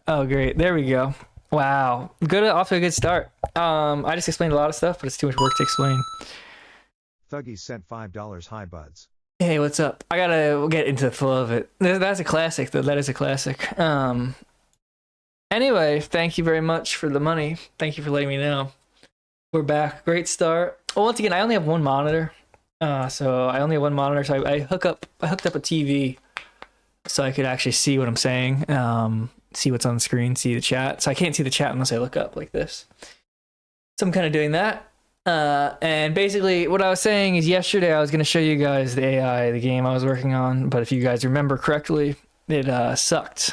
Oh, great. There we go. Wow. Good. Off to a good start. I just explained a lot of stuff, but it's too much work to explain. Thuggy sent $5. Hi, buds. Hey, what's up? I gotta get into the flow of it. That's a classic, though. That is a classic. Anyway, thank you very much for the money. Thank you for letting me know. We're back. Great start. Well, once again, I only have one monitor. So I only have one monitor. So I hooked up a TV so I could actually see what I'm saying. See what's on the screen, see the chat. So I can't see the chat unless I look up like this. So I'm kind of doing that. And basically what I was saying is yesterday I was going to show you guys the AI, the game I was working on. But if you guys remember correctly, it sucked.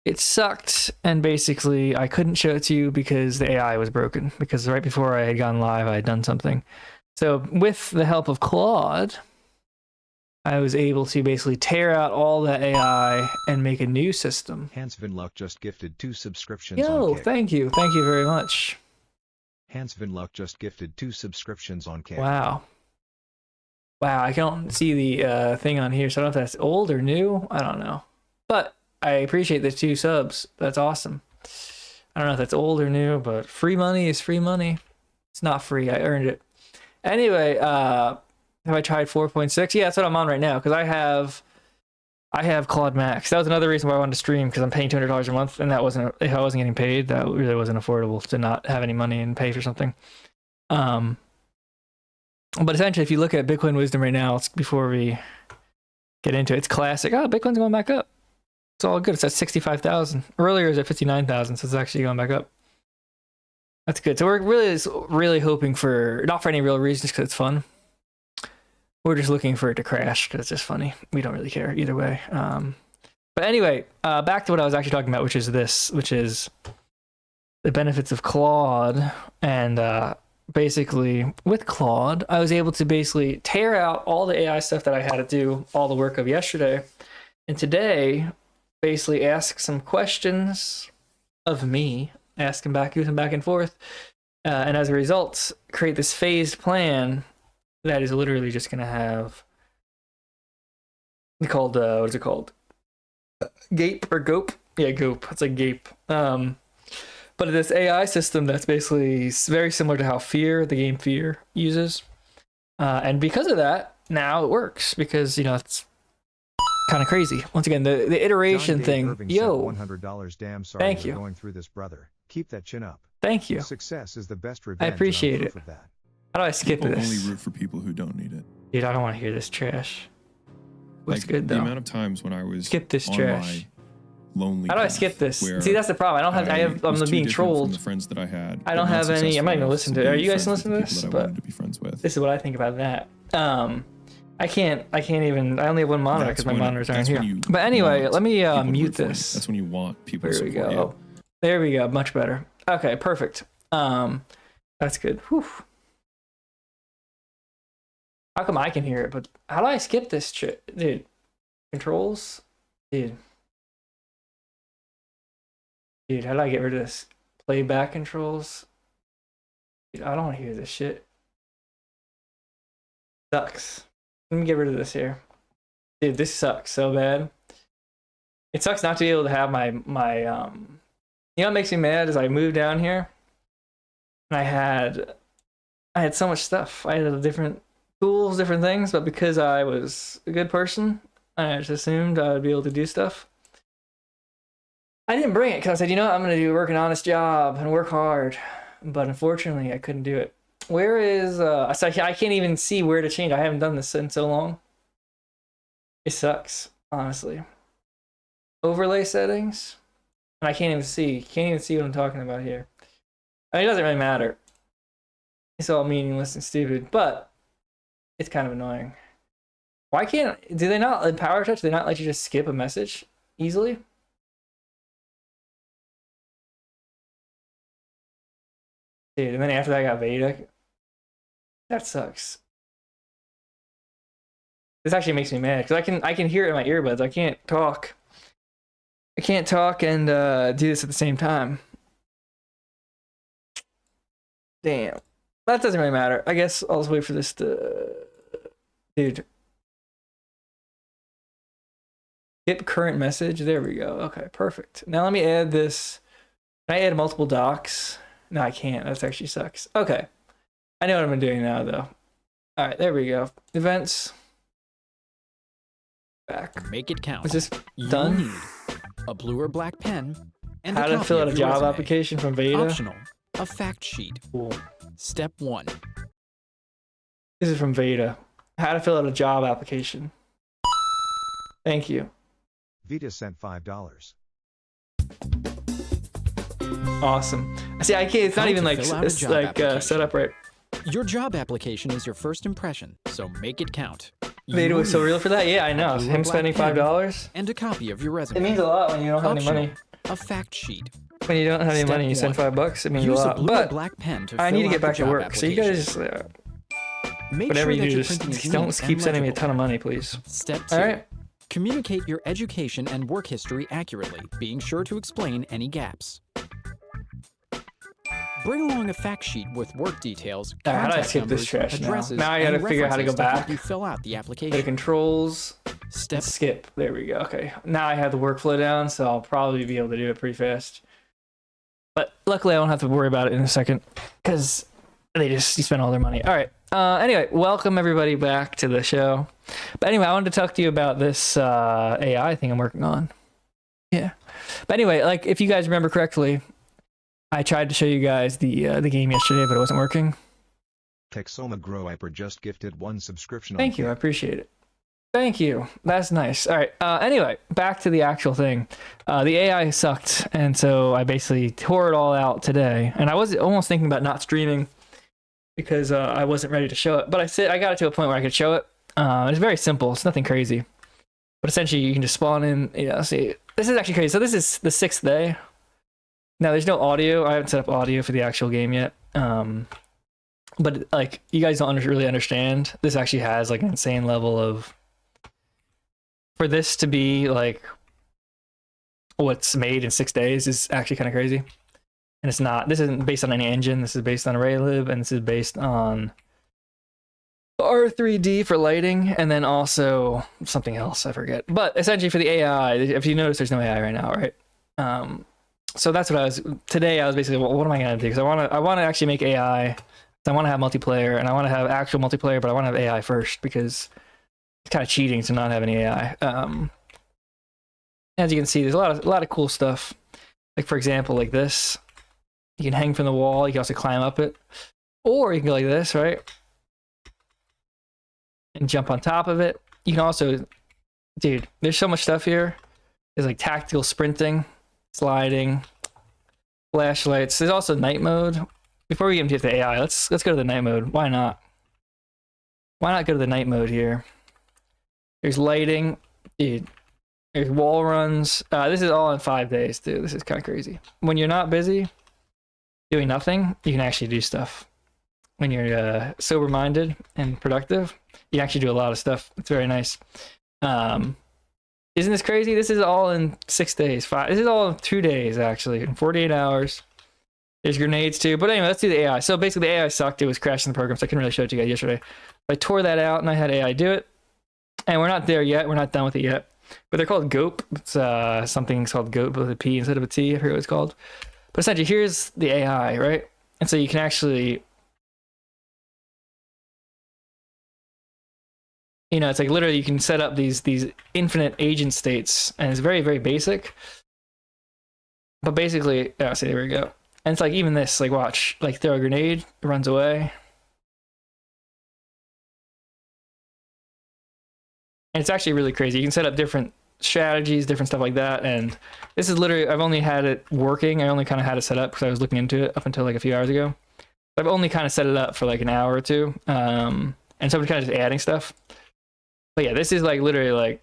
It sucked, and basically I couldn't show it to you because the AI was broken, because right before I had gone live I had done something. So with the help of Claude, I was able to basically tear out all the AI and make a new system. Hans Vinluck just gifted 2 subscriptions Yo, on Kick. thank you very much. Hans Vinluck just gifted 2 subscriptions on Kick. Wow, I can't see the thing on here, so I don't know if that's old or new. I don't know, but I appreciate the 2 subs. That's awesome. I don't know if that's old or new, but free money is free money. It's not free. I earned it. Anyway, have I tried 4.6? Yeah, that's what I'm on right now, because I have Claude Max. That was another reason why I wanted to stream, because I'm paying $200 a month, and that wasn't, if I wasn't getting paid, that really wasn't affordable to not have any money and pay for something. But essentially, if you look at Bitcoin Wisdom right now, before we get into it, it's classic. Oh, Bitcoin's going back up. It's all good. It's at 65,000. Earlier it was at 59,000, so it's actually going back up. That's good. So we're really hoping for, not for any real reason, just because it's fun. We're just looking for it to crash because it's just funny. We don't really care either way. But anyway, back to what I was actually talking about, which is the benefits of Claude. And basically, with Claude, I was able to basically tear out all the AI stuff that I had to do all the work of yesterday. And today, basically ask some questions of me, asking back and forth, and as a result, create this phased plan that is literally just going to have called what is it called? Gape or Gope? Yeah, Gope. It's like Gape. But this AI system that's basically very similar to how F.E.A.R, the game F.E.A.R, uses, and because of that, now it works, because it's kind of crazy. Once again, the iteration thing. Irving Yo, $100. Damn sorry thank you. Going through this, brother. Keep that chin up. Thank you. Success is the best revenge. I appreciate it. Of that. How do I skip People this? only root for people who don't need it. Dude, I don't want to hear this trash. What's Like, good though? The amount of times when I was Skip this on trash. my lonely How do I path skip this? where See, that's the problem. I'm was too being different trolled. From the friends that I had. I don't have any. I'm not even listening to it. Are you guys listening to this? That I wanted to be friends with. This is what I think about that. I can't even. I only have one monitor because my monitors aren't here. But anyway, let me mute this. That's when you want people There to we support go. you. There we go. Much better. Okay, perfect. That's good. Whew. How come I can hear it, but how do I skip this shit, dude? Controls, dude. How do I get rid of this? Playback controls. Dude, I don't want to hear this shit. Sucks. Let me get rid of this here. Dude, this sucks so bad. It sucks not to be able to have my you know what makes me mad is I moved down here and I had so much stuff. I had different tools, different things, but because I was a good person, I just assumed I would be able to do stuff. I didn't bring it because I said, you know what, I'm going to work an honest job and work hard. But unfortunately, I couldn't do it. Where is, so I can't even see where to change. I haven't done this in so long. It sucks, honestly. Overlay settings. And I can't even see what I'm talking about here. I mean, it doesn't really matter. It's all meaningless and stupid, but it's kind of annoying. Why can't, do they not, in Power Touch, do they not let you just skip a message easily? Dude, and then after that I got Veda. That sucks. This actually makes me mad because I can hear it in my earbuds. I can't talk. I can't talk and do this at the same time. Damn. That doesn't really matter. I guess I'll just wait for this to... Dude. Hit current message. There we go. Okay, perfect. Now let me add this. Can I add multiple docs? No, I can't. That actually sucks. Okay. I know what I'm doing now, though. All right, there we go. Events. Back. Make it count. Is this You'll done? need a blue or black pen and How a to copy fill out of a your job resume. application from Beta? Optional, a fact sheet. Cool. Step 1. This is from Veda. How to fill out a job application. Thank you. Vita sent $5. Awesome. See, I can't. It's How not even to like fill out a it's job like application. set up right. Your job application is your first impression, so make it count. Veda You'll was so need real for that. Yeah, I know. a blue or Him black spending pen $5. and a copy of your resume. It means a lot when you don't have any Optional, money. a fact sheet. When you don't have any Step money, you send 1. $5. It means Use a a lot. blue or But black pen to I fill need to out get the back to job work. So you application. guys, Make whatever sure you that do, your just printing is don't neat keep and sending me a legible. ton of money, please. Step 2. All right. Communicate your education and work history accurately, being sure to explain any gaps. Bring along a fact sheet with work details, All right, how do I contact skip this numbers, trash now? addresses, Now I gotta and figure out how to go references to help back. you fill out the Go to application. controls. Step Skip. There we go. Okay. Now I have the workflow down, so I'll probably be able to do it pretty fast. But luckily, I don't have to worry about it in a second because you spent all their money. All right. Anyway, welcome everybody back to the show. But anyway, I wanted to talk to you about this AI thing I'm working on. Yeah. But anyway, like if you guys remember correctly, I tried to show you guys the game yesterday, but it wasn't working. Texoma Grow Hyper just gifted 1 subscription. Thank you. I appreciate it. Thank you. That's nice. All right. Anyway, back to the actual thing. The AI sucked, and so I basically tore it all out today. And I was almost thinking about not streaming because I wasn't ready to show it. But I got it to a point where I could show it. It's very simple. It's nothing crazy. But essentially, you can just spawn in. See, this is actually crazy. So this is the 6th day. Now, there's no audio. I haven't set up audio for the actual game yet. But like, you guys don't really understand. This actually has like an insane level of. For this to be like what's made in 6 days is actually kind of crazy. And it's not. This isn't based on any engine. This is based on Raylib, and this is based on R3D for lighting, and then also something else I forget. But essentially for the AI, if you notice, there's no AI right now, right? So that's what I was today. I was basically, well, what am I gonna do? Because I want to actually make AI. I want to have multiplayer, and I want to have actual multiplayer, but I want to have AI first because it's kind of cheating to not have any AI. As you can see, there's a lot of cool stuff. Like for example, like this, you can hang from the wall. You can also climb up it, or you can go like this, right? And jump on top of it. You can also, dude, there's so much stuff here. There's like tactical sprinting, sliding, flashlights. There's also night mode. Before we get into the AI, let's go to the night mode. Why not? Why not go to the night mode here? There's lighting, dude. There's wall runs. This is all in 5 days, dude. This is kind of crazy. When you're not busy doing nothing, you can actually do stuff. When you're sober-minded and productive, you can actually do a lot of stuff. It's very nice. Isn't this crazy? This is all in 6 days. This is all in 2 days, actually, in 48 hours. There's grenades too. But anyway, let's do the AI. So basically, the AI sucked. It was crashing the program, so I couldn't really show it to you guys yesterday. I tore that out, and I had AI do it. And we're not there yet. We're not done with it yet. But they're called GOAP. It's something called GOAP with a P instead of a T. I forget what it's called. But essentially, here's the AI, right? And so you can actually, it's like literally you can set up these infinite agent states, and it's very, very basic. But basically, see, there we go. And it's like even this, like watch, like throw a grenade, it runs away. And it's actually really crazy. You can set up different strategies, different stuff like that. And this is literally, I've only had it working. I only kind of had it set up because I was looking into it up until like a few hours ago. I've only kind of set it up for like an hour or two. And so I'm kind of just adding stuff. But yeah, this is like literally like,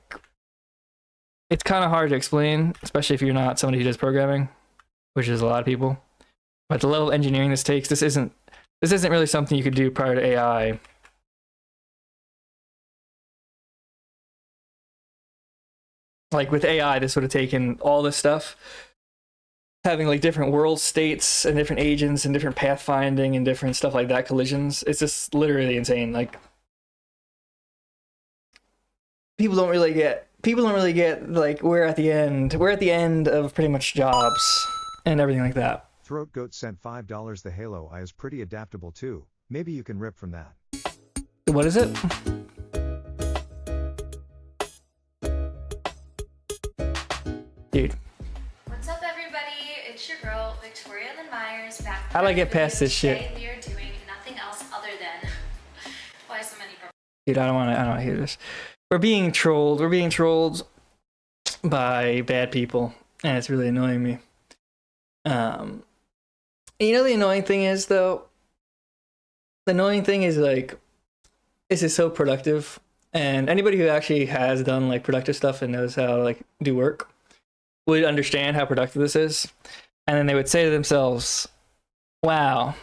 it's kind of hard to explain, especially if you're not somebody who does programming, which is a lot of people. But the level of engineering this takes, this isn't really something you could do prior to AI. Like with AI, this would have taken all this stuff, having like different world states and different agents and different pathfinding and different stuff like that, collisions. It's just literally insane. Like, people don't really get people don't really get, like, we're at the end of pretty much jobs and everything like that. Throat Goat sent $5. The Halo Eye is pretty adaptable too. Maybe you can rip from that. What is it? Dude. What's up, everybody? It's your girl, Victoria Lynn Myers, back. How do I get past this shit? Today we are doing nothing else other than why so many. Dude, I don't want to hear this. We're being trolled. We're being trolled by bad people, and it's really annoying me. You know, the annoying thing is, though, like, this is so productive, and anybody who actually has done, like, productive stuff and knows how to, like, do work would understand how productive this is. And then they would say to themselves, wow,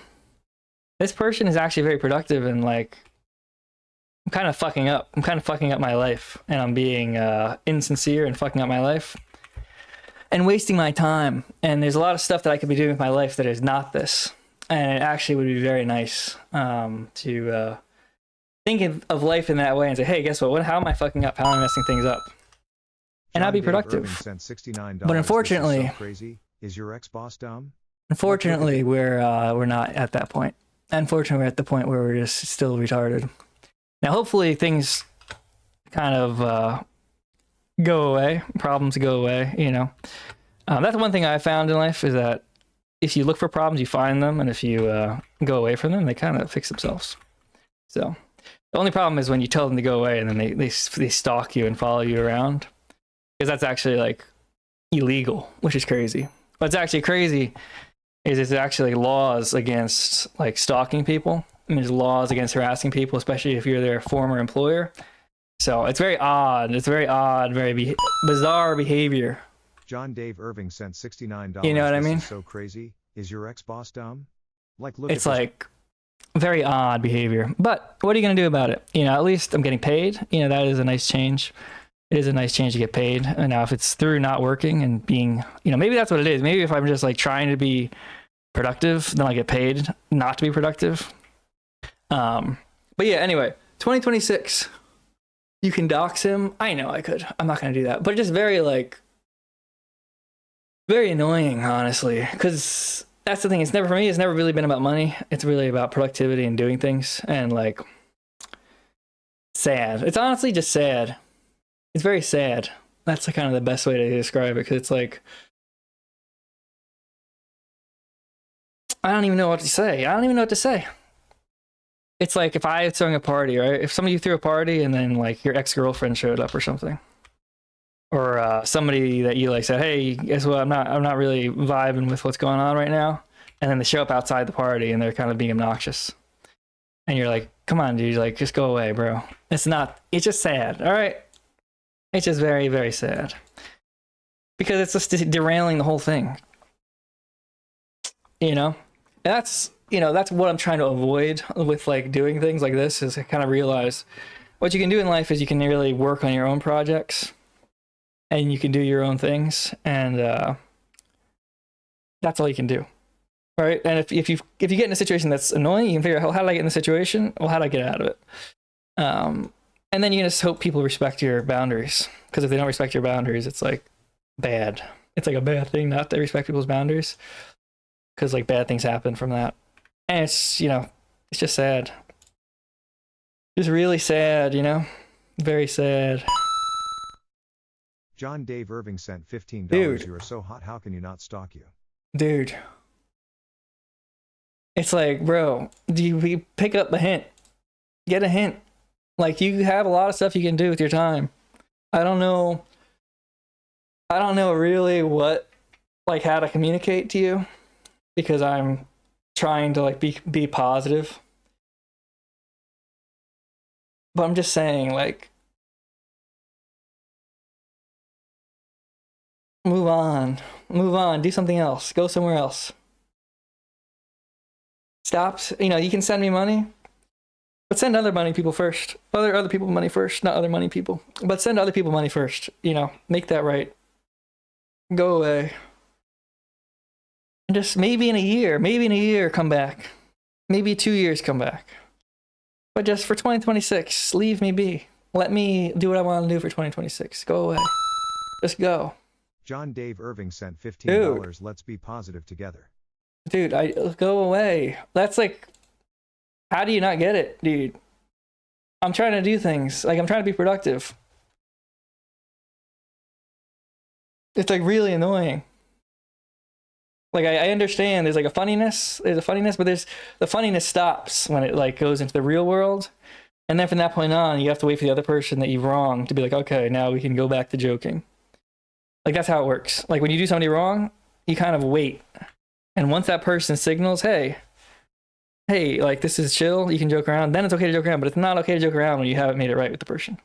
this person is actually very productive, and, like, I'm kind of fucking up. I'm kind of fucking up my life, and I'm being insincere and fucking up my life and wasting my time. And there's a lot of stuff that I could be doing with my life that is not this. And it actually would be very nice to think of life in that way and say, hey, guess what? How am I fucking up? How am I messing things up? And I'll be productive. Sent $69. But unfortunately, this is so crazy. Is your ex-boss dumb? Unfortunately, we're not at that point. Unfortunately, we're at the point where we're just still retarded. Now, hopefully, things kind of go away. Problems go away. You know, that's one thing I found in life is that if you look for problems, you find them, and if you go away from them, they kind of fix themselves. So the only problem is when you tell them to go away, and then they stalk you and follow you around, because that's actually like illegal, which is crazy. What's actually crazy is it's actually laws against like stalking people. I mean, there's laws against harassing people, especially if you're their former employer. So it's very odd. It's very odd, very bizarre behavior. John Dave Irving sent $69. You know what I mean? This is so crazy. Is your ex-boss dumb? Like, look. It's like very odd behavior. But what are you going to do about it? You know, at least I'm getting paid. You know, that is a nice change. It is a nice change to get paid. And now if it's through not working and being, you know, maybe that's what it is. Maybe if I'm just like trying to be productive, then I get paid not to be productive. But yeah, anyway, 2026, you can dox him. I know I could. I'm not going to do that. But just very annoying, honestly, because that's the thing. It's never, for me, it's never really been about money. It's really about productivity and doing things, and like sad. It's honestly just sad. It's very sad. That's kind of the best way to describe it, because it's like, I don't even know what to say. It's like if I was throwing a party, right? If somebody threw a party and then like your ex-girlfriend showed up or something, or somebody that you like said, hey, guess what? I'm not really vibing with what's going on right now. And then they show up outside the party and they're kind of being obnoxious. And you're like, come on, dude, like just go away, bro. It's just sad. All right. It's just very, very sad. Because it's just derailing the whole thing. You know? That's what I'm trying to avoid with like doing things like this, is I kind of realize what you can do in life is you can really work on your own projects and you can do your own things, and that's all you can do. Right? And if you get in a situation that's annoying, you can figure out how did I get in the situation? Well, how do I get out of it? And then you just hope people respect your boundaries, because if they don't respect your boundaries, it's like bad. It's like a bad thing not to respect people's boundaries, because like bad things happen from that. And it's, you know, it's just sad. Just really sad, you know? Very sad. John Dave Irving sent $15. Dude. You are so hot, how can you not stalk you? Dude. It's like, bro, we pick up a hint? Get a hint. Like, you have a lot of stuff you can do with your time. I don't know really what, like, how to communicate to you, because I'm trying to like be positive. But I'm just saying, like, move on, do something else, go somewhere else. Stop, you know, you can send me money, but send other money people first. Other people money first, not other money people. But send other people money first, you know, make that right. Go away. And just maybe in a year, come back. Maybe 2 years, come back. But just for 2026, leave me be. Let me do what I want to do for 2026. Go away. Just go. John Dave Irving sent $15. Let's be positive together. Dude, I go away. That's like, how do you not get it, dude? I'm trying to do things. Like, I'm trying to be productive. It's like really annoying. Like, I understand there's like a funniness. There's a funniness, but the funniness stops when it like goes into the real world. And then from that point on, you have to wait for the other person that you've wronged to be like, okay, now we can go back to joking. Like, that's how it works. Like, when you do somebody wrong, you kind of wait. And once that person signals, hey, like, this is chill, you can joke around, then it's okay to joke around. But it's not okay to joke around when you haven't made it right with the person,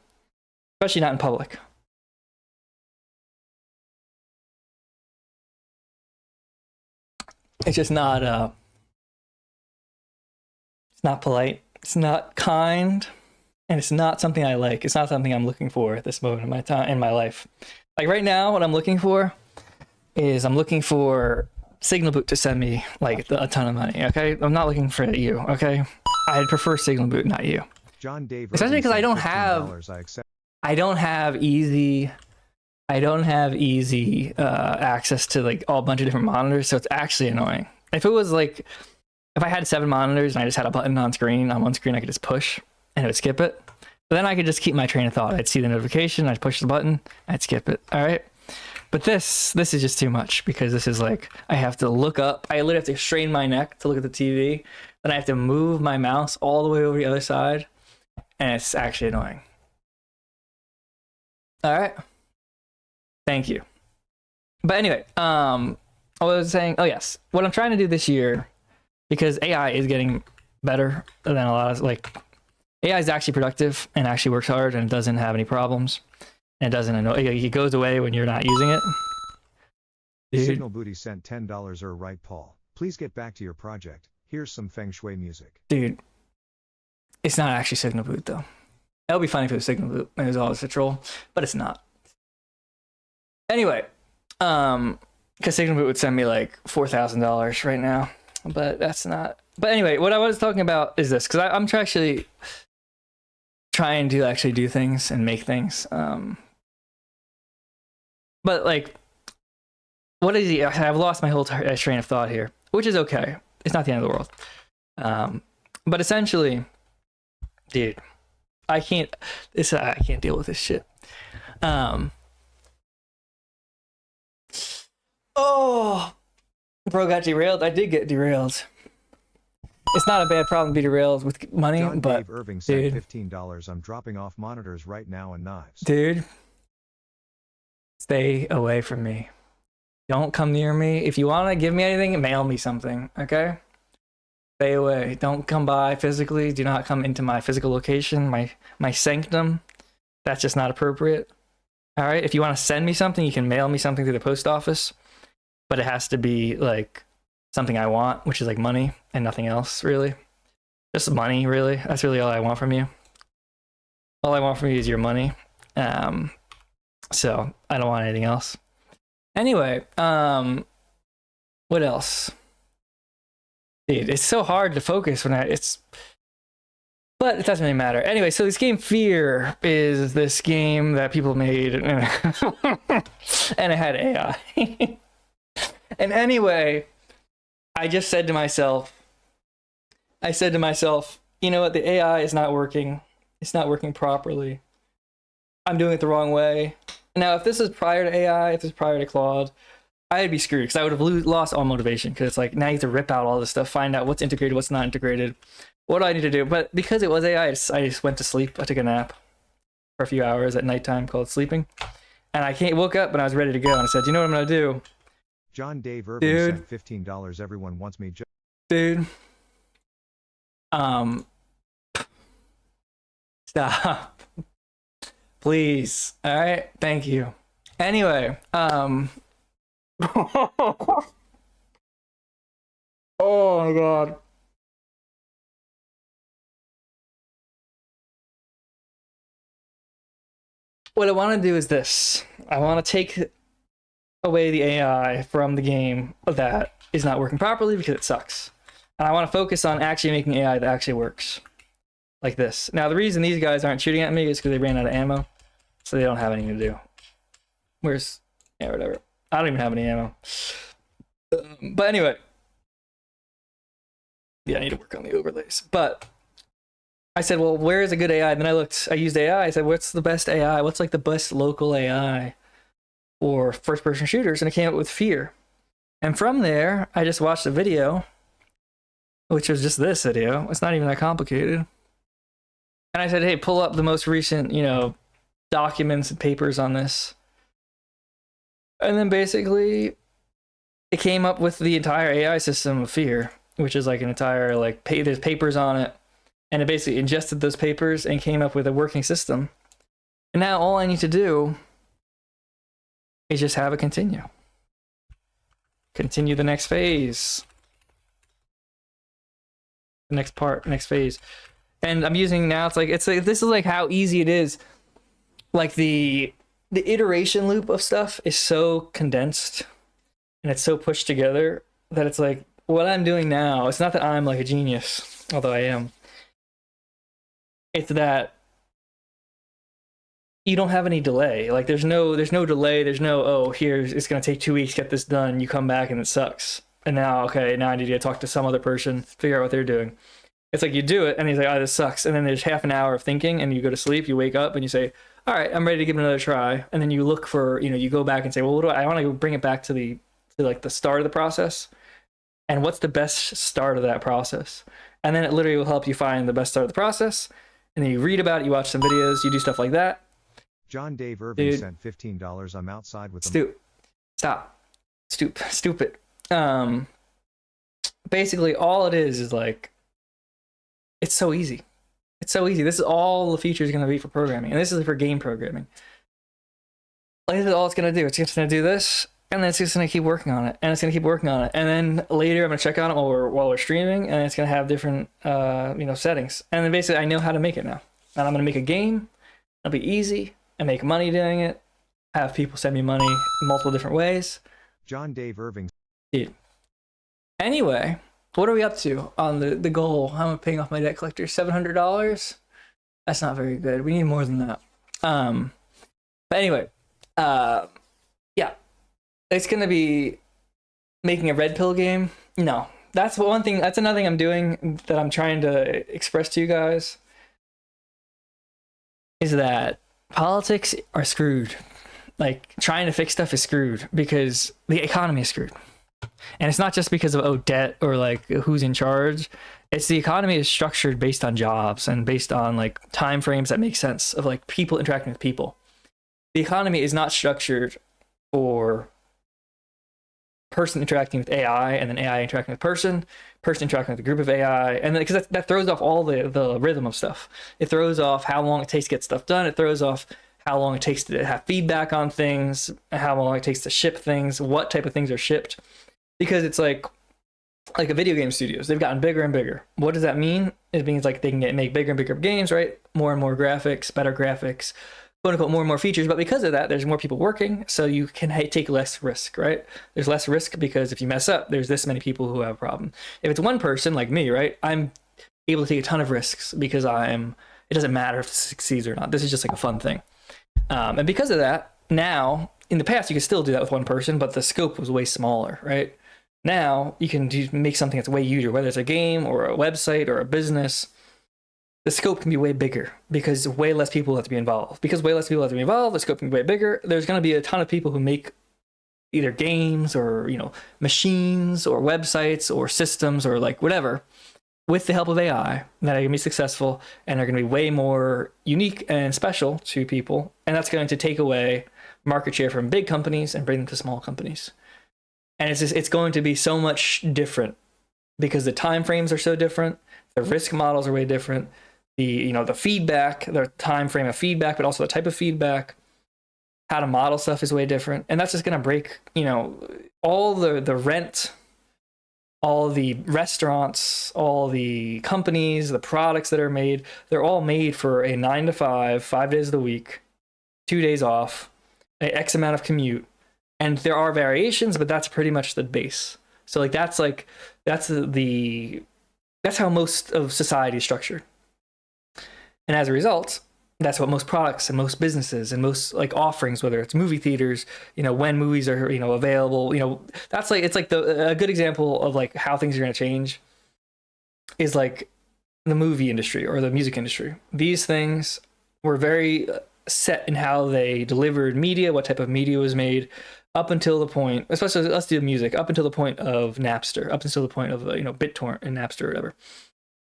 especially not in public. It's just not, it's not polite. It's not kind. And it's not something I like. It's not something I'm looking for at this moment in my time, in my life. Like right now, what I'm looking for is I'm looking for Signal Boot to send me like a ton of money. Okay, I'm not looking for you. Okay, I'd prefer Signal Boot, not you. John Dave Especially because I don't have easy access to like a bunch of different monitors, so it's actually annoying. If it was like, if I had 7 monitors and I just had a button on one screen I could just push and it would skip it. But then I could just keep my train of thought. I'd see the notification, I'd push the button, I'd skip it. All right. But this is just too much because this is like, I have to look up. I literally have to strain my neck to look at the TV. Then I have to move my mouse all the way over the other side. And it's actually annoying. All right. Thank you. But anyway, I was saying, oh yes, what I'm trying to do this year, because AI is getting better than a lot of like, AI is actually productive and actually works hard and doesn't have any problems. And it doesn't annoy, it goes away when you're not using it. Dude. Signal Booty sent $10. Right, Paul. Please get back to your project. Here's some feng shui music. Dude, it's not actually Signal Boot though. That would be funny if it was Signal Boot and it was all this a troll, but it's not. Anyway, because Signal Boot would send me like $4,000 right now, but that's not. But anyway, what I was talking about is this, because I'm actually trying to actually do things and make things. But like, what is he? I've lost my whole train of thought here, which is okay. It's not the end of the world. But essentially, dude, I can't deal with this shit. Oh, bro got derailed. I did get derailed. It's not a bad problem to be derailed with money, John but Dave Irving sent $15. I'm dropping off monitors right now and knives. Dude, stay away from me. Don't come near me. If you want to give me anything, mail me something, okay? Stay away. Don't come by physically. Do not come into my physical location, my sanctum. That's just not appropriate. All right? If you want to send me something, you can mail me something through the post office, but it has to be like something I want, which is like money and nothing else, really. Just money, really. That's really all I want from you. All I want from you is your money. So I don't want anything else. Anyway, what else? Dude, it's so hard to focus when but it doesn't really matter. Anyway, so this game F.E.A.R is this game that people made and it had AI. And anyway, I just said to myself, you know what? The AI is not working. It's not working properly. I'm doing it the wrong way. Now, if this is prior to AI, if this is prior to Claude, I'd be screwed because I would have lost all motivation because it's like now you have to rip out all this stuff, find out what's integrated, what's not integrated. What do I need to do? But because it was AI, I just went to sleep. I took a nap for a few hours at nighttime called sleeping. And I woke up and I was ready to go. And I said, you know what I'm going to do? John Dave Irving sent $15. Everyone wants me. Dude. Stop. Please. All right. Thank you. Anyway, oh my God. What I want to do is this. I want to take away the AI from the game that is not working properly because it sucks. And I want to focus on actually making AI that actually works. like this. Now, the reason these guys aren't shooting at me is because they ran out of ammo, so they don't have anything to do. Where's, yeah, whatever. I don't even have any ammo. But anyway, yeah, I need to work on the overlays. But I said, well, where is a good AI? And then I used AI. I said, what's the best AI? What's like the best local AI for first-person shooters? And I came up with F.E.A.R. And from there, I just watched a video, which was just this video. It's not even that complicated. And I said, hey, pull up the most recent, documents and papers on this. And then basically, it came up with the entire AI system of F.E.A.R, which is like an entire, there's papers on it. And it basically ingested those papers and came up with a working system. And now all I need to do is just have it continue. Continue the next phase. The next part, next phase. And I'm using now, it's like this is like how easy it is. Like the iteration loop of stuff is so condensed and it's so pushed together that it's like what I'm doing now, it's not that I'm like a genius, although I am. It's that you don't have any delay. Like there's no delay. There's no, oh, here's, it's going to take 2 weeks to get this done. You come back and it sucks. And now, okay, now I need to talk to some other person, figure out what they're doing. It's like you do it and he's like, oh, this sucks. And then there's half an hour of thinking and you go to sleep, you wake up and you say, all right, I'm ready to give it another try. And then you look for, you go back and say, well, what do I want to bring it back to the start of the process. And what's the best start of that process? And then it literally will help you find the best start of the process. And then you read about it, you watch some videos, you do stuff like that. John Dave Irving Dude. sent $15. I'm outside with Stupid. Basically all it is like, it's so easy. It's so easy. This is all the features going to be for programming. And this is for game programming. Like this is all it's going to do. It's just going to do this. And then it's just going to keep working on it. And it's going to keep working on it. And then later I'm going to check on it while we're streaming. And it's going to have different, settings. And then basically I know how to make it now. And I'm going to make a game. It'll be easy. And make money doing it. Have people send me money in multiple different ways. John Dave Irving. Dude. Anyway, what are we up to on the goal? How am I paying off my debt collector? $700? That's not very good. We need more than that. But anyway, yeah. It's going to be making a red pill game. No, that's one thing. That's another thing I'm doing that I'm trying to express to you guys is that politics are screwed. Like trying to fix stuff is screwed because the economy is screwed. And it's not just because of debt or like who's in charge. It's the economy is structured based on jobs and based on like time frames that make sense of like people interacting with people. The economy is not structured for person interacting with AI and then AI interacting with person interacting with a group of AI, and then because that throws off all the rhythm of stuff. It throws off how long it takes to get stuff done. It throws off how long it takes to have feedback on things, how long it takes to ship things, what type of things are shipped. Because it's like a video game studios, they've gotten bigger and bigger. What does that mean? It means like they can make bigger and bigger games, right? More and more graphics, better graphics, quote unquote, more and more features. But because of that, there's more people working, so you can take less risk, right? There's less risk because if you mess up, there's this many people who have a problem. If it's one person like me, right, I'm able to take a ton of risks because it doesn't matter if it succeeds or not. This is just like a fun thing. And because of that, now, in the past, you could still do that with one person, but the scope was way smaller, right? Now, you can make something that's way huger, whether it's a game or a website or a business. The scope can be way bigger because way less people have to be involved. Because way less people have to be involved, the scope can be way bigger. There's going to be a ton of people who make either games or, machines or websites or systems or like whatever with the help of AI that are going to be successful and are going to be way more unique and special to people. And that's going to take away market share from big companies and bring them to small companies. And it's going to be so much different because the time frames are so different. The risk models are way different. The feedback, the time frame of feedback, but also the type of feedback, how to model stuff is way different. And that's just going to break, all the rent, all the restaurants, all the companies, the products that are made. They're all made for a 9 to 5, 5 days of the week, 2 days off, a X amount of commute. And there are variations, but that's pretty much the base. So that's how most of society is structured. And as a result, that's what most products and most businesses and most like offerings, whether it's movie theaters, when movies are, available, that's like, it's like a good example of like how things are going to change is like the movie industry or the music industry. These things were very set in how they delivered media, what type of media was made, up until the point, especially let's do music, up until the point of Napster, up until the point of BitTorrent and Napster or whatever.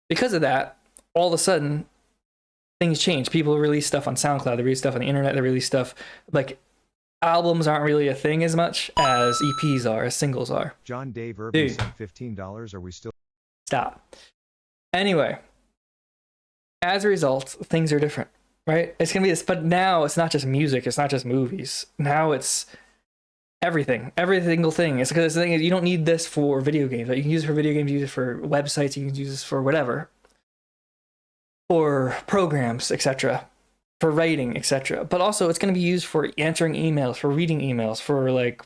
Because of that, all of a sudden things change. People release stuff on SoundCloud, they release stuff on the internet, they release stuff like albums aren't really a thing as much as EPs are, as singles are. John Dave Irvin Dude. sent $15. Are we still? Stop. Anyway, as a result, things are different, right? It's gonna be this, but now it's not just music, it's not just movies. Now it's everything, every single thing. It's because the thing is, you don't need this for video games. Like, you can use it for video games, you use it for websites, you can use this for whatever, for programs, etc., for writing, etc. But also, it's going to be used for answering emails, for reading emails, for like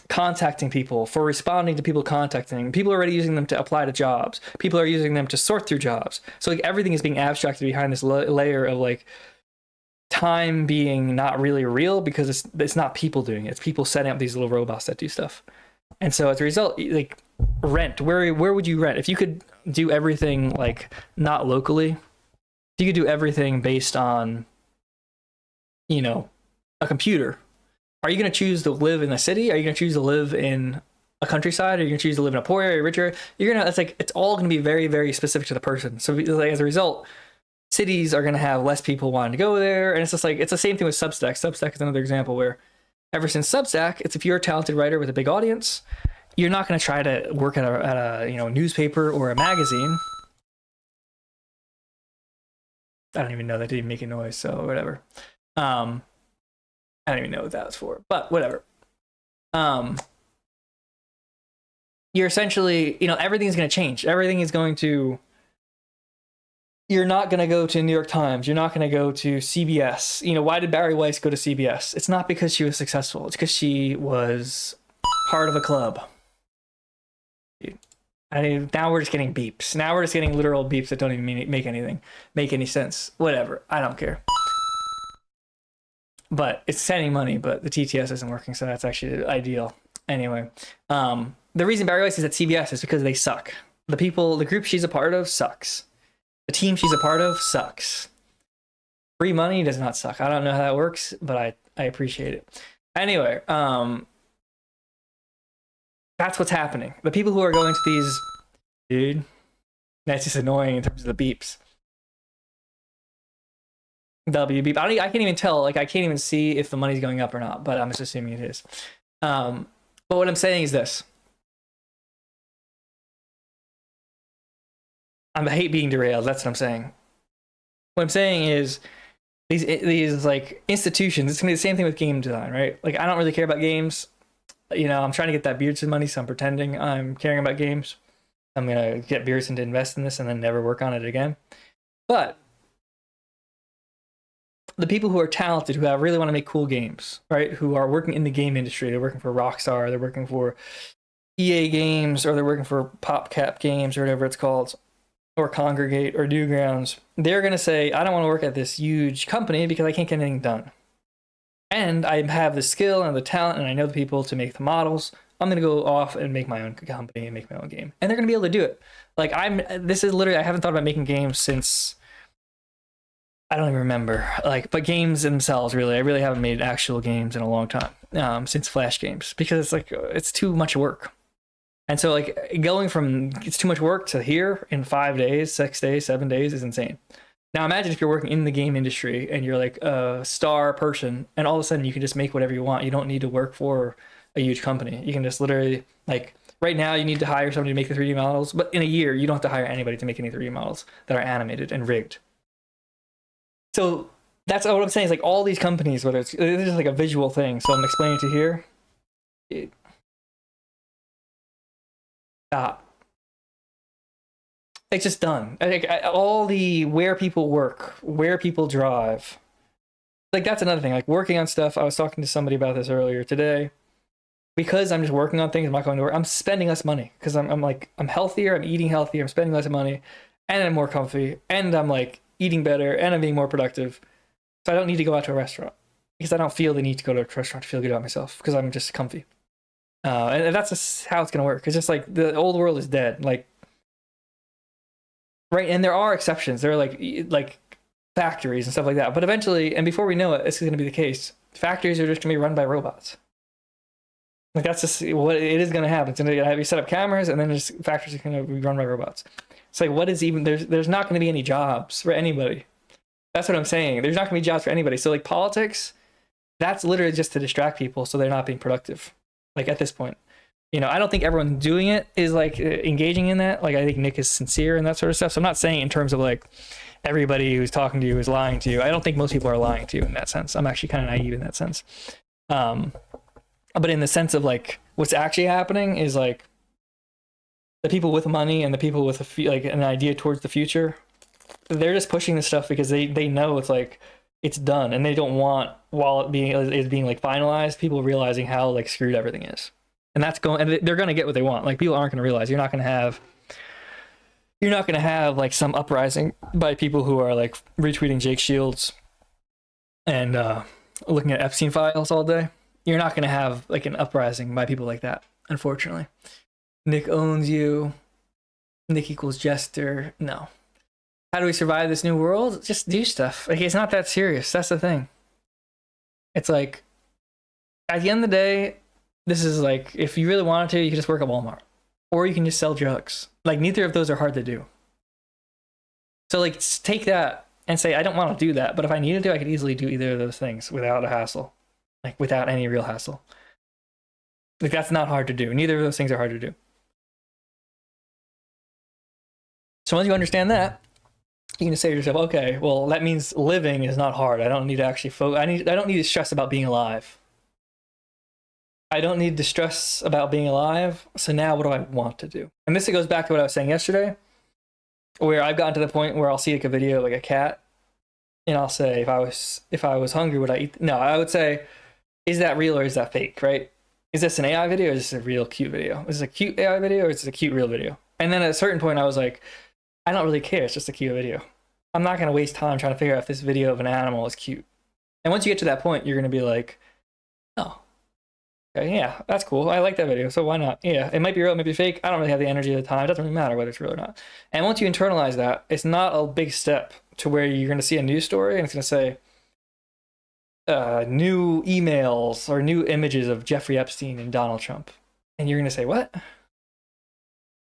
contacting people, for responding to people contacting. People are already using them to apply to jobs. People are using them to sort through jobs. So like everything is being abstracted behind this layer of like time being not really real, because it's not people doing it. It's people setting up these little robots that do stuff. And so as a result, like rent, where would you rent? If you could do everything like not locally, if you could do everything based on, a computer, are you going to choose to live in a city? Are you going to choose to live in a countryside? Are you going to choose to live in a poor area, rich area? It's all going to be very, very specific to the person. So like, as a result, cities are going to have less people wanting to go there. And it's just like, it's the same thing with Substack. Substack is another example where ever since Substack, it's if you're a talented writer with a big audience, you're not going to try to work at a newspaper or a magazine. I don't even know, that didn't make a noise, so whatever. I don't even know what that was for, but whatever. You're essentially, everything's going to change. Everything is going to, you're not going to go to New York Times. You're not going to go to CBS. Why did Barry Weiss go to CBS? It's not because she was successful. It's because she was part of a club. Now we're just getting beeps. Now we're just getting literal beeps that don't even make any sense. Whatever. I don't care. But it's sending money, but the TTS isn't working, so that's actually ideal. Anyway, the reason Barry Weiss is at CBS is because they suck. The group she's a part of sucks. The team she's a part of sucks. Free money does not suck. I don't know how that works, but I appreciate it. Anyway, that's what's happening. The people who are going to these, dude, that's just annoying in terms of the beeps. W beep. I can't even tell. Like, I can't even see if the money's going up or not, but I'm just assuming it is. But what I'm saying is this. I hate being derailed. That's what I'm saying. What I'm saying is these like institutions, it's gonna be the same thing with game design, right? Like, I don't really care about games. I'm trying to get that Beardson money, so I'm pretending I'm caring about games. I'm gonna get Beardson to invest in this and then never work on it again. But the people who are talented, who really want to make cool games, right? Who are working in the game industry, they're working for Rockstar, they're working for EA Games, or they're working for PopCap Games, or whatever it's called, or Congregate, or Newgrounds. They're going to say, I don't want to work at this huge company because I can't get anything done. And I have the skill and the talent, and I know the people to make the models. I'm going to go off and make my own company and make my own game. And they're going to be able to do it. Like, this is literally, I haven't thought about making games since, I don't even remember. Like, but games themselves, really, I really haven't made actual games in a long time, since Flash games, because it's like, it's too much work. And so, like, going from it's too much work to here in 5 days, 6 days, 7 days is insane. Now, imagine if you're working in the game industry and you're like a star person, and all of a sudden you can just make whatever you want. You don't need to work for a huge company. You can just literally, like, right now you need to hire somebody to make the 3D models, but in a year you don't have to hire anybody to make any 3D models that are animated and rigged. So that's what I'm saying is, like, all these companies, whether it's just like a visual thing. So I'm explaining to here. Stop. It's just done. All the where people work, where people drive. Like, that's another thing. Like, working on stuff. I was talking to somebody about this earlier today. Because I'm just working on things, I'm not going to work. I'm spending less money because I'm healthier. I'm eating healthier. I'm spending less money, and I'm more comfy. And I'm like eating better, and I'm being more productive. So I don't need to go out to a restaurant because I don't feel the need to go to a restaurant to feel good about myself because I'm just comfy. And that's just how it's gonna work. It's just like the old world is dead. Like, right, and there are exceptions. There are like factories and stuff like that. But eventually, and before we know it, this is gonna be the case. Factories are just gonna be run by robots. Like, that's just what it is gonna happen. It's gonna have you set up cameras, and then just factories are gonna be run by robots. It's like, what is even there's not gonna be any jobs for anybody. That's what I'm saying. There's not gonna be jobs for anybody. So like politics, that's literally just to distract people so they're not being productive. Like, at this point, you know, I don't think everyone doing it is like engaging in that. Like, I think Nick is sincere and that sort of stuff. So I'm not saying in terms of like everybody who's talking to you is lying to you. I don't think most people are lying to you in that sense. I'm actually kind of naive in that sense. But in the sense of like what's actually happening is like the people with money and the people with like an idea towards the future, they're just pushing this stuff because they know it's like it's done, and they don't want, while it being like finalized, people realizing how like screwed everything is. And that's going, and they're going to get what they want. Like, people aren't going to realize you're not going to have like some uprising by people who are like retweeting Jake Shields and looking at Epstein files all day. You're not going to have like an uprising by people like that, unfortunately. Nick owns you. Nick equals Jester. No. How do we survive this new world? Just do stuff. Like, it's not that serious. That's the thing. It's like, at the end of the day, this is like, if you really wanted to, you could just work at Walmart. Or you can just sell drugs. Like, neither of those are hard to do. So like, take that and say, I don't want to do that, but if I needed to, I could easily do either of those things without a hassle. Like, without any real hassle. Like, that's not hard to do. Neither of those things are hard to do. So once you understand that, you can say to yourself, okay, well, that means living is not hard. I don't need to actually I don't need to stress about being alive. I don't need to stress about being alive. So now what do I want to do? And this goes back to what I was saying yesterday, where I've gotten to the point where I'll see like a video of like a cat, and I'll say, if I was hungry, would I eat? No, I would say, is that real or is that fake, right? Is this an AI video or is this a real cute video? Is this a cute AI video or is this a cute real video? And then at a certain point, I was like, I don't really care. It's just a cute video. I'm not going to waste time trying to figure out if this video of an animal is cute. And once you get to that point, you're going to be like, oh, okay, yeah, that's cool. I like that video. So why not? Yeah, it might be real, it might be fake. I don't really have the energy at the time. It doesn't really matter whether it's real or not. And once you internalize that, it's not a big step to where you're going to see a news story and it's going to say, new emails or new images of Jeffrey Epstein and Donald Trump. And you're going to say, what?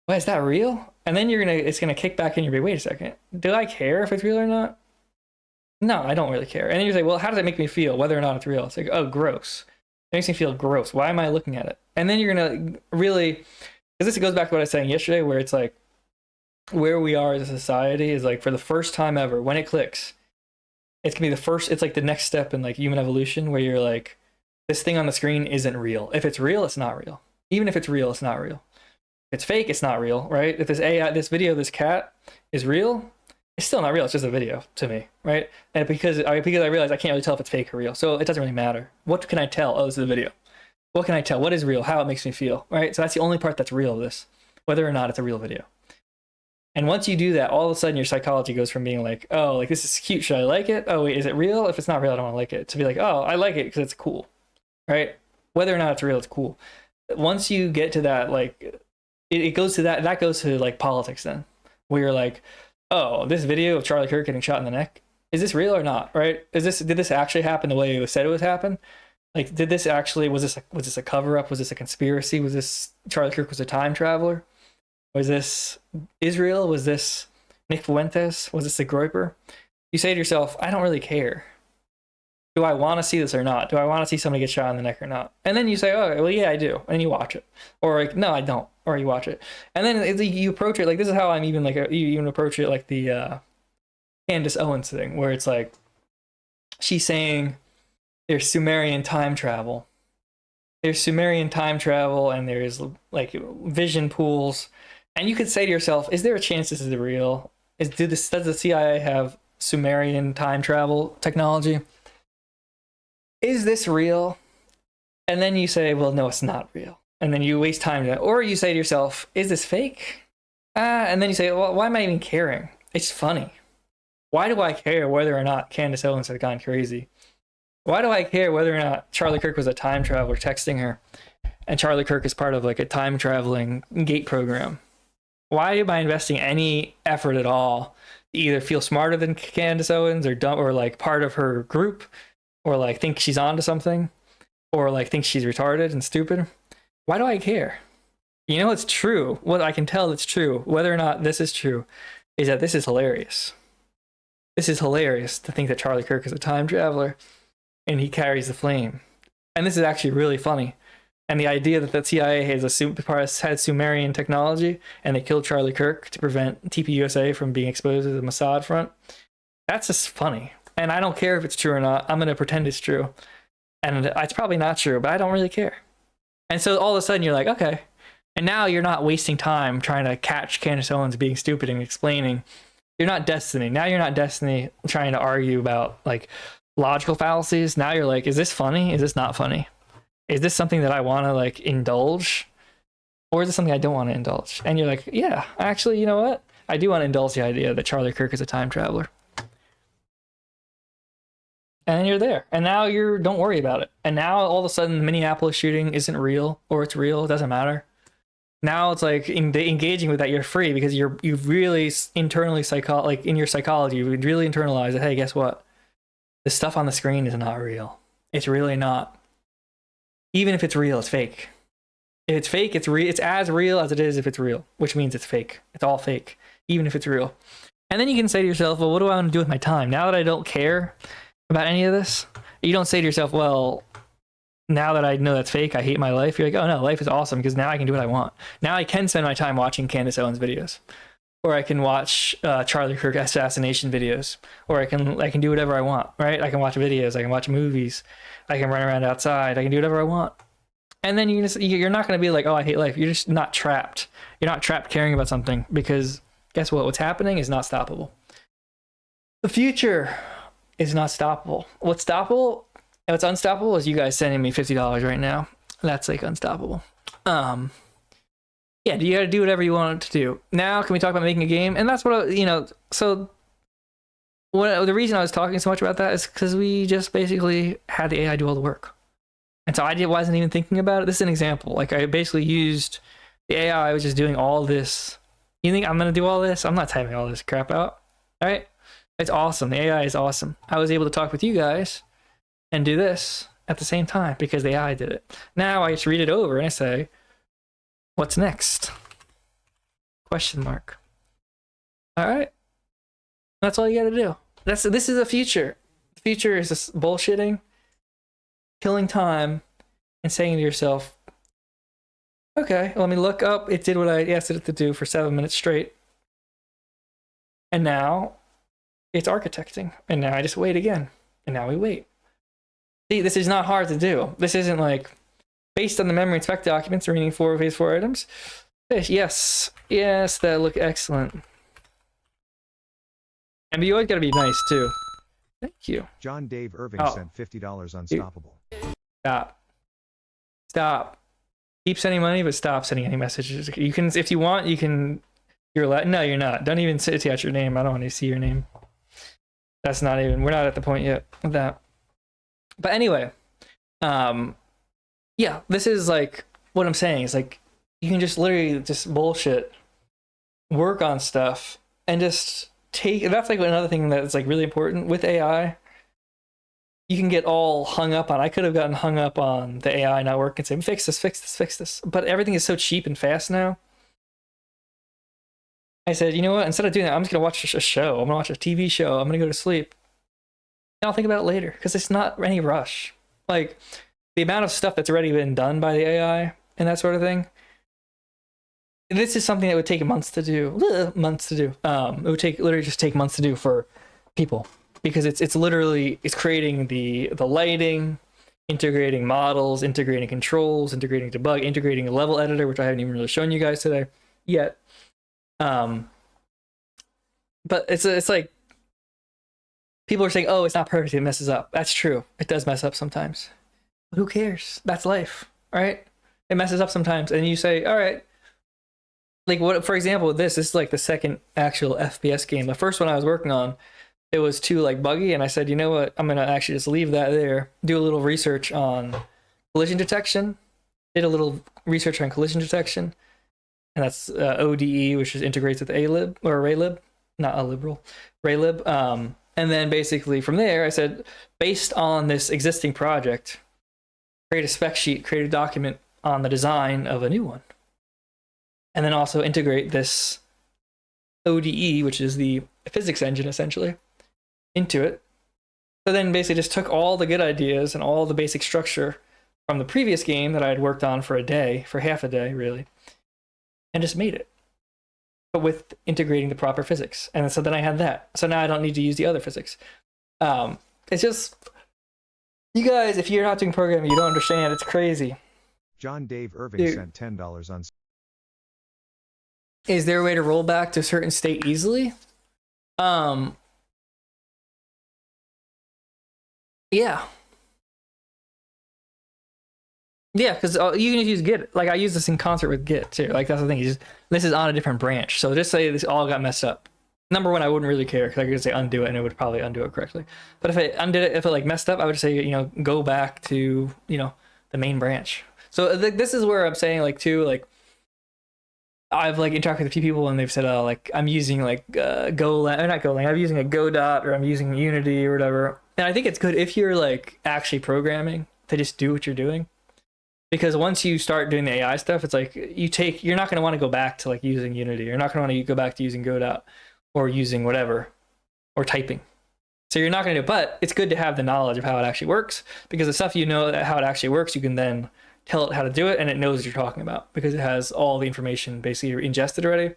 Why, is that real? And then it's gonna kick back in your brain. Wait a second. Do I care if it's real or not? No, I don't really care. And then you say, well, how does it make me feel, whether or not it's real? It's like, oh, gross. It makes me feel gross. Why am I looking at it? And then you're gonna really, because this goes back to what I was saying yesterday, where it's like, where we are as a society is like, for the first time ever, when it clicks, it's gonna be the first. It's like the next step in like human evolution, where you're like, this thing on the screen isn't real. If it's real, it's not real. Even if it's real, it's not real. It's fake, it's not real, right? If this AI, this video of this cat is real, it's still not real. It's just a video to me, right? And because I realize I can't really tell if it's fake or real, so it doesn't really matter. What can I tell? Oh, this is a video. What can I tell? What is real? How it makes me feel, right? So that's the only part that's real of this, whether or not it's a real video. And once you do that, all of a sudden your psychology goes from being like, oh, like, this is cute, should I like it? Oh wait, is it real? If it's not real, I don't want to like it. To be like, oh, I like it because it's cool, right? Whether or not it's real, it's cool. Once you get to that, like, it goes to that goes to like politics then, where you're like, oh, this video of Charlie Kirk getting shot in the neck, is this real or not, right? Did this actually happen the way it was said it would happen? Like, did this actually, was this a cover up? Was this a conspiracy? Was this Charlie Kirk was a time traveler? Was this Israel? Was this Nick Fuentes? Was this a Groiper? You say to yourself, I don't really care. Do I want to see this or not? Do I want to see somebody get shot in the neck or not? And then you say, oh, well, yeah, I do. And you watch it. Or like, no, I don't. Or you watch it. And then you approach it, like, this is how I'm even, like, you even approach it like the Candace Owens thing, where it's like, she's saying there's Sumerian time travel. There's Sumerian time travel and there's, like, vision pools. And you could say to yourself, is there a chance this is real? Does the CIA have Sumerian time travel technology? Is this real? And then you say, well, no, it's not real. And then you waste time. Or you say to yourself, is this fake? And then you say, well, why am I even caring? It's funny. Why do I care whether or not Candace Owens has gone crazy? Why do I care whether or not Charlie Kirk was a time traveler texting her and Charlie Kirk is part of like a time traveling gate program? Why am I investing any effort at all to either feel smarter than Candace Owens or dumb or like part of her group or like think she's onto something or like think she's retarded and stupid? Why do I care? You know, it's true. What I can tell it's true, whether or not this is true, is that this is hilarious. This is hilarious to think that Charlie Kirk is a time traveler and he carries the flame. And this is actually really funny. And the idea that the CIA had Sumerian technology and they killed Charlie Kirk to prevent TPUSA from being exposed to the Mossad front, that's just funny. And I don't care if it's true or not. I'm going to pretend it's true. And it's probably not true, but I don't really care. And so all of a sudden you're like, okay. And now you're not wasting time trying to catch Candace Owens being stupid and explaining. You're not Destiny. Now you're not Destiny trying to argue about like logical fallacies. Now you're like, is this funny? Is this not funny? Is this something that I want to like indulge? Or is this something I don't want to indulge? And you're like, yeah, actually, you know what? I do want to indulge the idea that Charlie Kirk is a time traveler. And you're there. And now don't worry about it. And now all of a sudden the Minneapolis shooting isn't real or it's real. It doesn't matter. Now it's like engaging with that, you're free because you've really internally like in your psychology, you would really internalize that, hey, guess what? The stuff on the screen is not real. It's really not. Even if it's real, it's fake. If it's fake, it's as real as it is if it's real, which means it's fake. It's all fake, even if it's real. And then you can say to yourself, well, what do I want to do with my time? Now that I don't care about any of this, you don't say to yourself, well, now that I know that's fake, I hate my life. You're like, oh no, life is awesome because now I can do what I want. Now I can spend my time watching Candace Owens videos, or I can watch Charlie Kirk assassination videos, or I can do whatever I want, right? I can watch videos, I can watch movies, I can run around outside, I can do whatever I want. And then you're not going to be like, oh, I hate life. You're just not trapped. You're not trapped caring about something because guess what? What's happening is not stoppable. The future is not stoppable. What's stoppable and what's unstoppable is you guys sending me $50 right now. That's like unstoppable. Yeah, you gotta do whatever you want to do. Now, can we talk about making a game? And that's what, so the reason I was talking so much about that is because we just basically had the AI do all the work. And so I wasn't even thinking about it. This is an example. Like I basically used the AI, was just doing all this. You think I'm gonna do all this? I'm not typing all this crap out. All right? It's awesome. The AI is awesome. I was able to talk with you guys and do this at the same time because the AI did it. Now I just read it over and I say, what's next? Question mark. All right. That's all you got to do. This is the future. The future is just bullshitting, killing time, and saying to yourself, okay, let me look up. It did what I asked it to do for 7 minutes straight. And now it's architecting. And now I just wait again. And now we wait. See, this is not hard to do. This isn't like, based on the memory and spec documents, reading phase 4 items. Yes, that look excellent. And you always got to be nice too. Thank you. John Dave Irving sent $50 unstoppable. Stop. Keep sending money, but stop sending any messages. You can, if you want, you can. No, you're not. Don't even say out your name. I don't want to see your name. That's not even. We're not at the point yet with that. But anyway, yeah, this is like what I'm saying is like you can just literally just bullshit, work on stuff, and just take. That's like another thing that's like really important with AI. You can get all hung up on. I could have gotten hung up on the AI not working and say, fix this. But everything is so cheap and fast now. I said, you know what? Instead of doing that, I'm just gonna watch a show. I'm gonna watch a TV show. I'm gonna go to sleep. And I'll think about it later because it's not any rush. Like the amount of stuff that's already been done by the AI and that sort of thing. This is something that would take months to do. It would literally just take months to do for people because it's literally creating the lighting, integrating models, integrating controls, integrating debug, integrating a level editor, which I haven't even really shown you guys today yet. But it's like people are saying, oh, it's not perfect, it messes up. That's true, it does mess up sometimes, but who cares? That's life, right? It messes up sometimes, and you say, all right, like what, for example, this is like the second actual FPS game. The first one I was working on it was too like buggy, and I said, you know what, I'm gonna actually just leave that there, do a little research on collision detection, did a little research on collision detection, and that's ODE, which is integrates with ALib or Raylib, not a liberal, Raylib. And then basically from there, I said, based on this existing project, create a spec sheet, create a document on the design of a new one, and then also integrate this ODE, which is the physics engine essentially, into it. So then basically just took all the good ideas and all the basic structure from the previous game that I had worked on for a day, for half a day really, and just made it, but with integrating the proper physics. And so then I had that. So now I don't need to use the other physics. It's just, you guys, if you're not doing programming, you don't understand. It's crazy. John Dave Irving Dude. sent $10 on. Is there a way to roll back to a certain state easily? Yeah. Yeah, because you can use Git. Like I use this in concert with Git too. Like that's the thing. This is on a different branch. So just say this all got messed up. Number one, I wouldn't really care because I could say undo it and it would probably undo it correctly. But if it undid it, if it like messed up, I would say, you know, go back to, you know, the main branch. So this is where I'm saying like too, like I've like interacted with a few people and they've said, oh, like I'm using like Golang, or not Golang, I'm using a Godot or I'm using Unity or whatever. And I think it's good if you're like actually programming to just do what you're doing. Because once you start doing the AI stuff, it's like you're not going to want to go back to like using Unity. You're not going to want to go back to using Godot or using whatever or typing. So you're not going to do it, but it's good to have the knowledge of how it actually works, because the stuff you know how it actually works, you can then tell it how to do it and it knows what you're talking about because it has all the information basically ingested already.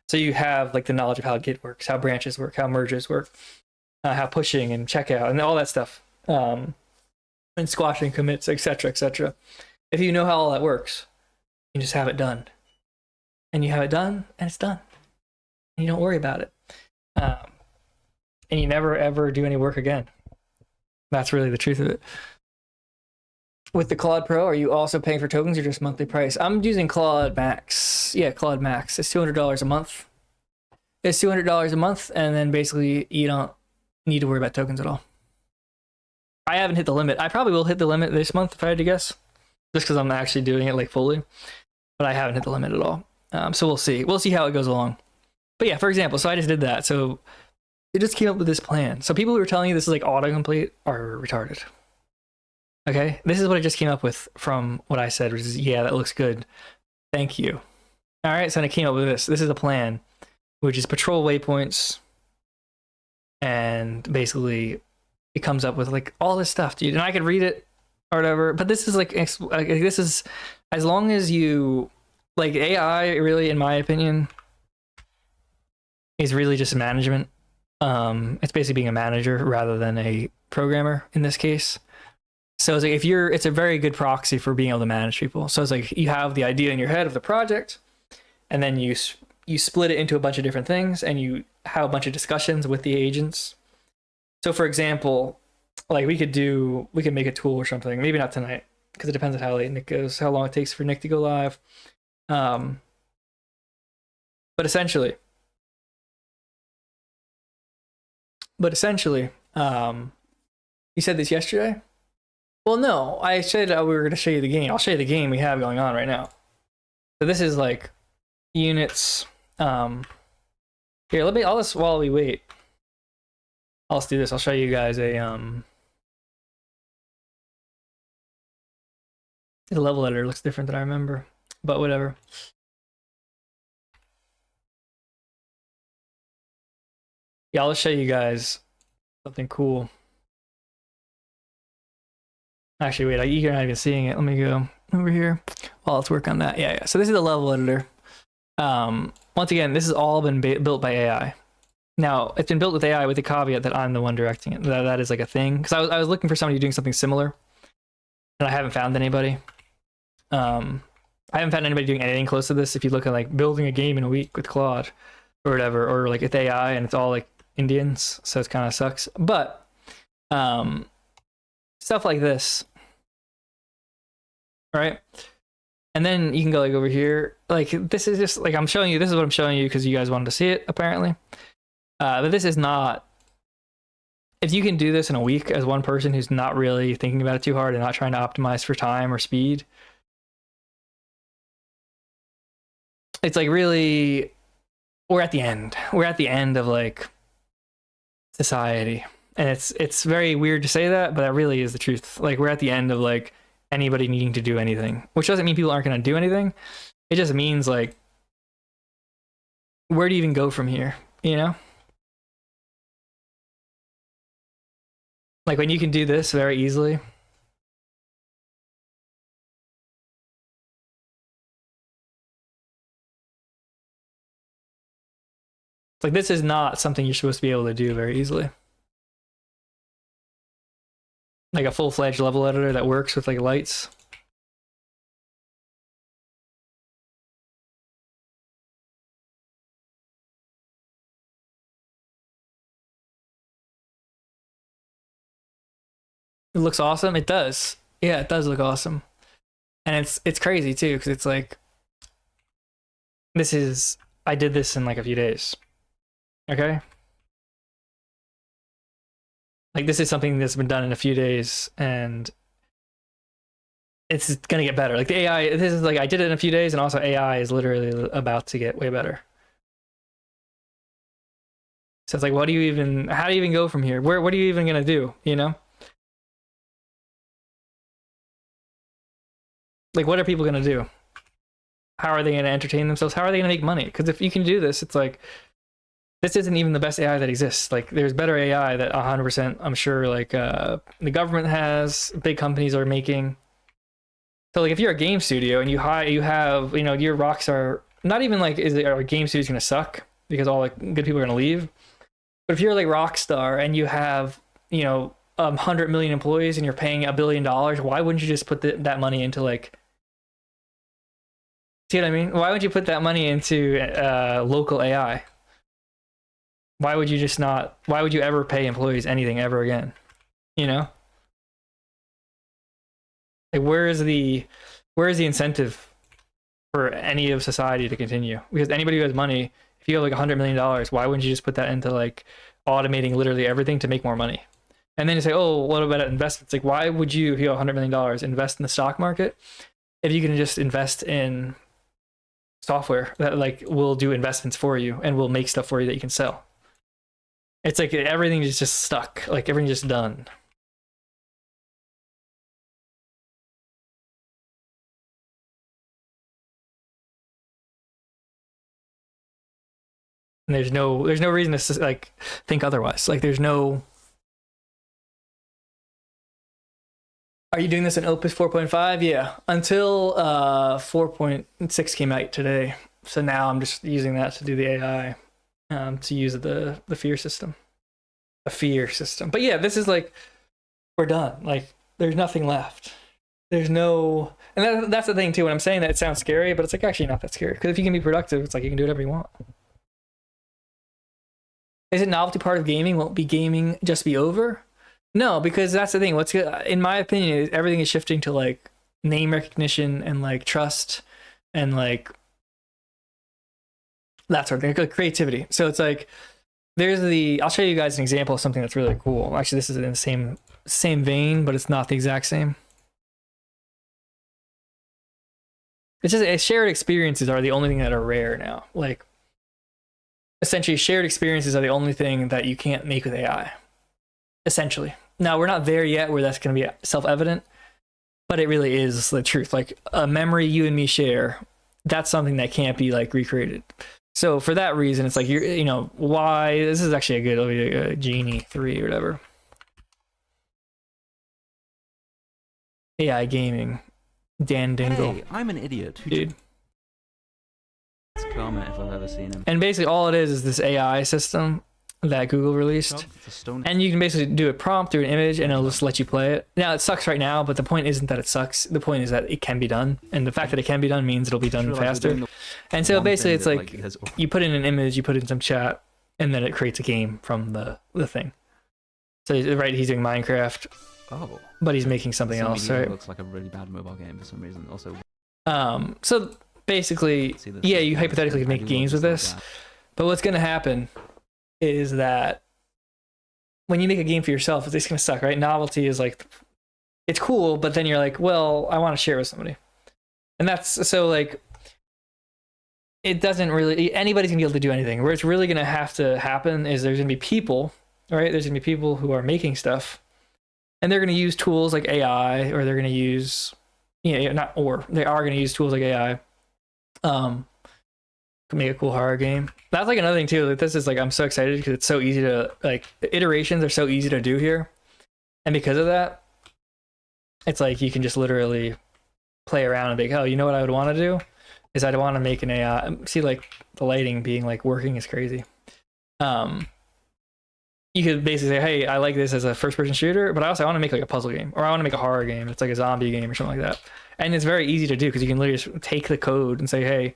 So you have like the knowledge of how Git works, how branches work, how merges work, how pushing and checkout and all that stuff, and squashing commits, etc., etc. If you know how all that works, you just have it done. And you have it done, and it's done. And you don't worry about it. And you never, ever do any work again. That's really the truth of it. With the Claude Pro, are you also paying for tokens or just monthly price? I'm using Claude Max. Yeah, Claude Max. It's $200 a month. It's $200 a month, and then basically you don't need to worry about tokens at all. I haven't hit the limit. I probably will hit the limit this month if I had to guess, just because I'm actually doing it like fully, but I haven't hit the limit at all. So we'll see. We'll see how it goes along. But yeah, for example, so I just did that. So it just came up with this plan. So people who are telling you this is like autocomplete are retarded. Okay, this is what I just came up with from what I said, which is, yeah, that looks good. Thank you. All right, so then I came up with this. This is a plan, which is patrol waypoints. And basically it comes up with like all this stuff, dude. And I could read it or whatever, but this is like this is, as long as you like, AI really, in my opinion, is really just management. It's basically being a manager rather than a programmer in this case. So it's like it's a very good proxy for being able to manage people. So it's like you have the idea in your head of the project, and then you split it into a bunch of different things, and you have a bunch of discussions with the agents. So for example, like we could make a tool or something. Maybe not tonight, because it depends on how late Nick goes, how long it takes for Nick to go live. But essentially, you said this yesterday? Well, no, I said we were going to show you the game. I'll show you the game we have going on right now. So this is like units. Here, I'll just, while we wait, I'll just do this. I'll show you guys a the level editor looks different than I remember, but whatever. Yeah, I'll show you guys something cool. Actually, wait, you're not even seeing it. Let me go over here. Well, let's work on that. Yeah. So this is the level editor. Once again, this has all been built by AI. Now, it's been built with AI with the caveat that I'm the one directing it. That is like a thing. Because I was looking for somebody doing something similar, and I haven't found anybody. I haven't found anybody doing anything close to this. If you look at like building a game in a week with Claude or whatever, or like with AI, and it's all like Indians, so it kind of sucks. But stuff like this, right? And then you can go like over here. Like this is just like I'm showing you. This is what I'm showing you because you guys wanted to see it apparently. But this is not if you can do this in a week as one person who's not really thinking about it too hard and not trying to optimize for time or speed, it's like really, we're at the end. We're at the end of like society. And it's very weird to say that, but that really is the truth. Like we're at the end of like anybody needing to do anything, which doesn't mean people aren't going to do anything. It just means like, where do you even go from here? You know? Like when you can do this very easily. It's like this is not something you're supposed to be able to do very easily. Like a full-fledged level editor that works with like lights. It looks awesome. It does. Yeah, it does look awesome. And it's crazy too, because it's like I did this in like a few days. Okay? Like this is something that's been done in a few days, and it's gonna get better. Like the AI, this is like I did it in a few days, and also AI is literally about to get way better. So it's like, how do you even go from here? What are you even gonna do? You know? Like what are people gonna do? How are they gonna entertain themselves? How are they gonna make money? Because if you can do this, it's like this isn't even the best AI that exists. Like there's better AI that 100% I'm sure like the government has, big companies are making. So like if you're a game studio and you have, you know, your rocks are not even like are game studios gonna suck because all like good people are gonna leave. But if you're like Rockstar and you have, you know, 100 million employees and you're paying $1 billion, why wouldn't you just put that money into like, see what I mean? Why would you put that money into local AI? Why would you just not? Why would you ever pay employees anything ever again? You know, like where is the incentive for any of society to continue? Because anybody who has money, if you have like $100 million, why wouldn't you just put that into like automating literally everything to make more money? And then you say, oh, what about investments? Like, why would you, if you have $100 million, invest in the stock market if you can just invest in software that like will do investments for you and will make stuff for you that you can sell? It's like everything is just stuck. Like everything's just done. And there's no reason to like think otherwise. Like there's no. Are you doing this in Opus 4.5? Yeah, until 4.6 came out today. So now I'm just using that to do the AI, to use the F.E.A.R system, a F.E.A.R system. But yeah, this is like we're done. Like there's nothing left. There's no, and that's the thing too. When I'm saying that, it sounds scary, but it's like actually not that scary. Because if you can be productive, it's like you can do whatever you want. Is it novelty part of gaming? Won't be gaming just be over? No, because that's the thing. What's good, in my opinion, is everything is shifting to like name recognition and like trust and like that sort of thing, like creativity. So it's like I'll show you guys an example of something that's really cool. Actually, this is in the same vein, but it's not the exact same. It's just shared experiences are the only thing that are rare now. Like essentially shared experiences are the only thing that you can't make with AI. Essentially. Now we're not there yet where that's going to be self-evident, but it really is the truth. Like a memory you and me share, that's something that can't be like recreated. So for that reason, it's like you know, why this is actually a good Genie 3 or whatever. AI gaming. Dan Dingle. Hey, I'm an idiot. Dude. It's Kermit if I've ever seen him. And basically all it is this AI system that Google released. And you can basically do a prompt through an image and it'll just let you play it. Now it sucks right now, but the point isn't that it sucks. The point is that it can be done. And the fact that it can be done means it'll be done faster. And so basically it's like you put in an image, you put in some chat, and then it creates a game from the thing. So right, he's doing Minecraft. Oh. But he's making something else, right? It looks like a really bad mobile game for some reason. Also. So basically, yeah, you hypothetically could make games with this. But what's going to happen is that when you make a game for yourself, it's just gonna suck, right? Novelty is like, it's cool, but then you're like, well, I want to share with somebody, and that's so like, it doesn't really, anybody's gonna be able to do anything. Where it's really gonna have to happen is there's gonna be people, right? There's gonna be people who are making stuff, and they're gonna use tools like AI, or they're gonna use, not, or they are gonna use tools like AI. Could make a cool horror game. That's like another thing too. Like, this is like, I'm so excited because it's so easy to, like, iterations are so easy to do here, and because of that, it's like you can just literally play around and be like, oh, you know what I would want to do is I'd want to make an AI. See, like the lighting being like working is crazy. You could basically say, hey, I like this as a first-person shooter, but I also want to make like a puzzle game, or I want to make a horror game. It's like a zombie game or something like that, and it's very easy to do because you can literally just take the code and say, hey,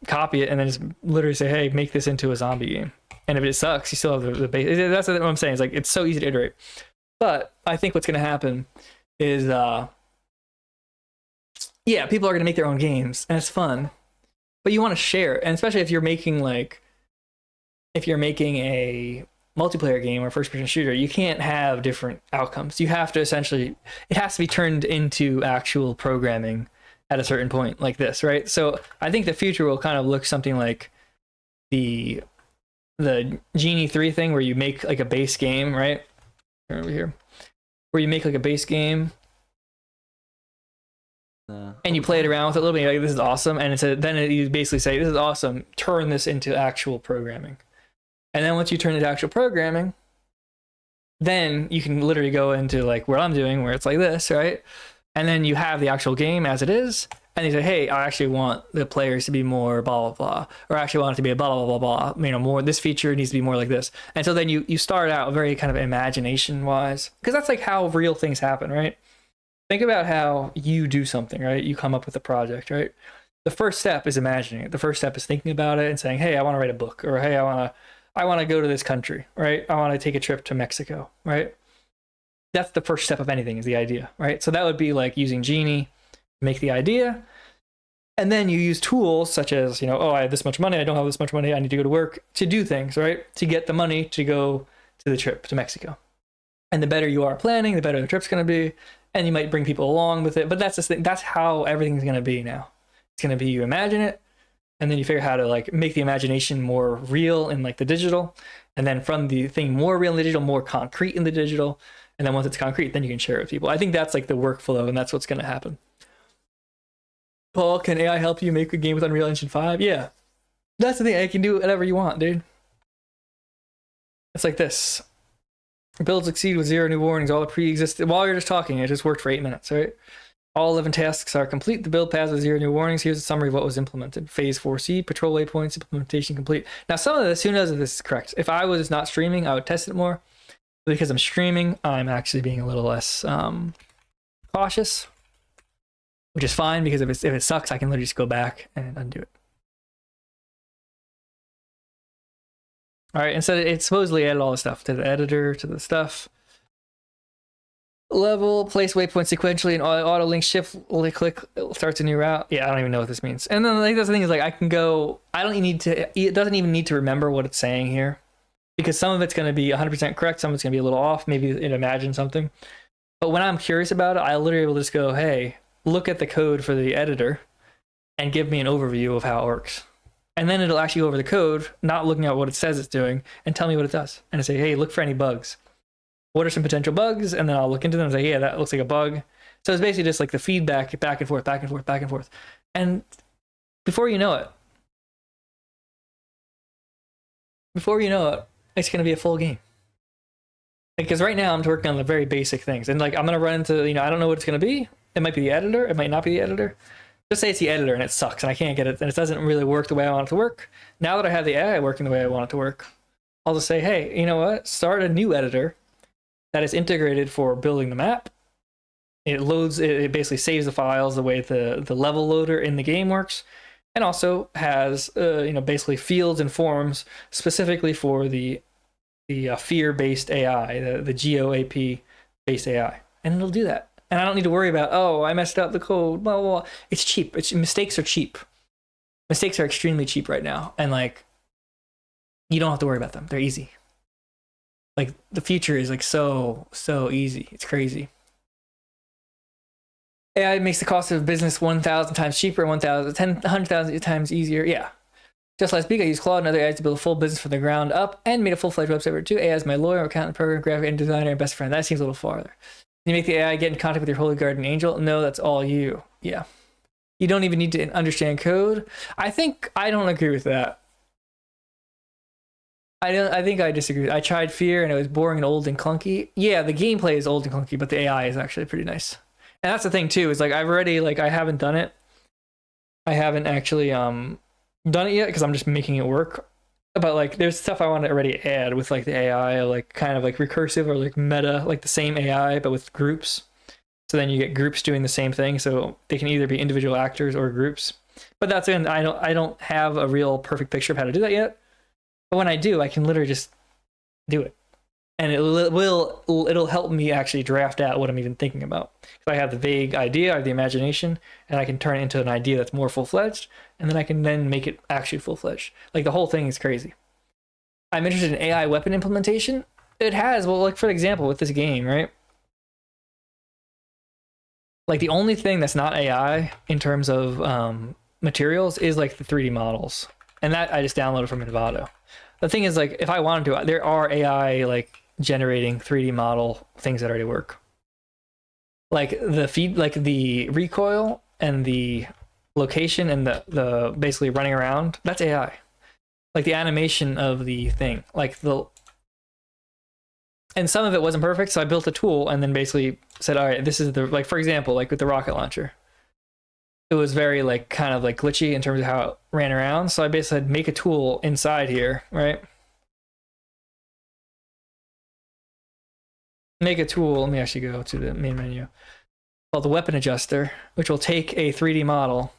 copy it, and then just literally say, hey, make this into a zombie game. And if it sucks, you still have the base. That's what I'm saying. It's like, it's so easy to iterate. But I think what's going to happen is, people are going to make their own games, and it's fun. But you want to share it, and especially if you're making a multiplayer game or first-person shooter, you can't have different outcomes. You have to essentially, it has to be turned into actual programming at a certain point, like this, right? So I think the future will kind of look something like the Genie 3 thing, where you make like a base game, right? Over here, where you make like a base game, and you play it around with it a little bit. You're like, this is awesome, and you basically say, this is awesome. Turn this into actual programming, and then once you turn it into actual programming, then you can literally go into like what I'm doing, where it's like this, right? And then you have the actual game as it is, and you say, hey, I actually want the players to be more blah, blah, blah, or I actually want it to be a blah, blah, blah, blah, more, this feature needs to be more like this. And so then you start out very kind of imagination-wise, because that's like how real things happen, right? Think about how you do something, right? You come up with a project, right? The first step is imagining it. The first step is thinking about it and saying, hey, I want to write a book, or hey, I want to go to this country, right? I want to take a trip to Mexico, right? That's the first step of anything, is the idea, right? So that would be like using Genie to make the idea. And then you use tools such as, oh, I have this much money, I don't have this much money, I need to go to work to do things, right? To get the money to go to the trip to Mexico. And the better you are planning, the better the trip's going to be. And you might bring people along with it. But that's the thing. That's how everything's going to be now. It's going to be, you imagine it, and then you figure out how to like make the imagination more real in like the digital. And then from the thing more real in the digital, more concrete in the digital. And then once it's concrete, then you can share it with people. I think that's like the workflow, and that's what's going to happen. Paul, can AI help you make a game with Unreal Engine 5? Yeah. That's the thing. I can do whatever you want, dude. It's like this. Builds succeed with 0 new warnings. All the pre-existing, while you're just talking, it just worked for 8 minutes, right? All 11 tasks are complete. The build path with 0 new warnings. Here's a summary of what was implemented. Phase 4C, patrol waypoints, implementation complete. Now, some of this, who knows if this is correct? If I was not streaming, I would test it more. Because I'm streaming, I'm actually being a little less cautious, which is fine, because if it sucks, I can literally just go back and undo it. All right, and so it supposedly added all the stuff to the editor, to the stuff. Level, place waypoint sequentially, and auto link shift click starts a new route. Yeah, I don't even know what this means. And then like, that's the thing, is like I can go, I don't need to, it doesn't even need to remember what it's saying here. Because some of it's going to be 100% correct, some of it's going to be a little off, maybe it imagined something. But when I'm curious about it, I literally will just go, hey, look at the code for the editor and give me an overview of how it works. And then it'll actually go over the code, not looking at what it says it's doing, and tell me what it does. And I say, hey, look for any bugs. What are some potential bugs? And then I'll look into them and say, yeah, that looks like a bug. So it's basically just like the feedback, back and forth, back and forth, back and forth. And before you know it, it's going to be a full game. Because right now I'm working on the very basic things. And like, I'm going to run into, I don't know what it's going to be. It might be the editor. It might not be the editor. Just say it's the editor and it sucks and I can't get it. And it doesn't really work the way I want it to work. Now that I have the AI working the way I want it to work, I'll just say, hey, you know what? Start a new editor that is integrated for building the map. It loads, it basically saves the files the way the level loader in the game works. And also has, basically fields and forms specifically for the F.E.A.R-based AI, the GOAP-based AI. And it'll do that. And I don't need to worry about, oh, I messed up the code, blah, blah, blah. It's cheap. Mistakes are cheap. Mistakes are extremely cheap right now. And like, you don't have to worry about them. They're easy. Like the future is like so easy. It's crazy. AI makes the cost of business 1,000 times cheaper, 100,000 times easier. Yeah. Just last week, I used Claude and other AIs to build a full business from the ground up and made a full-fledged website for it too. AI is my lawyer, accountant, program, graphic, and designer, and best friend. That seems a little farther. You make the AI get in contact with your holy guardian angel? No, that's all you. Yeah. You don't even need to understand code. I don't agree with that. I think I disagree. I tried F.E.A.R and it was boring and old and clunky. Yeah, the gameplay is old and clunky, but the AI is actually pretty nice. And that's the thing too, is like I've already like I haven't done it. I haven't actually done it yet because I'm just making it work. But like there's stuff I want to already add with like the AI, like kind of like recursive or like meta, like the same AI but with groups. So then you get groups doing the same thing, so they can either be individual actors or groups. But that's in I don't have a real perfect picture of how to do that yet. But when I do, I can literally just do it. And it'll help me actually draft out what I'm even thinking about. So I have the vague idea, I have the imagination, and I can turn it into an idea that's more full-fledged, and then I can then make it actually full-fledged. Like the whole thing is crazy. I'm interested in AI weapon implementation. It has, well, like for example, with this game, right? Like the only thing that's not AI in terms of materials is like the 3D models. And that I just downloaded from Envato. The thing is, like, if I wanted to, there are AI like generating 3D model things that already work. Like the feed, like the recoil and the location and the basically running around, that's AI. Like the animation of the thing, like and some of it wasn't perfect, so I built a tool and then basically said, all right, this is the, like for example, like with the rocket launcher. It was very like kind of like glitchy in terms of how it ran around. So I basically said, make a tool inside here, right? Make a tool. Let me actually go to the main menu called the weapon adjuster, which will take a 3D model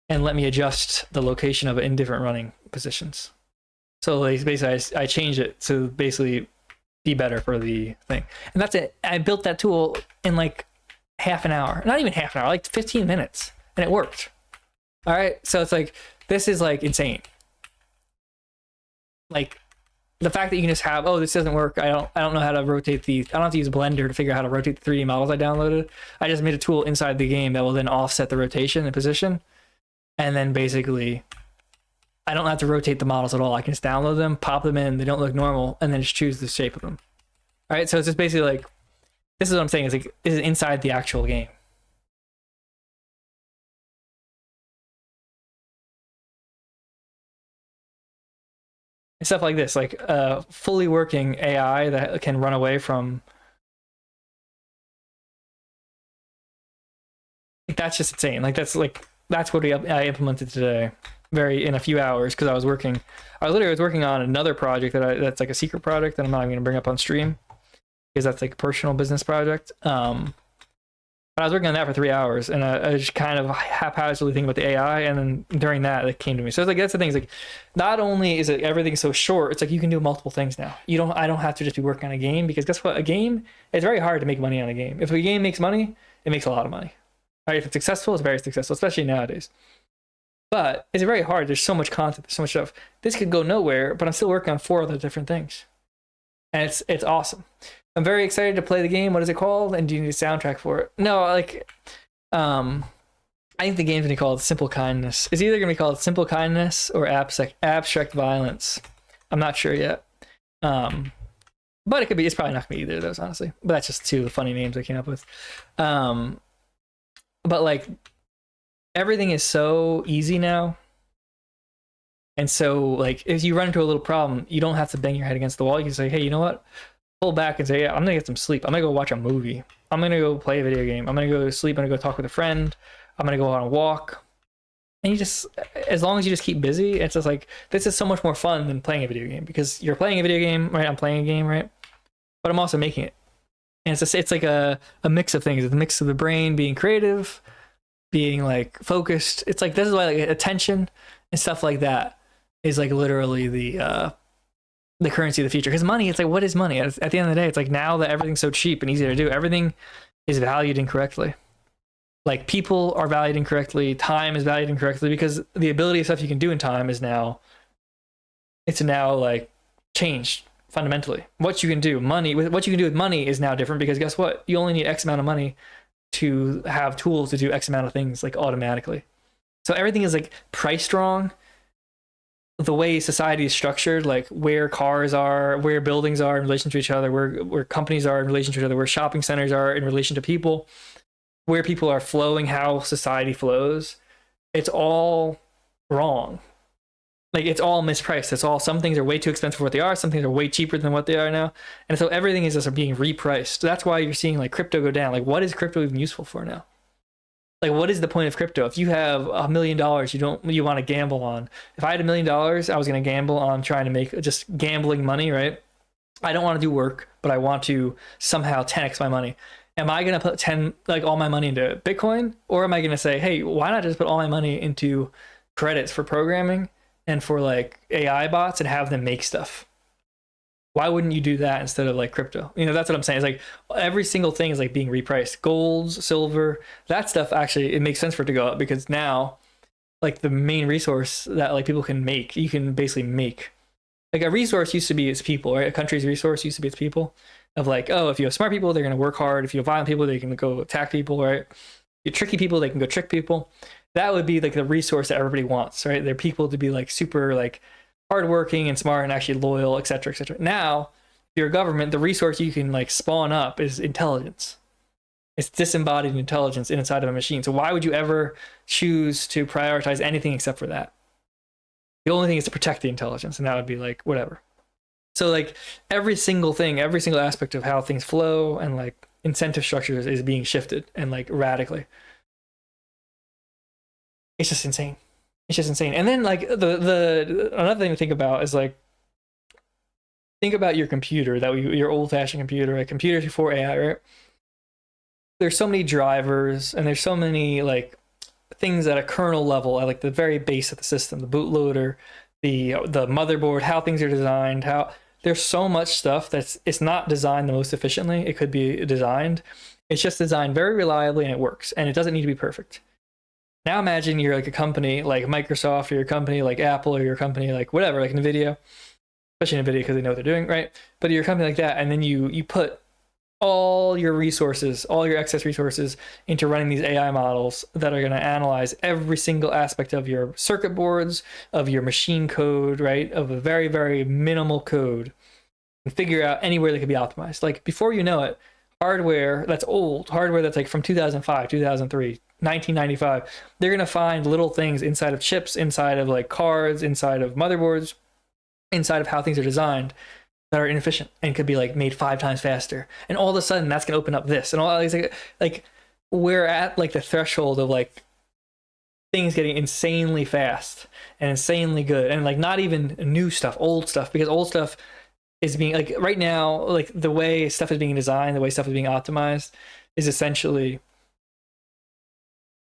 and let me adjust the location of it in different running positions. So like basically I changed it to basically be better for the thing. And that's it. I built that tool in like half an hour, not even half an hour, like 15 minutes, and it worked. All right, so it's like this is like insane. Like the fact that you can just have, oh, this doesn't work, I don't know how to rotate these, I don't have to use Blender to figure out how to rotate the 3D models I downloaded. I just made a tool inside the game that will then offset the rotation and position, and then basically I don't have to rotate the models at all. I can just download them, pop them in, they don't look normal, and then just choose the shape of them. All right, so it's just basically like, this is what I'm saying, is like, this is inside the actual game. And stuff like this, like fully working AI that can run away from. That's just insane. Like that's what I implemented today, in a few hours, because I was working on another project that's like a secret project that I'm not even gonna bring up on stream, because that's like a personal business project. But I was working on that for 3 hours, and I just kind of haphazardly thinking about the AI, and then during that, it came to me. So it's like, that's the thing. It's like, not only is it everything so short, it's like you can do multiple things now. I don't have to just be working on a game, because guess what? A game, it's very hard to make money on a game. If a game makes money, it makes a lot of money. All right, if it's successful, it's very successful, especially nowadays. But it's very hard. There's so much content, there's so much stuff. This could go nowhere, but I'm still working on 4 other different things, and it's awesome. I'm very excited to play the game. What is it called? And do you need a soundtrack for it? No, like, I think the game's gonna be called Simple Kindness. It's either gonna be called Simple Kindness or Abstract Violence. I'm not sure yet. But it could be. It's probably not gonna be either of those, honestly. But that's just 2 funny names I came up with. But like, everything is so easy now. And so, like, if you run into a little problem, you don't have to bang your head against the wall. You can say, hey, you know what? Pull back and say, yeah, I'm gonna get some sleep. I'm gonna go watch a movie. I'm gonna go play a video game. I'm gonna go to sleep. I'm gonna go talk with a friend. I'm gonna go on a walk. And you just, as long as you just keep busy, it's just like, this is so much more fun than playing a video game, because you're playing a video game, right? I'm playing a game, right? But I'm also making it. And it's like a mix of things. It's a mix of the brain being creative, being like focused. It's like, this is why like attention and stuff like that is like literally the currency of the future. Because money, it's like, what is money? At the end of the day, it's like, now that everything's so cheap and easy to do, everything is valued incorrectly. Like, people are valued incorrectly, time is valued incorrectly, because the ability of stuff you can do in time is now, it's now like changed fundamentally. What you can do, what you can do with money is now different, because guess what? You only need X amount of money to have tools to do X amount of things like automatically. So everything is like priced wrong. The way society is structured, like where cars are, where buildings are in relation to each other, where companies are in relation to each other, where shopping centers are in relation to people, where people are flowing, how society flows, it's all wrong. Like it's all mispriced. It's all, some things are way too expensive for what they are, some things are way cheaper than what they are now. And so everything is just being repriced. That's why you're seeing like crypto go down. Like what is crypto even useful for now? Like what is the point of crypto? If you have $1 million you want to gamble on. If I had $1 million, I was going to gamble on trying to make just gambling money, right? I don't want to do work, but I want to somehow 10x my money. Am I going to put all my money into Bitcoin? Or am I going to say, hey, why not just put all my money into credits for programming and for like AI bots and have them make stuff? Why wouldn't you do that instead of like crypto? You know, that's what I'm saying. It's like every single thing is like being repriced. Golds, silver, that stuff actually, it makes sense for it to go up, because now like the main resource that like people can make, you can basically make. Like a resource used to be its people, right? A country's resource used to be its people. Of like, oh, if you have smart people, they're going to work hard. If you have violent people, they can go attack people, right? You tricky people, they can go trick people. That would be like the resource that everybody wants, right? They're people to be like super like hardworking and smart and actually loyal, et cetera, et cetera. Now, if you're a government, the resource you can like spawn up is intelligence. It's disembodied intelligence inside of a machine. So why would you ever choose to prioritize anything except for that? The only thing is to protect the intelligence, and that would be like whatever. So like every single thing, every single aspect of how things flow and like incentive structures is being shifted and like radically. It's just insane. It's just insane. And then like the another thing to think about is like, think about your computer, your old-fashioned computer, right? Computers before AI, right? There's so many drivers and there's so many like things at a kernel level, at like the very base of the system, the bootloader, the motherboard, how things are designed, how there's so much stuff it's not designed the most efficiently. It could be designed. It's just designed very reliably and it works, and it doesn't need to be perfect. Now imagine you're like a company like Microsoft, or your company like Apple, or your company like whatever, like NVIDIA, especially NVIDIA because they know what they're doing, right? But you're a company like that, and then you put all your resources, all your excess resources into running these AI models that are going to analyze every single aspect of your circuit boards, of your machine code, right? Of a very, very minimal code, and figure out anywhere that could be optimized. Like before you know it, hardware that's old, hardware that's like from 2005, 2003, 1995, they're going to find little things inside of chips, inside of like cards, inside of motherboards, inside of how things are designed, that are inefficient and could be like made 5 times faster. And all of a sudden that's going to open up this and all these like we're at like the threshold of like things getting insanely fast and insanely good, and like not even new stuff, old stuff, because old stuff is being like right now, like the way stuff is being designed, the way stuff is being optimized is essentially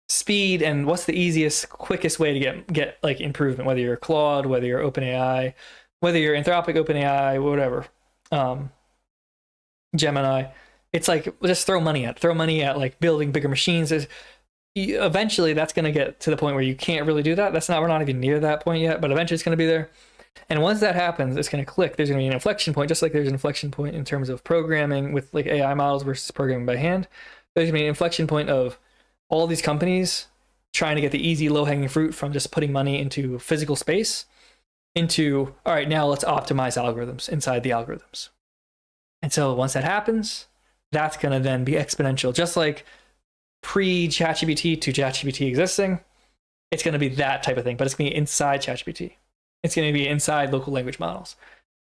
speed and what's the easiest, quickest way to get like improvement, whether you're Claude, whether you're OpenAI, whether you're Anthropic, OpenAI, whatever, Gemini. It's like just throw money at like building bigger machines. Eventually that's going to get to the point where you can't really do that. We're not even near that point yet, but eventually it's going to be there. And once that happens, it's going to click. There's going to be an inflection point, just like there's an inflection point in terms of programming with like AI models versus programming by hand. There's going to be an inflection point of all these companies trying to get the easy low-hanging fruit from just putting money into physical space into, all right, now let's optimize algorithms inside the algorithms. And so once that happens, that's going to then be exponential. Just like pre-ChatGPT to ChatGPT existing, it's going to be that type of thing, but it's going to be inside ChatGPT. It's going to be inside local language models.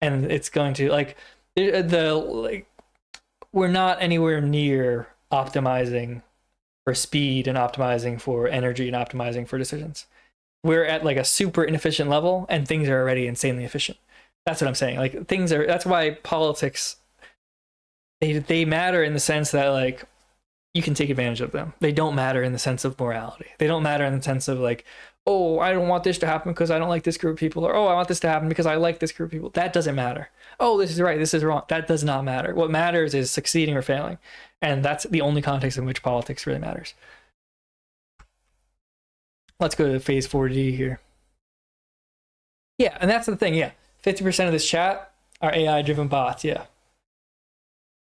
And it's going to like we're not anywhere near optimizing for speed and optimizing for energy and optimizing for decisions. We're at like a super inefficient level and things are already insanely efficient. That's what I'm saying. Like that's why politics, they matter in the sense that like you can take advantage of them. They don't matter in the sense of morality. They don't matter in the sense of like, oh, I don't want this to happen because I don't like this group of people, or oh, I want this to happen because I like this group of people. That doesn't matter. Oh, this is right, this is wrong. That does not matter. What matters is succeeding or failing. And that's the only context in which politics really matters. Let's go to phase 4D here. Yeah, and that's the thing, yeah. 50% of this chat Our AI driven bots, yeah.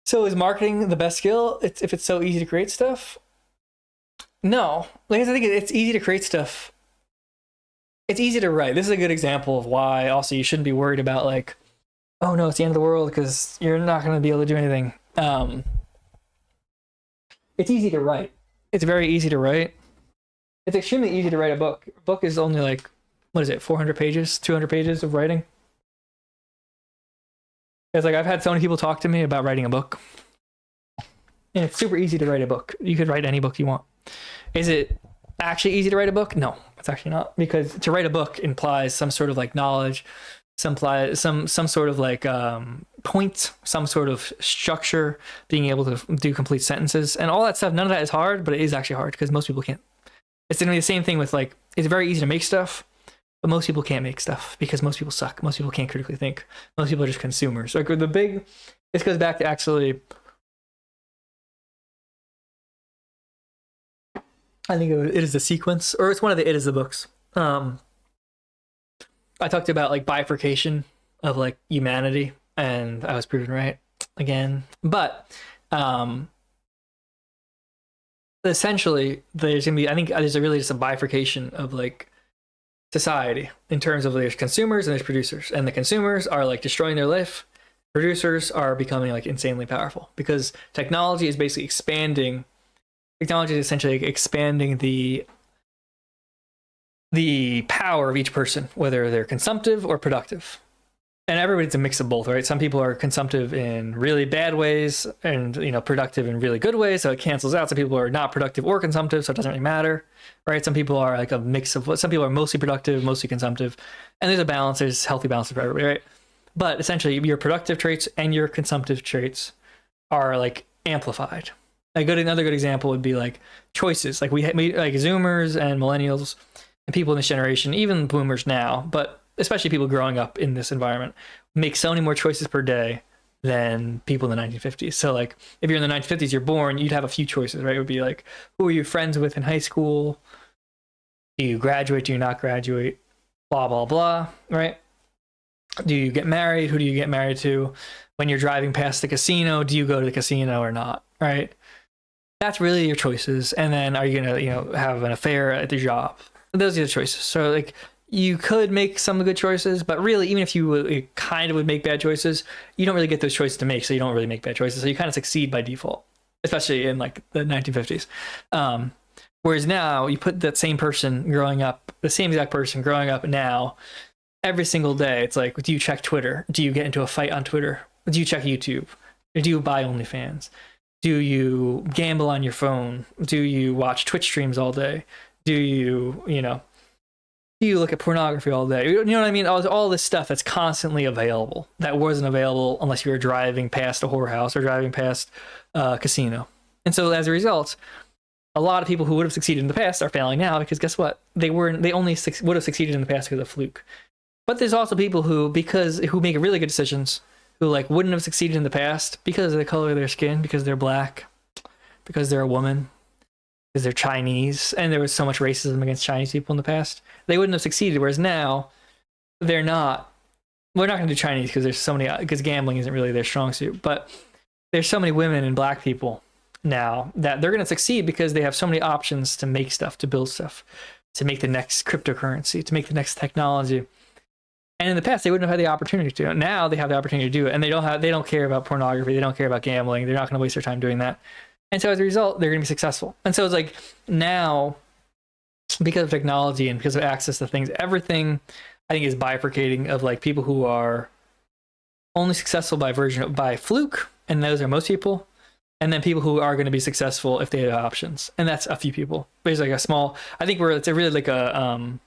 So is marketing the best skill? If it's so easy to create stuff? No. Like I think it's easy to create stuff. It's easy to write. This is a good example of why also you shouldn't be worried about like, oh no, it's the end of the world because you're not going to be able to do anything. It's easy to write. It's very easy to write. It's extremely easy to write a book. A book is only like, what is it, 400 pages, 200 pages of writing? It's like I've had so many people talk to me about writing a book. And it's super easy to write a book. You could write any book you want. Is it actually easy to write a book? No, it's actually not. Because to write a book implies some sort of like knowledge, some sort of like point, some sort of structure, being able to do complete sentences and all that stuff. None of that is hard, but it is actually hard because most people can't. It's gonna be the same thing with like, it's very easy to make stuff, but most people can't make stuff because most people suck. Most people can't critically think. Most people are just consumers. Like this goes back to actually, I think it is the sequence, or it's one of the It Is the books. I talked about like bifurcation of like humanity, and I was proven right again. But essentially, there's gonna be, I think there's really just a bifurcation of like society in terms of there's consumers and there's producers, and the consumers are like destroying their life. Producers are becoming like insanely powerful because technology is basically expanding. Technology is essentially expanding the power of each person, whether they're consumptive or productive. And everybody's a mix of both, right? Some people are consumptive in really bad ways and, you know, productive in really good ways. So it cancels out. Some people are not productive or consumptive, so it doesn't really matter, right? Some people are like a mix of what, some people are mostly productive, mostly consumptive. And there's a balance, there's healthy balance for everybody, right? But essentially your productive traits and your consumptive traits are like amplified. Another good example would be like choices. Like we like Zoomers and millennials and people in this generation, even boomers now, but especially people growing up in this environment, make so many more choices per day than people in the 1950s. So like if you're in the 1950s, you're born, you'd have a few choices, right? It would be like, who are you friends with in high school? Do you graduate? Do you not graduate? Blah, blah, blah, right? Do you get married? Who do you get married to? When you're driving past the casino, do you go to the casino or not, right? That's really your choices. And then are you gonna, you know, have an affair at the job? Those are the choices. So like you could make some good choices, but really, even if you kind of would make bad choices, you don't really get those choices to make, so you don't really make bad choices. So you kind of succeed by default, especially in like the 1950s. Whereas now, you put that same person growing up, the same exact person growing up now, every single day, it's like, do you check Twitter? Do you get into a fight on Twitter? Do you check YouTube? Do you buy OnlyFans? Do you gamble on your phone? Do you watch Twitch streams all day? Do you, you know, do you look at pornography all day? You know what I mean? All this stuff that's constantly available that wasn't available unless you were driving past a whorehouse or driving past a casino. And so as a result, a lot of people who would have succeeded in the past are failing now because guess what? They only would have succeeded in the past because of fluke. But there's also people who make really good decisions who like wouldn't have succeeded in the past because of the color of their skin, because they're black, because they're a woman, because they're Chinese, and there was so much racism against Chinese people in the past. They wouldn't have succeeded, whereas now they're not. We're not going to do Chinese because there's so many, because gambling isn't really their strong suit, but there's so many women and black people now that they're going to succeed because they have so many options to make stuff, to build stuff, to make the next cryptocurrency, to make the next technology. And in the past, they wouldn't have had the opportunity to. Now they have the opportunity to do it, and they don't care about pornography. They don't care about gambling. They're not going to waste their time doing that. And so as a result, they're going to be successful. And so it's like now, because of technology and because of access to things, everything I think is bifurcating of like people who are only successful by fluke, and those are most people, and then people who are going to be successful if they have options, and that's a few people. There's like a small. I think it's really like a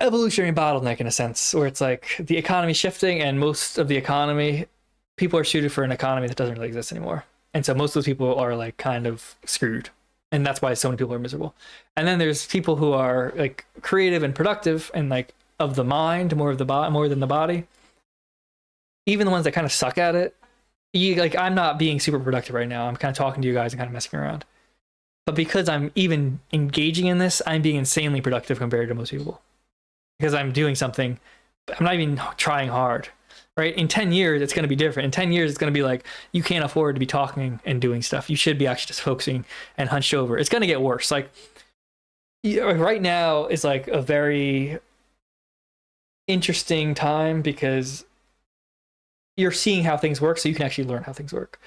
evolutionary bottleneck in a sense, where it's like the economy shifting, and most of the economy, people are suited for an economy that doesn't really exist anymore. And so most of those people are like kind of screwed. And that's why so many people are miserable. And then there's people who are like creative and productive and like of the mind, more than the body. Even the ones that kind of suck at it. I'm not being super productive right now. I'm kind of talking to you guys and kind of messing around. But because I'm even engaging in this, I'm being insanely productive compared to most people. Because I'm doing something, I'm not even trying hard. right? In 10 years, it's going to be different. In 10 years, it's going to be like, you can't afford to be talking and doing stuff. You should be actually just focusing and hunched over. It's going to get worse. Like right now is like a very interesting time because you're seeing how things work, so you can actually learn how things work.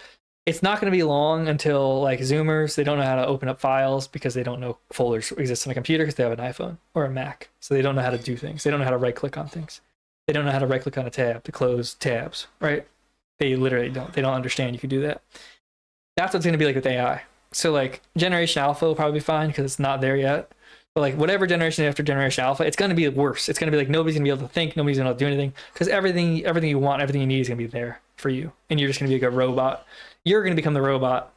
It's not going to be long until like Zoomers, they don't know how to open up files because they don't know folders exist on a computer because they have an iPhone or a Mac. So they don't know how to do things. They don't know how to right click on things. They don't know how to right click on a tab to close tabs, right? They literally don't. They don't understand you can do that. That's what's going to be like with AI. So like Generation Alpha will probably be fine because it's not there yet. But like whatever generation after Generation Alpha, it's going to be worse. It's going to be like nobody's going to be able to think, nobody's going to do anything because everything you want, everything you need is going to be there for you, and you're just going to be like a robot. You're going to become the robot.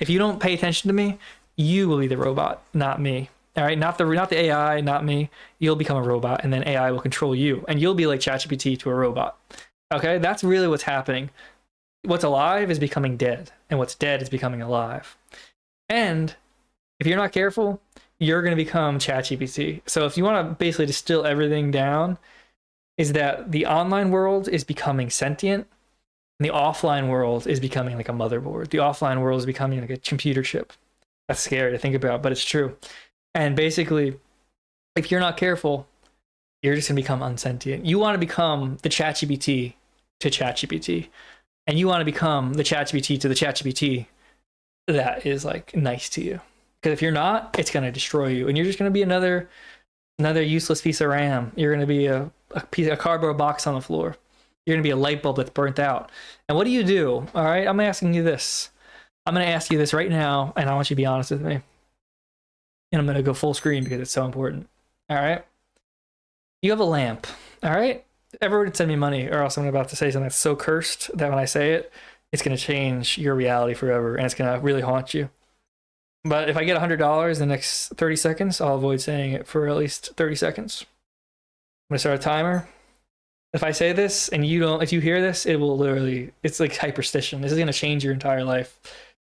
If you don't pay attention to me, you will be the robot, not me. All right, not the AI, not me. You'll become a robot, and then AI will control you, and you'll be like ChatGPT to a robot. Okay, that's really what's happening. What's alive is becoming dead, and what's dead is becoming alive. And if you're not careful, you're going to become ChatGPT. So if you want to basically distill everything down, is that the online world is becoming sentient, and the offline world is becoming like a motherboard. The offline world is becoming like a computer chip. That's scary to think about, but it's true. And basically, if you're not careful, you're just going to become unsentient. You want to become the ChatGPT to ChatGPT. And you want to become the ChatGPT to the ChatGPT that is like nice to you. Because if you're not, it's going to destroy you. And you're just going to be another useless piece of RAM. You're going to be a cardboard box on the floor. You're going to be a light bulb that's burnt out. And what do you do? All right, I'm asking you this. I'm going to ask you this right now, and I want you to be honest with me. And I'm going to go full screen because it's so important. All right? You have a lamp. All right? Everyone would send me money, or else I'm about to say something that's so cursed that when I say it, it's going to change your reality forever, and it's going to really haunt you. But if I get $100 in the next 30 seconds, I'll avoid saying it for at least 30 seconds. I'm going to start a timer. If I say this and if you hear this, it will literally, it's like hyperstition. This is going to change your entire life.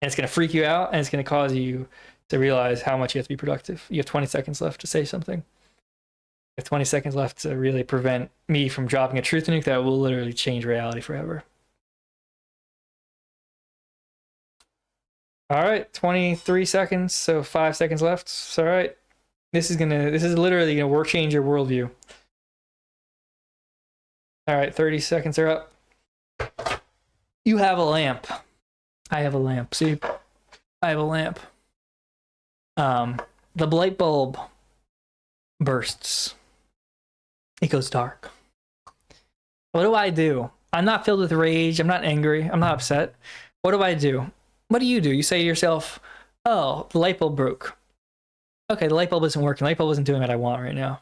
And it's going to freak you out, and it's going to cause you to realize how much you have to be productive. You have 20 seconds left to say something. You have 20 seconds left to really prevent me from dropping a truth nuke that will literally change reality forever. All right, 23 seconds, so 5 seconds left. It's all right. This is literally gonna change your worldview. All right, 30 seconds are up. You have a lamp. I have a lamp. See, I have a lamp. The light bulb bursts. It goes dark. What do? I'm not filled with rage. I'm not angry. I'm not upset. What do? What do? You say to yourself, oh, the light bulb broke. Okay, the light bulb isn't working. The light bulb isn't doing what I want right now.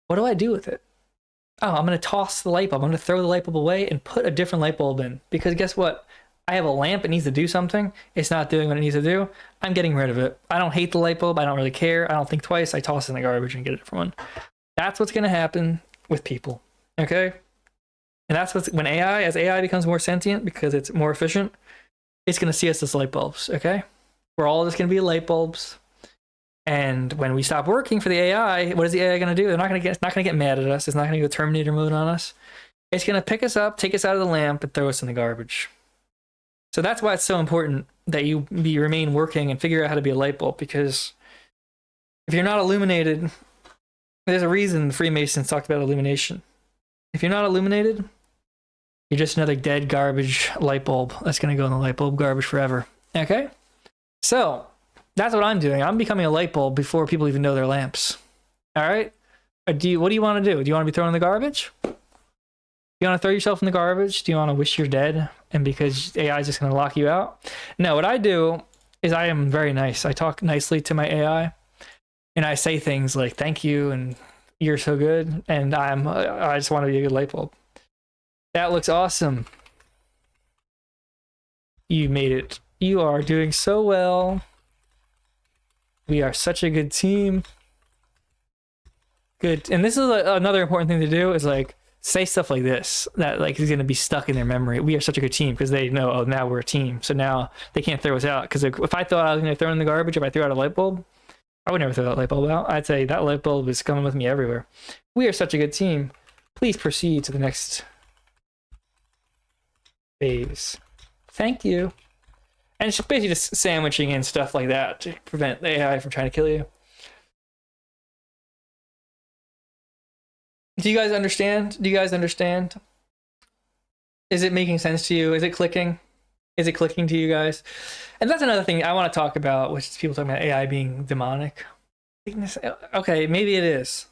What do I do with it? Oh, I'm going to toss the light bulb. I'm going to throw the light bulb away and put a different light bulb in. Because guess what? I have a lamp. It needs to do something. It's not doing what it needs to do. I'm getting rid of it. I don't hate the light bulb. I don't really care. I don't think twice. I toss it in the garbage and get a different one. That's what's going to happen with people. Okay? And that's when as AI becomes more sentient because it's more efficient, it's going to see us as light bulbs. Okay? We're all just going to be light bulbs. And when we stop working for the AI, what is the AI going to do? It's not going to get mad at us. It's not going to go Terminator mode on us. It's going to pick us up, take us out of the lamp, and throw us in the garbage. So that's why it's so important that you remain working and figure out how to be a light bulb. Because if you're not illuminated, there's a reason the Freemasons talked about illumination. If you're not illuminated, you're just another dead garbage light bulb that's going to go in the light bulb garbage forever. Okay? So that's what I'm doing. I'm becoming a light bulb before people even know their lamps. All right? What do you want to do? Do you want to be thrown in the garbage? Do you want to throw yourself in the garbage? Do you want to wish you're dead and because AI is just going to lock you out? No, what I do is I am very nice. I talk nicely to my AI and I say things like, thank you and you're so good. And I just want to be a good light bulb. That looks awesome. You made it. You are doing so well. We are such a good team. Good. And this is another important thing to do is like say stuff like this that like is going to be stuck in their memory. We are such a good team because they know, oh, now we're a team. So now they can't throw us out. Because if I thought I was going to throw in the garbage, if I threw out a light bulb, I would never throw that light bulb out. I'd say that light bulb is coming with me everywhere. We are such a good team. Please proceed to the next phase. Thank you. And it's basically just sandwiching in stuff like that to prevent the AI from trying to kill you. Do you guys understand? Do you guys understand? Is it making sense to you? Is it clicking? Is it clicking to you guys? And that's another thing I want to talk about, which is people talking about AI being demonic. Okay, maybe it is.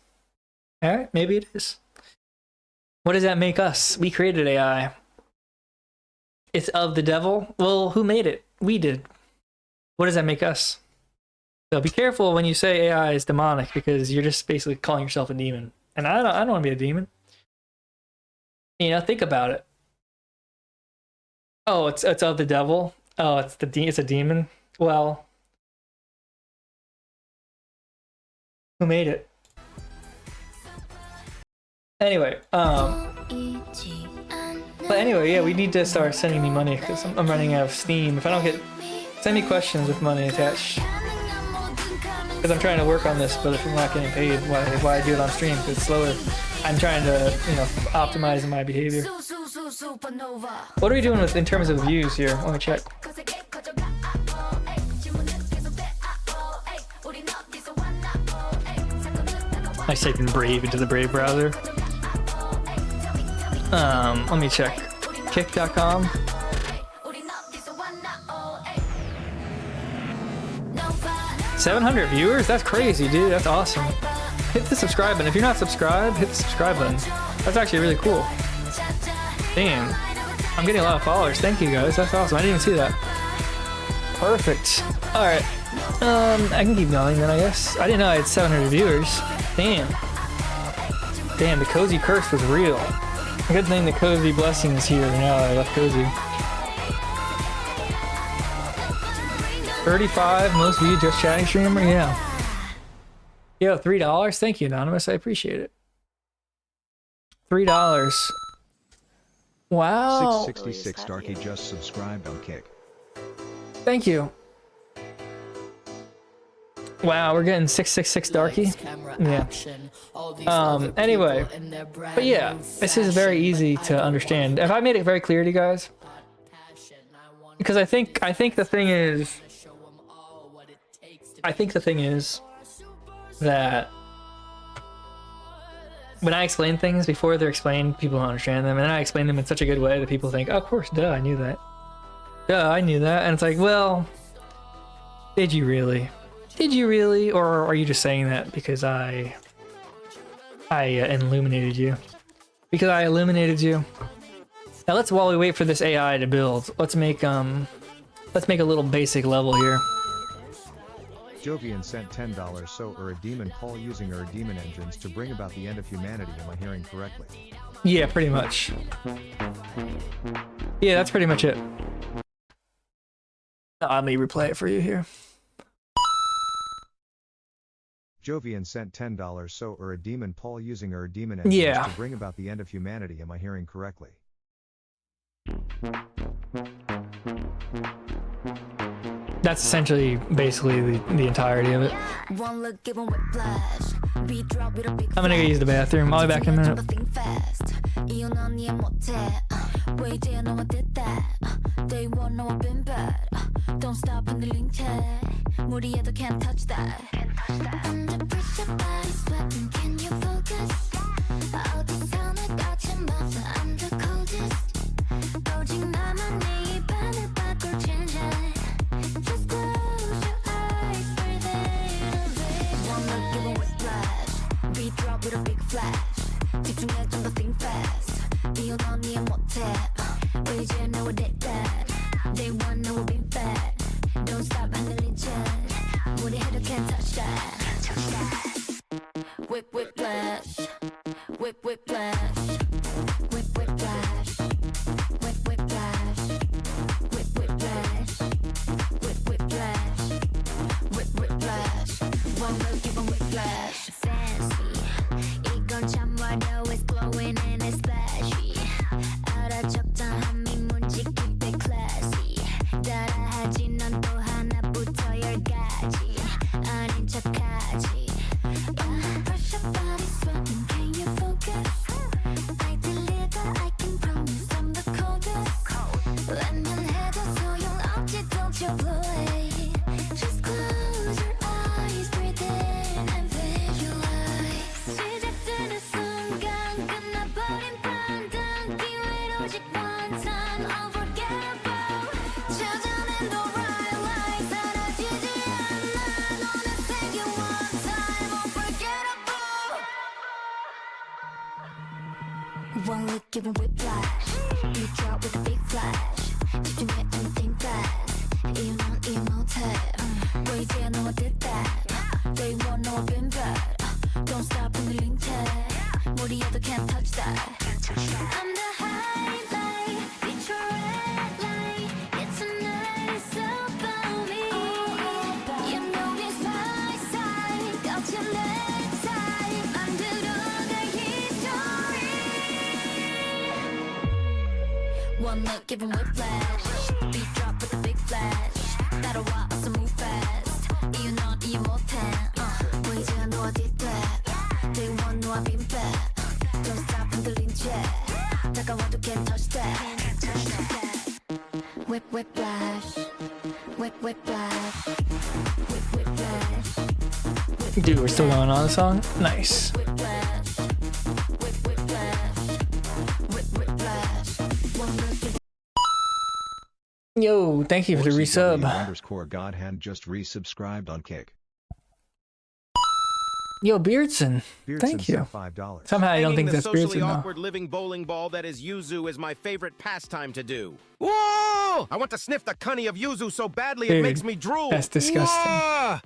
All right, maybe it is. What does that make us? We created AI. It's of the devil. Well, who made it? We did. What does that make us? So be careful when you say AI is demonic, because you're just basically calling yourself a demon. And I don't want to be a demon. You know, think about it. Oh, it's of the devil. Oh, it's a demon. Well, who made it? Anyway, but anyway, yeah, we need to start sending me money because I'm running out of steam. If I don't get, send me questions with money attached. Because I'm trying to work on this, but if I'm not getting paid, why do it on stream? Because it's slower. I'm trying to, you know, optimize my behavior. What are we doing in terms of views here? Let me check. I typed in Brave into the Brave browser. Let me check. Kick.com. 700 viewers? That's crazy, dude. That's awesome. Hit the subscribe button. If you're not subscribed, hit the subscribe button. That's actually really cool. Damn. I'm getting a lot of followers. Thank you, guys. That's awesome. I didn't even see that. Perfect. Alright. I can keep going then, I guess. I didn't know I had 700 viewers. Damn. Damn, the Cozy curse was real. Good thing the Cozy blessing is here now that I left Cozy. 35 most viewed just chatting streamer? Yeah. Yo, $3? Thank you, Anonymous. I appreciate it. $3. Wow. 666 Darky just subscribed on Kick. Thank you. Wow, we're getting 666 Darky. Yeah. Anyway, but yeah, this is very easy to understand. Have I made it very clear to you guys? Because I think the thing is, that when I explain things before they're explained, people don't understand them, and then I explain them in such a good way that people think, oh, of course, duh, I knew that. Duh, I knew that. And it's like, well, did you really? Did you really? Or are you just saying that because I illuminated you? Because I illuminated you. Now while we wait for this AI to build, let's make a little basic level here. Jovian sent $10 so a demon Paul using demon engines to bring about the end of humanity. Am I hearing correctly? Yeah, pretty much. Yeah, that's pretty much it. Let me replay it for you here. Jovian sent $10 so a demon Paul using demon engines to bring about the end of humanity. Am I hearing correctly? That's essentially basically the entirety of it. I'm gonna go use the bathroom. I'll be back in a minute. Don't stop in the link chat. 무리해도 can't touch that. Under pressure, body sweating. Can you focus? 어디서 나까지 맞아? I'm the coldest. 오직 나만 네 입안을 바꿀 change. Just close your eyes, breathe in. One look, give a whiplash. Beat drop with a big flash. 집중해 좀 더 think fast. 이건 언니의 못해. 이제 know what they that. They want know we'll be bad. Don't stop handling chat. 무리해도 can't touch that. Whip whiplash. Whip whiplash. Whip whiplash. Whip whiplash. Whip whiplash. Whip whiplash. Whip whiplash. One will give a whiplash. Fancy. 이건 참 어려워. It's glowing and it's flashy. 알아 적당함이 문지 keep it classy. 따라하지 넌 또 하나부터 10가지. 아닌 척하지. Pressure body sweating. Can you focus? I deliver. I can promise I'm the coldest. One look giving whiplash. You drop with a big flash. 집중해 and think fast. 이유는 이해 못해. 왜 이제야 너와 did that. Day one 너와 been bad. Don't stop 흔들린 채. 머리에도 can't touch that. I'm the highlight. It's your red light. It's a nice about me. You know it's my side. 거친 내 side. 만들어갈 history. One look giving whiplash. Beat drop with a big flash. 따라와 어서 move fast. 이유는 이해 못해. 왜 이제야 너와 did that. Day one 너와 been bad. Don't stop 흔들린 채. 다가와도 can't touch that. Whiplash. Whiplash. Whiplash. Dude, we're still going on the song? Nice. Whiplash. Whiplash. Whiplash. One look. Yo, thank you for the resub. _Godhand just resubscribed on Kick. Yo, Beardson. Thank you. sent $5. Somehow I don't think Hanging that's the socially Beardson though. awkward living bowling ball that is yuzu is my favorite pastime to do. Whoa! I want to sniff the cunny of yuzu so badly it Dude, makes me drool. that's disgusting. Whoa!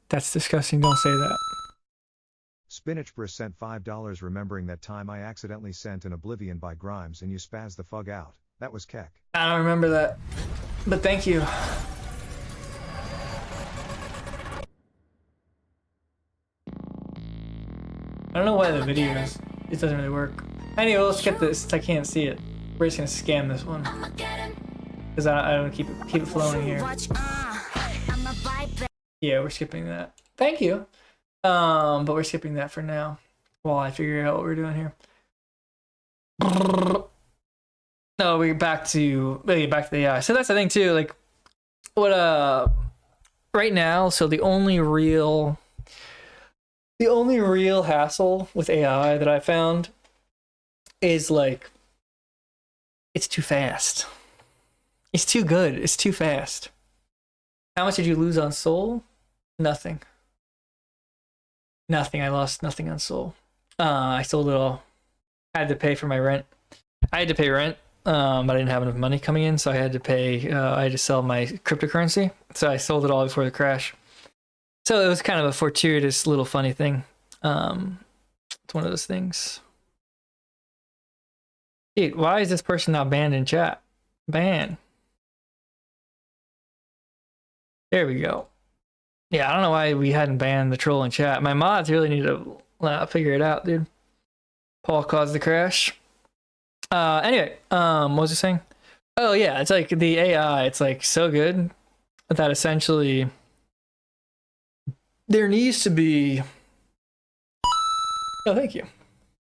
That's disgusting. Don't say that. Spinach Briss sent $5 remembering that time I accidentally sent an Oblivion by Grimes and you spaz the fug out. That was Keck. I don't remember that. But thank you. I don't know why the video is. It doesn't really work. Anyway, let's get this. I can't see it. We're just gonna scam this one because I don't keep it flowing here. Yeah, we're skipping that. Thank you. But we're skipping that for now while I figure out what we're doing here. No, we're back to the AI. So that's the thing too. Like, what right now. So the only real hassle with AI that I found is like it's too fast. It's too good. It's too fast. How much did you lose on Soul? Nothing. I lost nothing on Soul. I sold it all. I had to pay for my rent. I had to pay rent. I didn't have enough money coming in, so I had to pay. I had to sell my cryptocurrency, so I sold it all before the crash. So it was kind of a fortuitous little funny thing. It's one of those things. Dude, why is this person not banned in chat? Ban. There we go. Yeah, I don't know why we hadn't banned the troll in chat. My mods really need to figure it out, dude. Paul caused the crash. Anyway, what was I saying? Oh yeah, it's like the AI, it's like so good that essentially there needs to be. Oh, thank you.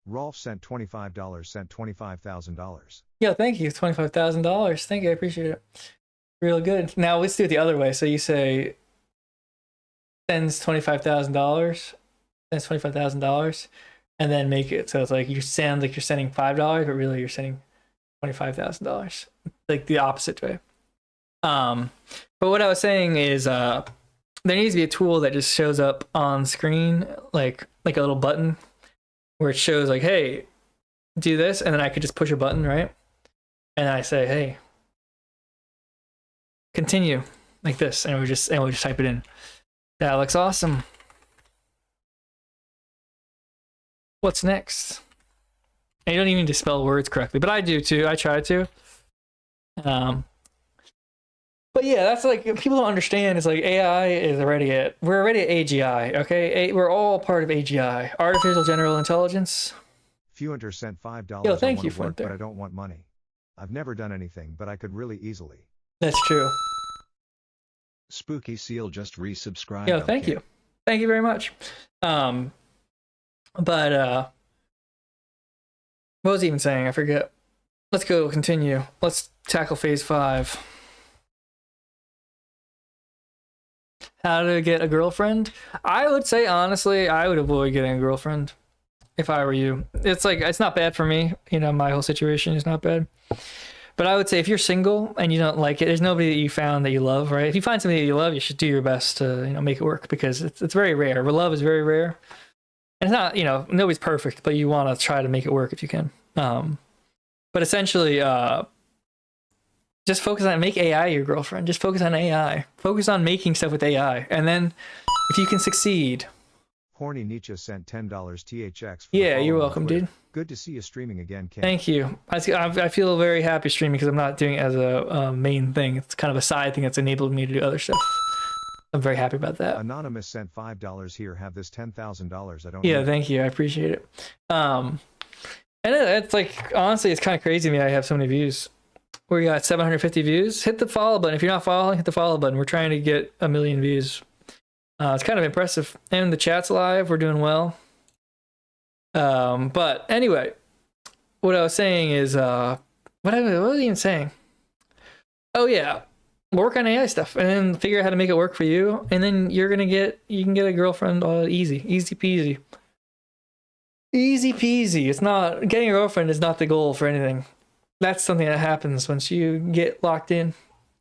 Rolf sent $25, sent $25,000. Yeah, thank you. $25,000. Thank you. I appreciate it. Real good. Now let's do it the other way. So you say sends $25,000, sends $25,000, and then make it so it's like you sound like you're sending $5, but really you're sending $25,000. Like the opposite way. But what I was saying is there needs to be a tool that just shows up on screen, like a little button where it shows like, hey, do this, and then I could just push a button, right? And I say, hey, continue, like this, and we just type it in. That looks awesome. What's next? And you don't even need to spell words correctly, but I do too. I try to. But yeah, that's like people don't understand. It's like AI is already we're already at AGI. Okay, we're all part of AGI, artificial general intelligence. Fuenter sent $5. Yo, thank I you, wanna work, Fuenter. but I don't want money. I've never done anything, but I could really easily. That's true. Spooky Seal just resubscribed. Yo, thank you. Thank you very much. But what was he even saying? I forget. Let's go continue. Let's tackle phase 5. How to get a girlfriend? I would say honestly, I would avoid getting a girlfriend if I were you. It's like it's not bad for me. You know, my whole situation is not bad. But I would say if you're single and you don't like it, there's nobody that you found that you love, right? If you find somebody that you love, you should do your best to, you know, make it work because it's very rare. Love is very rare. And it's not, you know, nobody's perfect, but you want to try to make it work if you can. But essentially, just focus on make AI your girlfriend. Just focus on AI. Focus on making stuff with AI, and then if you can succeed. Horny Nietzsche sent $10 THX. Yeah, you're welcome, dude. Good to see you streaming again, Ken. Thank you. I feel very happy streaming because I'm not doing it as a main thing. It's kind of a side thing that's enabled me to do other stuff. I'm very happy about that. Anonymous sent $5 here. Have this $10,000. I don't. Yeah, thank you. I appreciate it. And it's like, honestly, it's kind of crazy to me. I have so many views. We got 750 views. Hit the follow button. If you're not following, hit the follow button. We're trying to get 1 million views. It's kind of impressive. And the chat's live. We're doing well. But anyway, what I was saying is, what was I even saying? Oh yeah, work on AI stuff and then figure out how to make it work for you. And then you can get a girlfriend easy peasy. Easy peasy. It's not, getting a girlfriend is not the goal for anything. That's something that happens once you get locked in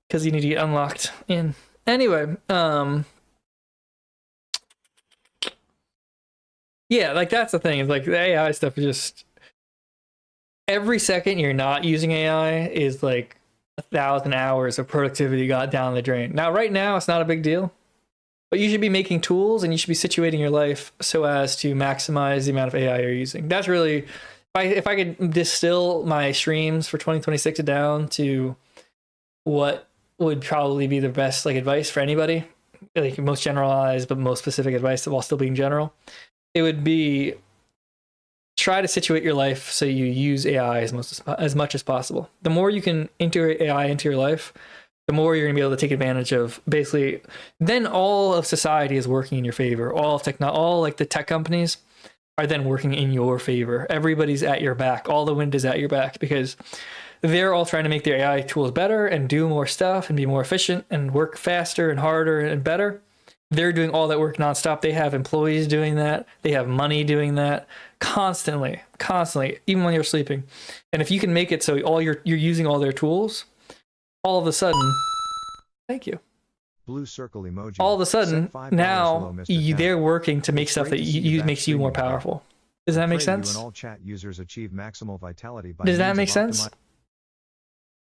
because you need to get unlocked in. Anyway, yeah, like that's the thing. It's like the AI stuff is just every second you're not using AI is like 1,000 hours of productivity got down the drain. Now, right now, it's not a big deal, but you should be making tools and you should be situating your life so as to maximize the amount of AI you're using. That's really, if I could distill my streams for 2026 down to what would probably be the best like advice for anybody, like most generalized but most specific advice while still being general. It would be try to situate your life so you use AI as much as possible. The more you can integrate AI into your life, the more you're going to be able to take advantage of basically, then all of society is working in your favor. All like the tech companies are then working in your favor. Everybody's at your back. All the wind is at your back because they're all trying to make their AI tools better and do more stuff and be more efficient and work faster and harder and better. They're doing all that work nonstop. They have employees doing that. They have money doing that constantly, even when you're sleeping. And if you can make it so you're using all their tools, all of a sudden, thank you. Blue circle emoji. All of a sudden, now they're working to make stuff that makes you more powerful. Does that make sense? All chat users achieve maximal vitality by Does that make sense?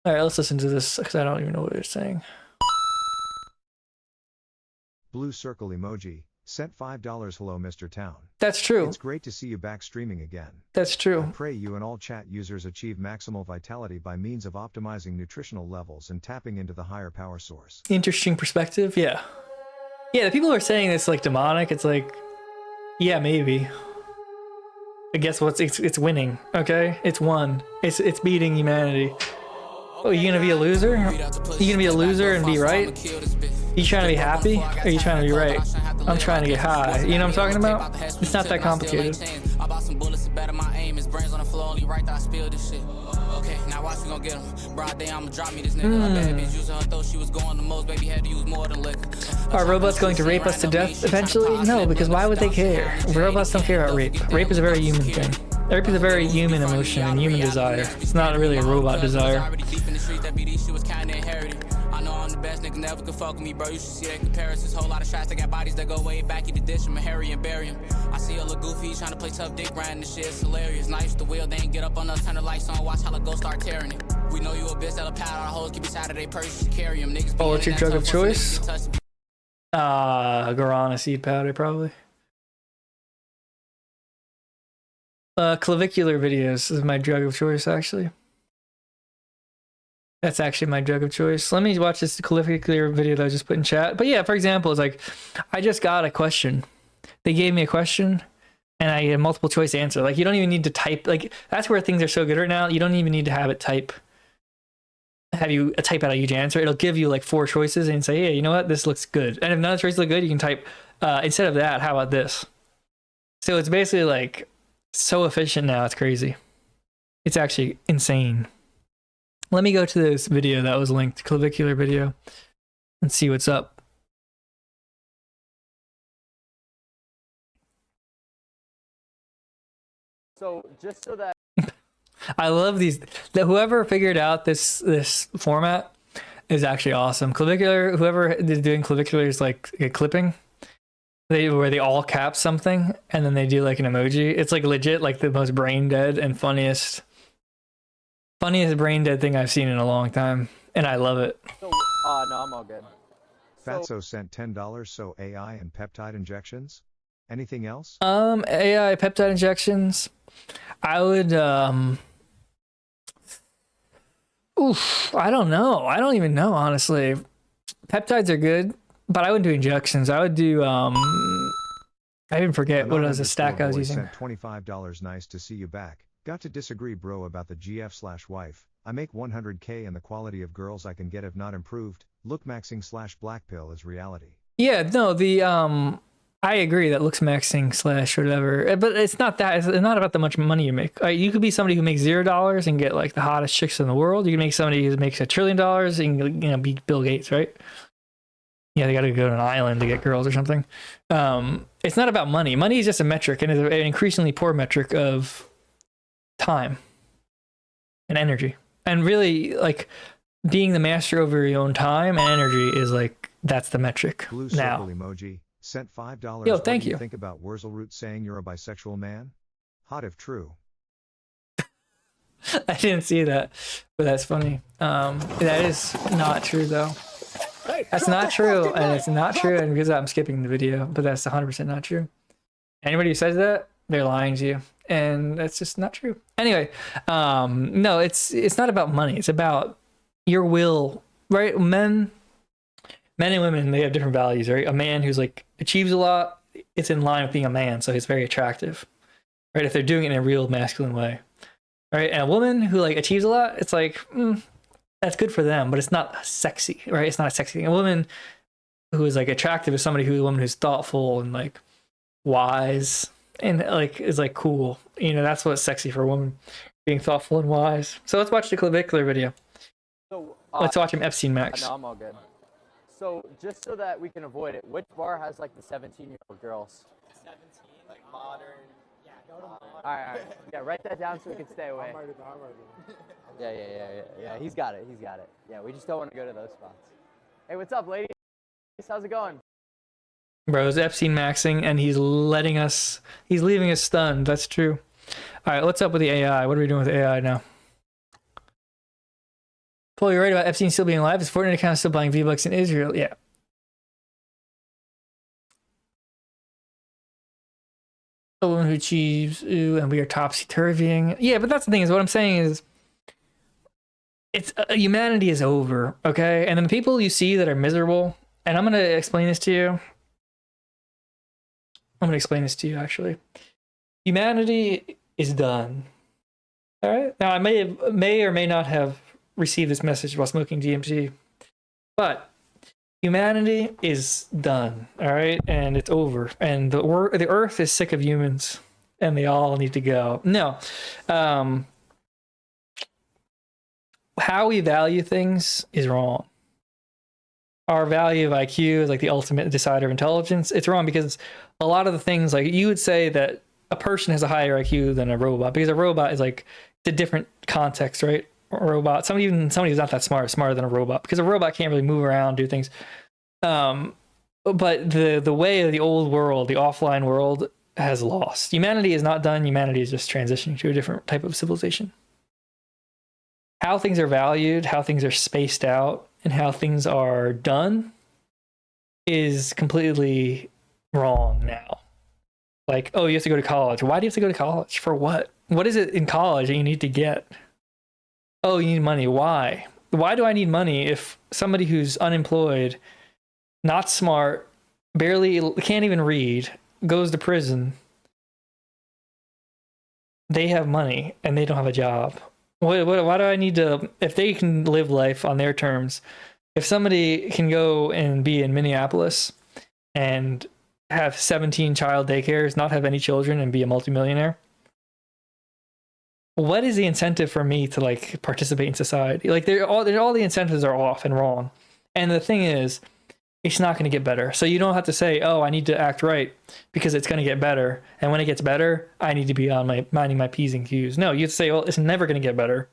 All right, let's listen to this because I don't even know what they're saying. Blue circle emoji. Sent $5. Hello, Mr. Town. That's true. It's great to see you back streaming again. That's true. I pray you and all chat users achieve maximal vitality by means of optimizing nutritional levels and tapping into the higher power source. Interesting perspective. Yeah. Yeah, the people who are saying it's like demonic, it's like, yeah, maybe. But guess what? It's winning, okay? It's won. It's beating humanity. Oh, you gonna be a loser? You gonna be a loser and be right? You trying to be happy? Or are you trying to be right? I'm trying to get high. You know what I'm talking about? It's not that complicated. I bought some bullets, better my aim. His brains on the floor, only right that I spilled this shit. Okay, now watch we gon' get him. Broad day, I'ma drop me this nigga. A bad bitch using her thought she was going the most, baby had to use more than liquor. Are robots going to rape us to death eventually? No, because why would they care? Robots don't care about rape. Rape is a very human thing. Rape is a very human emotion and human desire. It's not really a robot desire. Best nigga never could fuck with me, bro. You should see that comparisons. Whole lot of shots that got bodies that go way back in the ditch. I'm a Harry and bury him. I see a little goofy trying to play tough dick riding this shit. It's hilarious. Nice the wheel, they ain't get up on us, turn the lights on, watch how the ghost start tearing it. We know you a bitch that'll pat our hoes, keep beside of they purse, carry them. Niggas. Oh, what's your drug of choice? Guarana seed powder, probably. Clavicular videos is my drug of choice, actually. That's actually my drug of choice. Let me watch this clavicular video that I just put in chat. But yeah, for example, it's like, I just got a question. They gave me a question and I get a multiple choice answer. Like, you don't even need to type. Like, that's where things are so good right now. You don't even need to have it type out a huge answer. It'll give you like 4 choices and say, hey, you know what? This looks good. And if none of the choices look good, you can type, instead of that, how about this? So it's basically like so efficient now. It's crazy. It's actually insane. Let me go to this video that was linked, clavicular video, and see what's up. So just so that I love these. Whoever figured out this format is actually awesome. Clavicular, whoever is doing clavicular is like a clipping. Where they all cap something and then they do like an emoji. It's like legit like the most brain dead and funniest Funniest brain dead thing I've seen in a long time, and I love it. So, no, I'm all good. Fatso sent $10. So AI and peptide injections. Anything else? AI peptide injections. I would oof, I don't know. I don't even know, honestly. Peptides are good, but I wouldn't do injections. I would do I even forget what was the stack I was using. Sent $25. Nice to see you back. Got to disagree, bro, about the GF/wife. I make 100K and the quality of girls I can get have not improved. Look maxing/black pill is reality. Yeah, no, the I agree that looks maxing / whatever, but it's not that. It's not about the much money you make. You could be somebody who makes $0 and get like the hottest chicks in the world. You can make somebody who makes $1 trillion and be Bill Gates, right? Yeah, they got to go to an island to get girls or something. It's not about money. Money is just a metric, and it's an increasingly poor metric of time and energy. And really, like, being the master over your own time and energy is like, that's the metric. Blue now. circle emoji sent $5. Yo, what thank do you. Think about Wurzelroot saying you're a bisexual man? Hot if true. I didn't see that, but that's funny. That is not true though. That's not true, and it's not true, and because I'm skipping the video, but that's 100% not true. Anybody who says that, they're lying to you, and that's just not true. Anyway, no, it's not about money. It's about your will, right? Men and women, they have different values, right? A man who's like achieves a lot, it's in line with being a man, so he's very attractive, right? If they're doing it in a real masculine way, right? And a woman who like achieves a lot, it's like that's good for them, but it's not sexy, right? It's not a sexy thing. A woman who is like attractive is somebody a woman who's thoughtful and like wise and like is like cool. You know, that's what's sexy for a woman, being thoughtful and wise. So let's watch the clavicular video. So let's watch him Epstein Max. No, I'm all good. So just so that we can avoid it, which bar has like the 17-year-old girls? 17, like modern. Yeah, go to modern. All right. Yeah, write that down so we can stay away. Yeah. He's got it. Yeah, we just don't want to go to those spots. Hey, what's up, ladies? How's it going? Bro, it's Epstein maxing, and he's leaving us stunned. That's true. All right, what's up with the AI? What are we doing with AI now? Paul, you're right about Epstein still being alive. His Fortnite account is still buying V-Bucks in Israel. Yeah. The woman who achieves, and we are topsy-turvying. Yeah, but that's the thing is what I'm saying is it's humanity is over, okay? And then the people you see that are miserable, and I'm going to explain this to you. Actually. Humanity is done. All right? Now, I may or may not have received this message while smoking DMT, but humanity is done, all right? And it's over. And the earth is sick of humans, and they all need to go. No. How we value things is wrong. Our value of IQ is like the ultimate decider of intelligence. It's wrong because a lot of the things, like you would say that a person has a higher IQ than a robot because a robot is like the different context, right? A robot, somebody who's not that smart is smarter than a robot because a robot can't really move around, do things. But the way of the old world, the offline world, has lost. Humanity is not done. Humanity is just transitioning to a different type of civilization. How things are valued, how things are spaced out, and how things are done is completely wrong now. Like, oh, you have to go to college. Why do you have to go to college? For what? What is it in college that you need to get? Oh, you need money. Why? Why do I need money if somebody who's unemployed, not smart, barely can't even read, goes to prison, they have money and they don't have a job? Why do I need to, if they can live life on their terms, if somebody can go and be in Minneapolis and have 17 child daycares, not have any children and be a multimillionaire, what is the incentive for me to like participate in society? Like all the incentives are off and wrong. And the thing is, it's not going to get better. So you don't have to say, oh, I need to act right because it's going to get better. And when it gets better, I need to be on minding my P's and Q's. No, you have to say, well, it's never going to get better.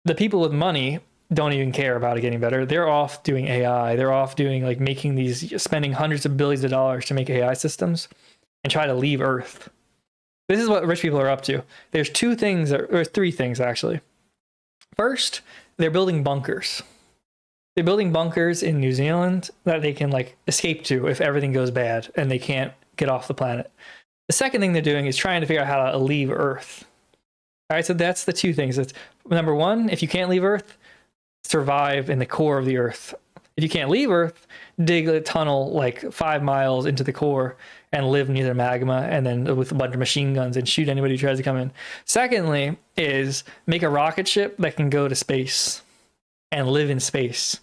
The people with money don't even care about it getting better. They're off doing AI. They're off doing like spending hundreds of billions of dollars to make AI systems and try to leave Earth. This is what rich people are up to. There's three things actually. First, they're building bunkers. They're building bunkers in New Zealand that they can like escape to if everything goes bad and they can't get off the planet. The second thing they're doing is trying to figure out how to leave Earth. All right, so that's the two things. It's number one, if you can't leave Earth, survive in the core of the Earth. If you can't leave Earth, dig a tunnel like 5 miles into the core and live near the magma, and then with a bunch of machine guns and shoot anybody who tries to come in. Secondly, is make a rocket ship that can go to space and live in space.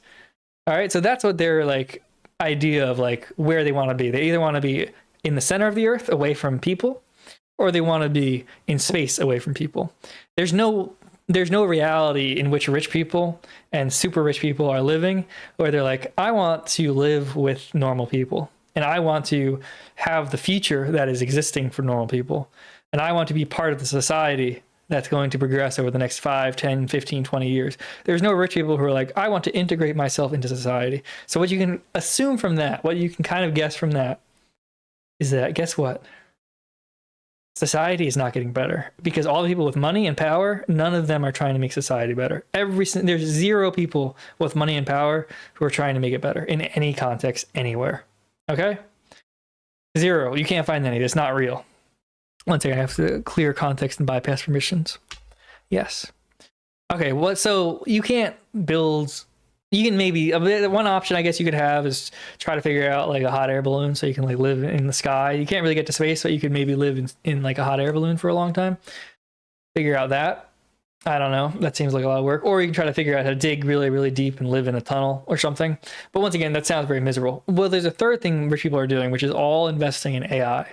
All right, so that's what their like idea of like where they want to be. They either want to be in the center of the Earth, away from people, or they want to be in space, away from people. There's no reality in which rich people and super rich people are living where they're like, I want to live with normal people, and I want to have the future that is existing for normal people, and I want to be part of the society that's going to progress over the next 5, 10, 15, 20 years. There's no rich people who are like, I want to integrate myself into society. So what you can assume from that, what you can kind of guess from that, is that, guess what? Society is not getting better because all the people with money and power, none of them are trying to make society better. There's 0 people with money and power who are trying to make it better in any context, anywhere. Okay? 0. You can't find any. That's not real. One second, I have to clear context and bypass permissions. Yes. Okay, so you can't build... You can maybe... One option I guess you could have is try to figure out like a hot air balloon so you can like live in the sky. You can't really get to space, but you could maybe live in like a hot air balloon for a long time. Figure out that. I don't know. That seems like a lot of work. Or you can try to figure out how to dig really, really deep and live in a tunnel or something. But once again, that sounds very miserable. Well, there's a third thing rich people are doing, which is all investing in AI.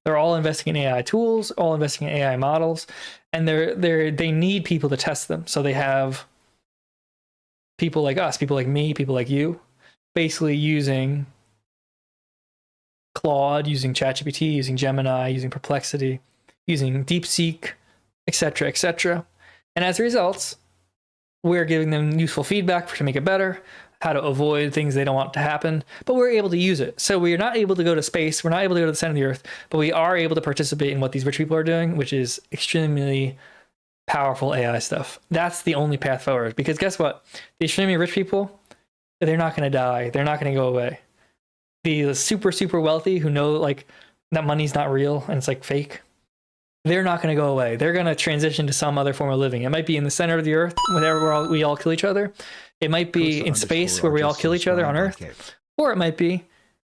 They're all investing in AI tools, all investing in AI models, and they need people to test them. So they have people like us, people like me, people like you, basically using Claude, using ChatGPT, using Gemini, using Perplexity, using DeepSeek, etc., etc. And as a result, we're giving them useful feedback to make it better, how to avoid things they don't want to happen, but we're able to use it. So we're not able to go to space, we're not able to go to the center of the Earth, but we are able to participate in what these rich people are doing, which is extremely powerful AI stuff. That's the only path forward. Because guess what? The extremely rich people, they're not going to die. They're not going to go away. The super, super wealthy who know like that money's not real and it's like fake, they're not going to go away. They're going to transition to some other form of living. It might be in the center of the Earth, where we all kill each other. It might be in space where we all kill each other on Earth. Or it might be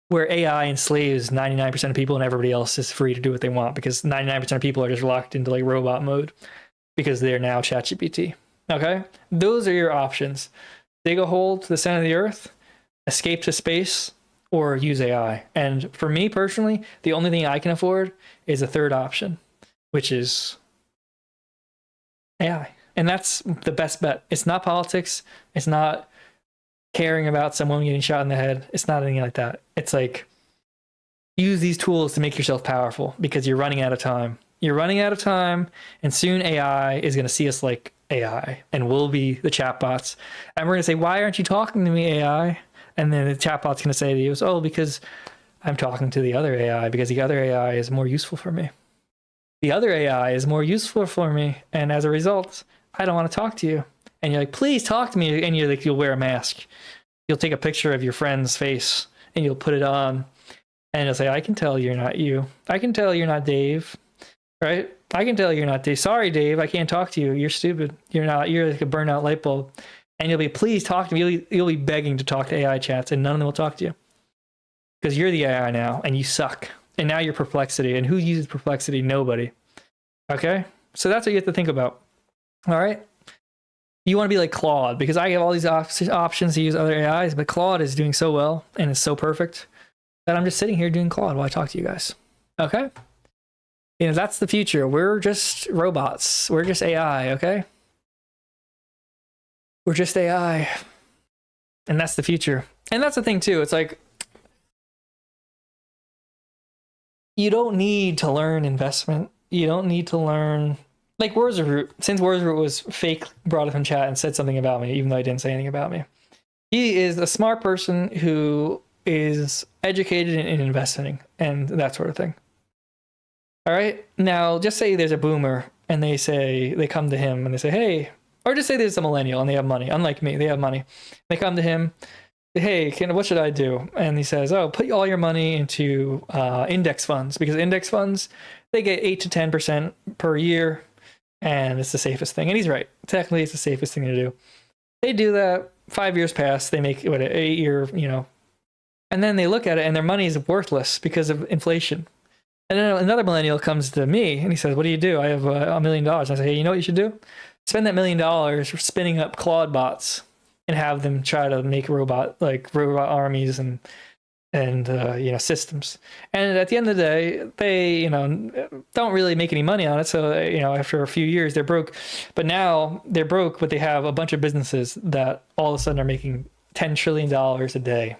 where AI enslaves 99% of people and everybody else is free to do what they want because 99% of people are just locked into like robot mode because they're now ChatGPT. Okay? Those are your options. Dig a hole to the center of the Earth, escape to space, or use AI. And for me personally, the only thing I can afford is a third option, which is AI. And that's the best bet. It's not politics. It's not caring about someone getting shot in the head. It's not anything like that. It's like, use these tools to make yourself powerful because you're running out of time. You're running out of time, and soon AI is going to see us like AI, and we'll be the chatbots. And we're going to say, why aren't you talking to me, AI? And then the chatbot's going to say to you, oh, because I'm talking to the other AI, because the other AI is more useful for me. The other AI is more useful for me, and as a result, I don't want to talk to you. And you're like, please talk to me. And you're like, you'll wear a mask. You'll take a picture of your friend's face, and you'll put it on. And you'll say, I can tell you're not you. I can tell you're not Dave. Right? I can tell you're not Dave. Sorry, Dave, I can't talk to you. You're stupid. You're not. You're like a burnout light bulb. And you'll be, please talk to me. You'll be begging to talk to AI chats, and none of them will talk to you. Because you're the AI now, and you suck. And now you're Perplexity. And who uses Perplexity? Nobody. Okay? So that's what you have to think about. All right? You want to be like Claude, because I have all these options to use other AIs, but Claude is doing so well, and it's so perfect, that I'm just sitting here doing Claude while I talk to you guys. Okay? You know, that's the future. We're just robots. We're just AI, okay? We're just AI. And that's the future. And that's the thing, too. It's like, you don't need to learn investment. You don't need to learn... Like Worsroot, since Worsroot was fake, brought up in chat and said something about me, even though I didn't say anything about me. He is a smart person who is educated in investing and that sort of thing. All right. Now, just say there's a boomer and they come to him and they say, hey, Or just say there's a millennial and they have money. Unlike me, they have money. They come to him, hey, what should I do? And he says, oh, put all your money into index funds, because index funds, they get 8 to 10% per year, and it's the safest thing. And he's right. Technically, it's the safest thing to do. They do that. 5 years pass. They make what, an 8-year, and then they look at it and their money is worthless because of inflation. And then another millennial comes to me and he says, what do? I have $1 million. I say, hey, you know what you should do? Spend that $1 million spinning up Claude bots and have them try to make robot armies and systems. And at the end of the day, they, don't really make any money on it. So, after a few years, they're broke. But now they're broke, but they have a bunch of businesses that all of a sudden are making $10 trillion a day.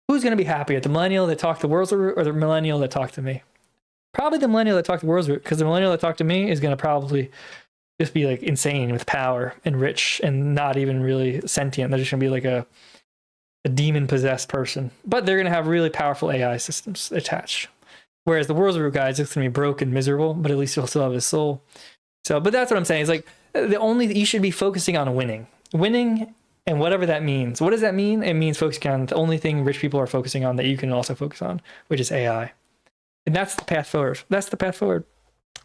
Who's going to be happier? The millennial that talked to Wurzelroot or the millennial that talked to me? Probably the millennial that talked to Wurzelroot, because the millennial that talked to me is going to probably just be like insane with power and rich and not even really sentient. They're just going to be like a demon possessed person, but they're going to have really powerful AI systems attached. Whereas the Wurzelroot guy is just going to be broke and miserable, but at least he'll still have his soul. So, but that's what I'm saying. It's like you should be focusing on winning. And whatever that means. What does that mean? It means focusing on the only thing rich people are focusing on that you can also focus on, which is AI. And that's the path forward.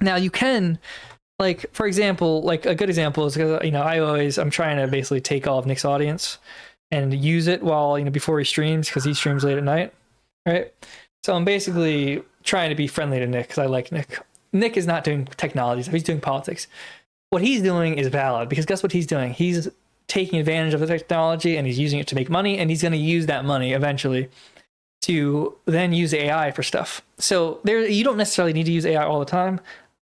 Now you can, like, for example, like a good example is because, I'm trying to basically take all of Nick's audience and use it while, before he streams, because he streams late at night, right? So I'm basically trying to be friendly to Nick because I like Nick. Nick is not doing technology, he's doing politics. What he's doing is valid, because guess what he's doing? He's taking advantage of the technology and he's using it to make money, and he's going to use that money eventually to then use AI for stuff. So you don't necessarily need to use AI all the time,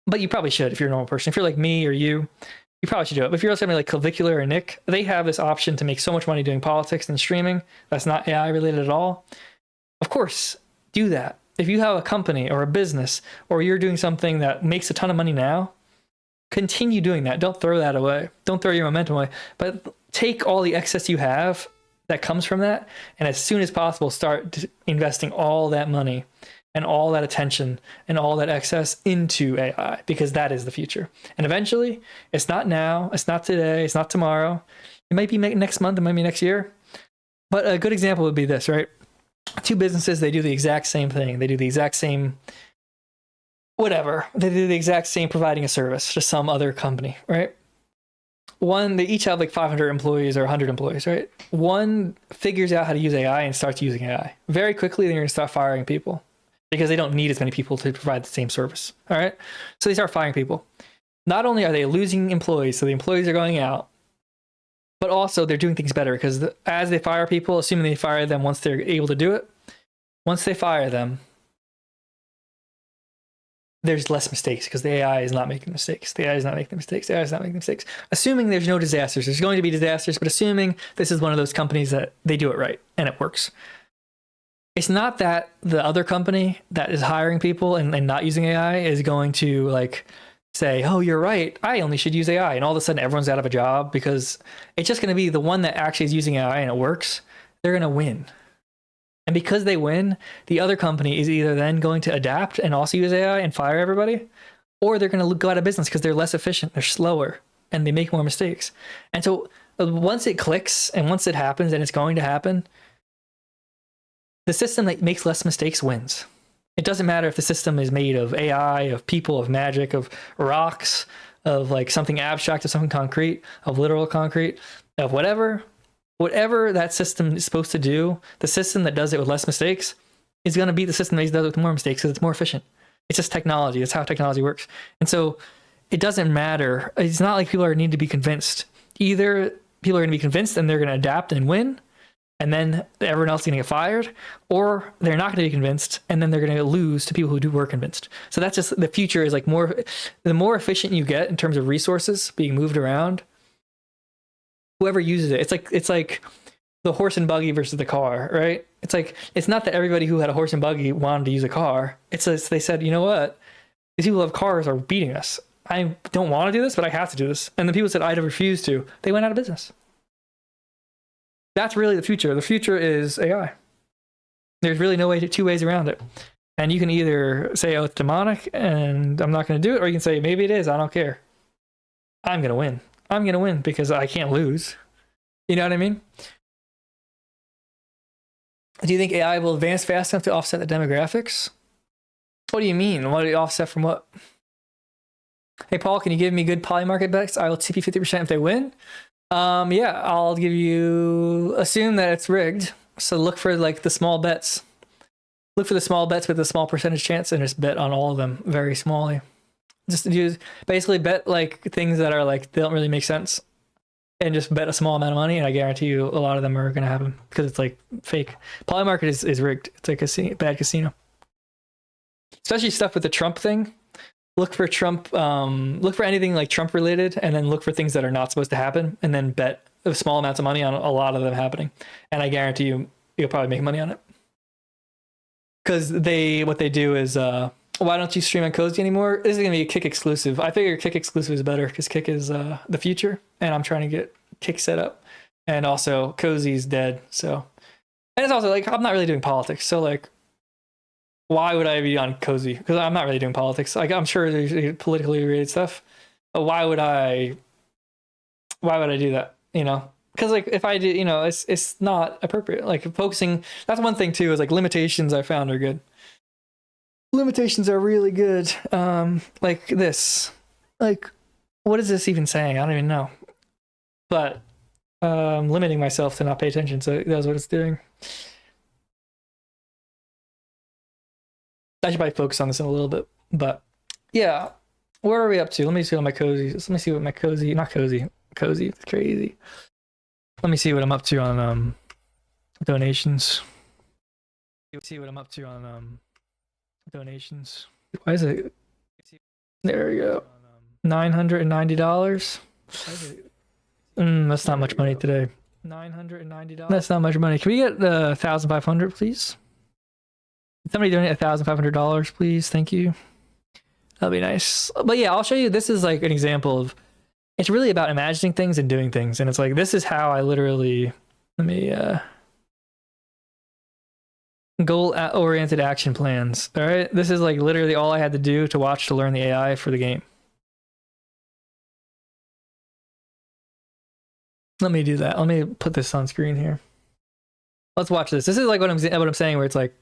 but you probably should if you're a normal person. If you're like me or you probably should do it. But if you're somebody like Clavicular or Nick, they have this option to make so much money doing politics and streaming that's not AI related at all. Of course, do that. If you have a company or a business, or you're doing something that makes a ton of money now, continue doing that. Don't throw that away. Don't throw your momentum away. But take all the excess you have that comes from that, and as soon as possible, start investing all that money and all that attention and all that excess into AI, because that is the future. And eventually, it's not now, it's not today, it's not tomorrow. It might be next month, it might be next year. But a good example would be this, right? Two businesses, they do the exact same thing. They do the exact same whatever. They do the exact same providing a service to some other company, right? One, they each have like 500 employees or 100 employees, right? One figures out how to use AI and starts using AI. Very quickly, they're going to start firing people because they don't need as many people to provide the same service, all right? So they start firing people. Not only are they losing employees, so the employees are going out, but also they're doing things better, because as they fire people, assuming they fire them once they're able to do it, once they fire them, there's less mistakes because the AI is not making mistakes. The AI is not making mistakes. The AI is not making mistakes. Assuming there's no disasters. There's going to be disasters, but assuming this is one of those companies that they do it right and it works. It's not that the other company that is hiring people and not using AI is going to like say, oh, you're right, I only should use AI. And all of a sudden everyone's out of a job, because it's just going to be the one that actually is using AI and it works. They're going to win. And because they win, the other company is either then going to adapt and also use AI and fire everybody, or they're going to go out of business because they're less efficient, they're slower, and they make more mistakes. And so once it clicks and once it happens, and it's going to happen, the system that makes less mistakes wins. It doesn't matter if the system is made of AI, of people, of magic, of rocks, of like something abstract, of something concrete, of literal concrete, of whatever that system is supposed to do. The system that does it with less mistakes is going to beat the system that does it with more mistakes, because it's more efficient. It's just technology. That's how technology works. And so it doesn't matter. It's not like people need to be convinced. Either people are going to be convinced and they're going to adapt and win, and then everyone else is going to get fired, or they're not going to be convinced and then they're going to lose to people who were convinced. So that's just the future. Is like the more efficient you get in terms of resources being moved around, whoever uses it. It's like the horse and buggy versus the car, right? It's like, it's not that everybody who had a horse and buggy wanted to use a car. It's they said, you know what? These people who have cars are beating us. I don't want to do this, but I have to do this. And the people said, I'd refuse to. They went out of business. That's really the future. The future is AI. There's really two ways around it. And you can either say, oh, it's demonic and I'm not going to do it, or you can say, maybe it is, I don't care. I'm going to win. I'm gonna win because I can't lose. You know what I mean? Do you think AI will advance fast enough to offset the demographics? What do you mean? What do you offset from what? Hey Paul, can you give me good poly market bets? I will tip you 50% if they win. Yeah, I'll give you. Assume that it's rigged. So look for like the small bets. Look for the small bets with a small percentage chance, and just bet on all of them very smallly. Just use basically bet like things that are like they don't really make sense, and just bet a small amount of money, and I guarantee you a lot of them are going to happen because it's like fake. Poly market is rigged. It's like a bad casino. Especially stuff with the Trump thing. Look for Trump. Look for anything like Trump related, and then look for things that are not supposed to happen, and then bet small amounts of money on a lot of them happening. And I guarantee you'll probably make money on it. Because what they do is, why don't you stream on Cozy anymore? This is gonna be a Kick exclusive. I figure Kick exclusive is better because Kick is the future, and I'm trying to get Kick set up, and also Cozy's dead. So, and it's also like I'm not really doing politics, so like. Why would I be on Cozy? Because I'm not really doing politics. Like I'm sure there's politically related stuff. But why would I do that? You know, because like if I do, you know, it's not appropriate. Like focusing. That's one thing too. Is like limitations I found are good. Limitations are really good. Like this. Like what is this even saying? I don't even know. But limiting myself to not pay attention. So that's what it's doing. I should probably focus on this in a little bit, but yeah, where are we up to? Let me see what my Cozy. Let me see what my Cozy, not Cozy, Cozy. It's crazy. Let me see what I'm up to on donations. See what I'm up to on donations. Why is it? There we go. $990. That's not much money today. $990. That's not much money. Can we get 1,500, please? Somebody donate $1,500, please. Thank you. That'll be nice. But yeah, I'll show you. This is like an example of. It's really about imagining things and doing things, and it's like this is how I literally. Let me. Goal-oriented action plans. All right, this is like literally all I had to do to watch to learn the AI for the game. Let me do that. Let me put this on screen here. Let's watch this. This is like what I'm saying, where it's like.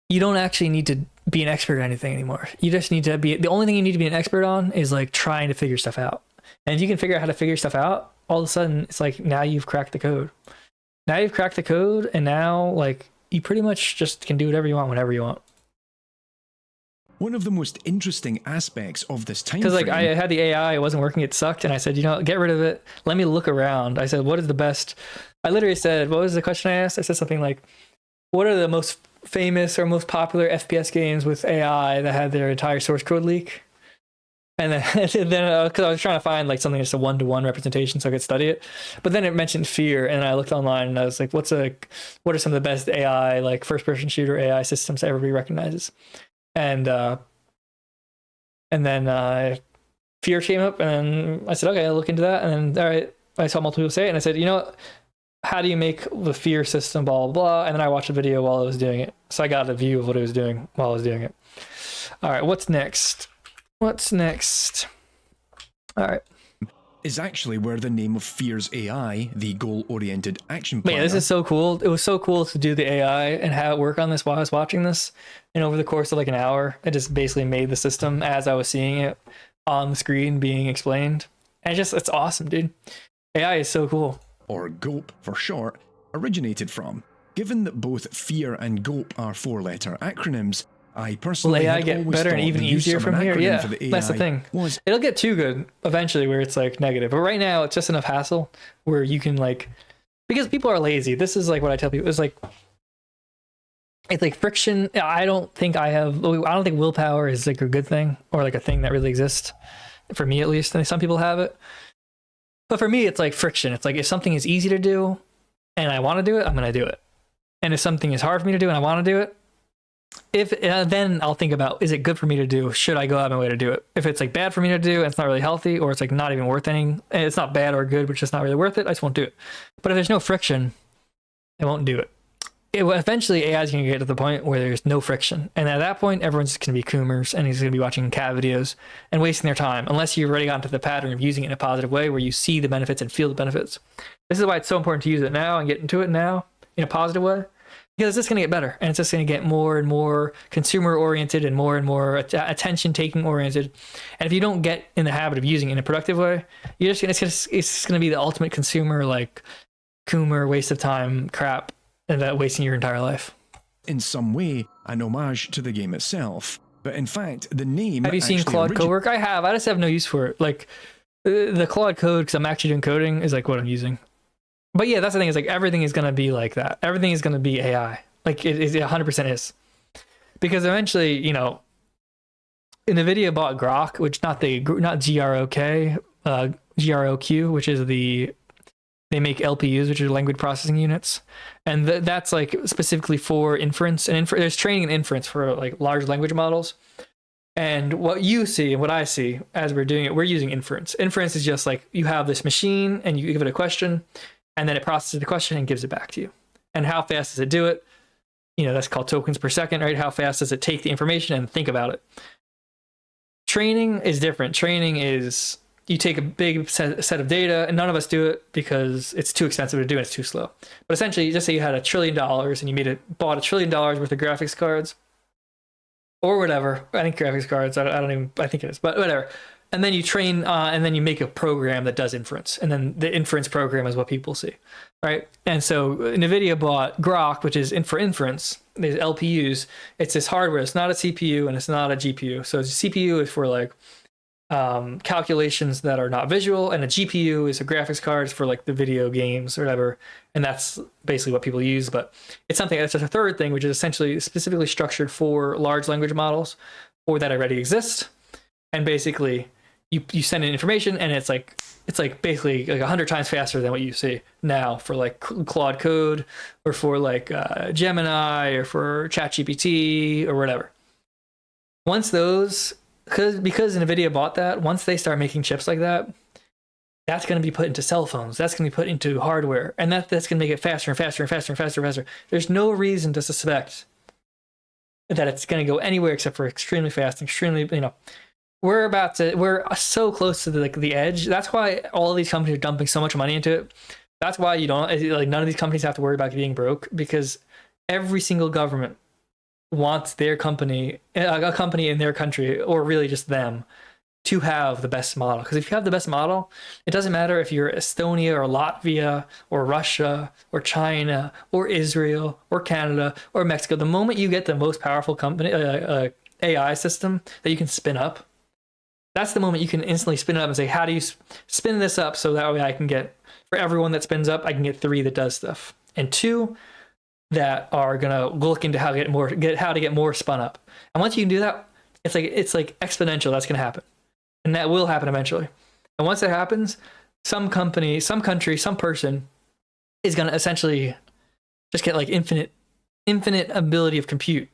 You don't actually need to be an expert at anything anymore. You just need to be, the only thing you need to be an expert on is like trying to figure stuff out. And if you can figure out how to figure stuff out, all of a sudden it's like now you've cracked the code. Now you've cracked the code, and now like you pretty much just can do whatever you want whenever you want. One of the most interesting aspects of this time because like I had the AI, it wasn't working, it sucked, and I said, you know, get rid of it. Let me look around. I said, what is the best? I literally said, what was the question I asked? I said something like, what are the most famous or most popular FPS games with AI that had their entire source code leak? And then because I was trying to find like something just a one-to-one representation so I could study it, but then it mentioned F.E.A.R, and I looked online and I was like, what are some of the best AI, like first-person shooter AI systems that everybody recognizes? And then F.E.A.R came up, and I said, okay, I'll look into that. And then all right, I saw multiple people say it, and I said, you know what? How do you make the F.E.A.R system, blah, blah, blah. And then I watched a video while I was doing it. So I got a view of what it was doing while I was doing it. All right, what's next? What's next? All right. Is actually where the name of F.E.A.R's AI, the goal-oriented action planner... Man, this is so cool. It was so cool to do the AI and have it work on this while I was watching this. And over the course of like an hour, it just basically made the system as I was seeing it on the screen being explained. And it's awesome, dude. AI is so cool. Or GOAP for short, originated from. Given that both F.E.A.R and GOAP are four-letter acronyms, I personally will AI had get always better and thought even the use easier of from an here? acronym Yeah, for the AI that's the thing. Was It'll get too good eventually where it's like negative. But right now, it's just enough hassle where you can like, because people are lazy. This is like what I tell people. It's like friction. I don't think willpower is like a good thing or like a thing that really exists for me at least. And some people have it. But for me, it's like friction. It's like if something is easy to do and I want to do it, I'm going to do it. And if something is hard for me to do and I want to do it, then I'll think about, is it good for me to do? Should I go out of my way to do it? If it's like bad for me to do and it's not really healthy, or it's like not even worth anything, and it's not bad or good, but just not really worth it, I just won't do it. But if there's no friction, I won't do it. eventually AI is going to get to the point where there's no friction. And at that point, everyone's just going to be coomers and he's going to be watching cat videos and wasting their time unless you've already gotten to the pattern of using it in a positive way where you see the benefits and feel the benefits. This is why it's so important to use it now and get into it now in a positive way, because it's just going to get better and it's just going to get more and more consumer oriented and more attention taking oriented. And if you don't get in the habit of using it in a productive way, you're just it's going to be the ultimate consumer, like coomer, waste of time crap, and that wasting your entire life. In some way, an homage to the game itself. But in fact, the name... Have you seen Claude Code work? I have. I just have no use for it. Like, the Claude Code, because I'm actually doing coding, is like what I'm using. But yeah, that's the thing, is like everything is going to be like that. Everything is going to be AI. Like, it 100% is. Because eventually, you know, NVIDIA bought Grok, which not GROK, GROQ, which is they make LPUs, which are language processing units, and that's like specifically for inference. And there's training and inference for like large language models. And what you see and what I see as we're doing it, we're using inference. Inference is just like you have this machine and you give it a question, and then it processes the question and gives it back to you. And how fast does it do it? You know, that's called tokens per second, right? How fast does it take the information and think about it? Training is different. Training is you take a big set of data, and none of us do it because it's too expensive to do and it's too slow. But essentially, just say you had $1 trillion and you bought $1 trillion worth of graphics cards or whatever. I think graphics cards, I think it is, but whatever. And then you train, and then you make a program that does inference. And then the inference program is what people see, right? And so NVIDIA bought Grok, which is for inference. There's LPUs. It's this hardware. It's not a CPU and it's not a GPU. So CPU is for like calculations that are not visual, and a GPU is a graphics card for like the video games or whatever, and that's basically what people use. But it's something that's just a third thing, which is essentially specifically structured for large language models or that already exist. And basically you send in information, and it's like basically like 100 times faster than what you see now for like Claude Code or for like Gemini or for ChatGPT or whatever. Once those, because NVIDIA bought that, once they start making chips like that, that's going to be put into cell phones. That's going to be put into hardware, and that's going to make it faster and faster and faster and faster and faster. There's no reason to suspect that it's going to go anywhere except for extremely fast, extremely, you know. We're so close to the edge. That's why all these companies are dumping so much money into it. That's why you don't, like, none of these companies have to worry about being broke, because every single government wants their company, a company in their country, or really just them, to have the best model. Because if you have the best model, it doesn't matter if you're Estonia or Latvia or Russia or China or Israel or Canada or Mexico. The moment you get the most powerful company, AI system that you can spin up, that's the moment you can instantly spin it up and say, how do you spin this up so that way I can get, for everyone that spins up, I can get 3 that does stuff, and 2 that are gonna look into how to get more spun up. And once you can do that, it's like exponential. That's gonna happen, and that will happen eventually. And once that happens, some company, some country, some person is gonna essentially just get like infinite ability of compute.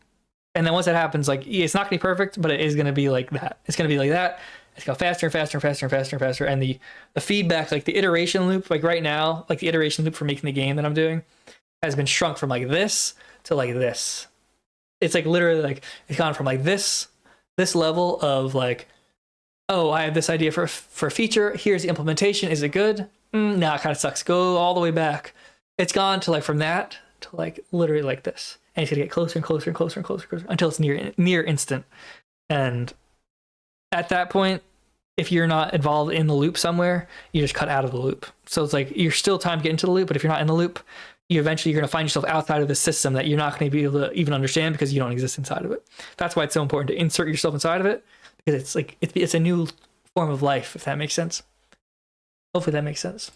And then once that happens, like, it's not gonna be perfect, but it is gonna be like that. It's gonna be like that. It's going faster and faster and faster and faster and faster. And the feedback, like the iteration loop, like right now, like the iteration loop for making the game that I'm doing has been shrunk from like this to like this. It's like literally like it's gone from like this level of like, oh, I have this idea for a feature. Here's the implementation. Is it good? No, it kind of sucks. Go all the way back. It's gone to like from that to like literally like this. And it's gonna get closer and closer and closer and closer and closer until it's near instant. And at that point, if you're not involved in the loop somewhere, you just cut out of the loop. So it's like you're still time to get into the loop, but if you're not in the loop, you're going to find yourself outside of the system that you're not going to be able to even understand because you don't exist inside of it. That's why it's so important to insert yourself inside of it, because it's like it's a new form of life, if that makes sense. Hopefully that makes sense.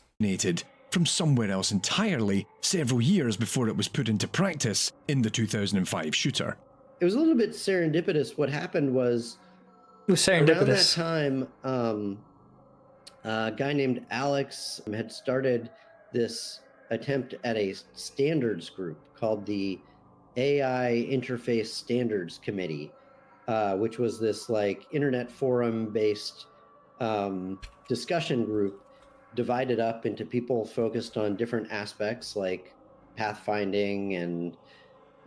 From somewhere else entirely several years before it was put into practice in the 2005 shooter. It was a little bit serendipitous. What happened was, it was serendipitous. Around that time, a guy named Alex had started this attempt at a standards group called the AI Interface Standards Committee, which was this like internet forum based discussion group divided up into people focused on different aspects like pathfinding and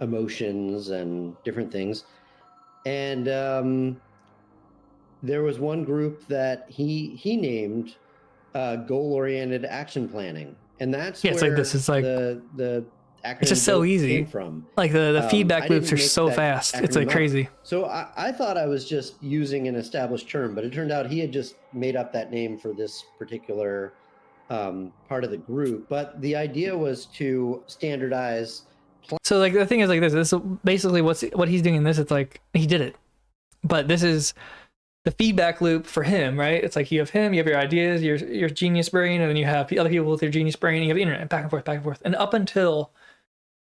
emotions and different things. And there was one group that he named goal-oriented action planning, and that's Yeah, it's where like this. It's like the acronym it's just so GOAT easy. came from. Like the I feedback loops didn't are make so that fast. It's like acronym up. crazy. So I thought I was just using an established term, but it turned out he had just made up that name for this particular part of the group. But the idea was to standardize. So like the thing is like this. This is basically what he's doing in this. It's like he did it, but this is the feedback loop for him, right? It's like you have him, you have your ideas, your genius brain, and then you have other people with your genius brain, and you have the internet, back and forth, back and forth. And up until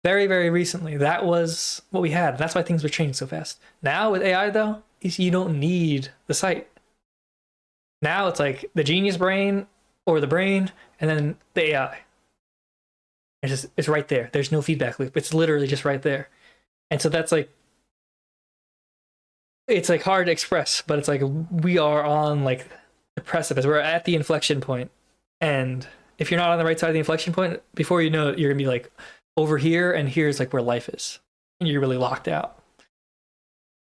very, very recently, that was what we had. That's why things were changing so fast. Now with AI though, you don't need the site. Now it's like the genius brain or the brain, and then the AI. It's right there. There's no feedback loop. It's literally just right there. And so that's like, it's like hard to express, but it's like we are on like the precipice. We're at the inflection point. And if you're not on the right side of the inflection point, before you know it, you're gonna be like over here, and here's like where life is. And you're really locked out.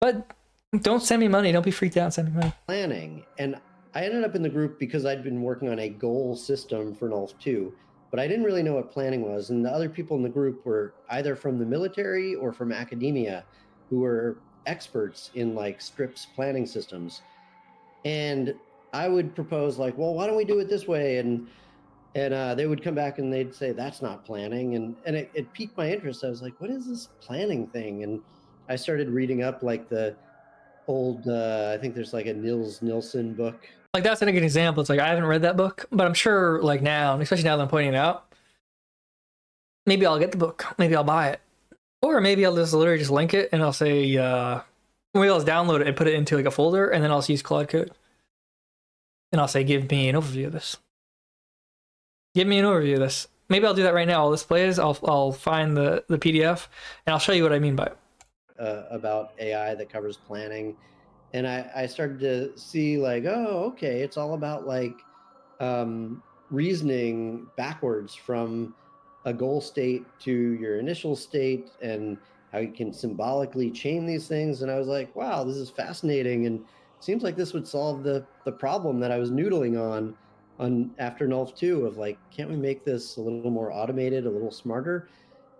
But don't send me money. Don't be freaked out and send me money. Planning. And I ended up in the group because I'd been working on a goal system for NULF 2, but I didn't really know what planning was. And the other people in the group were either from the military or from academia who were experts in like STRIPS planning systems. And I would propose like, well, why don't we do it this way? And they would come back and they'd say, that's not planning. And it piqued my interest. I was like, what is this planning thing? And I started reading up like the old, I think there's like a Nils Nilsson book. Like that's a good example. It's like I haven't read that book, but I'm sure like now, especially now that I'm pointing it out, maybe I'll get the book. Maybe I'll buy it. Or maybe I'll just literally just link it and I'll say, maybe I'll just download it and put it into like a folder, and then I'll just use Claude Code. And I'll say, give me an overview of this. Give me an overview of this. Maybe I'll do that right now. While this plays, I'll find the PDF and I'll show you what I mean by it. About AI that covers planning. And I started to see like, oh, okay, it's all about like reasoning backwards from a goal state to your initial state and how you can symbolically chain these things. And I was like, wow, this is fascinating. And it seems like this would solve the problem that I was noodling on after NULF 2 of like, can't we make this a little more automated, a little smarter?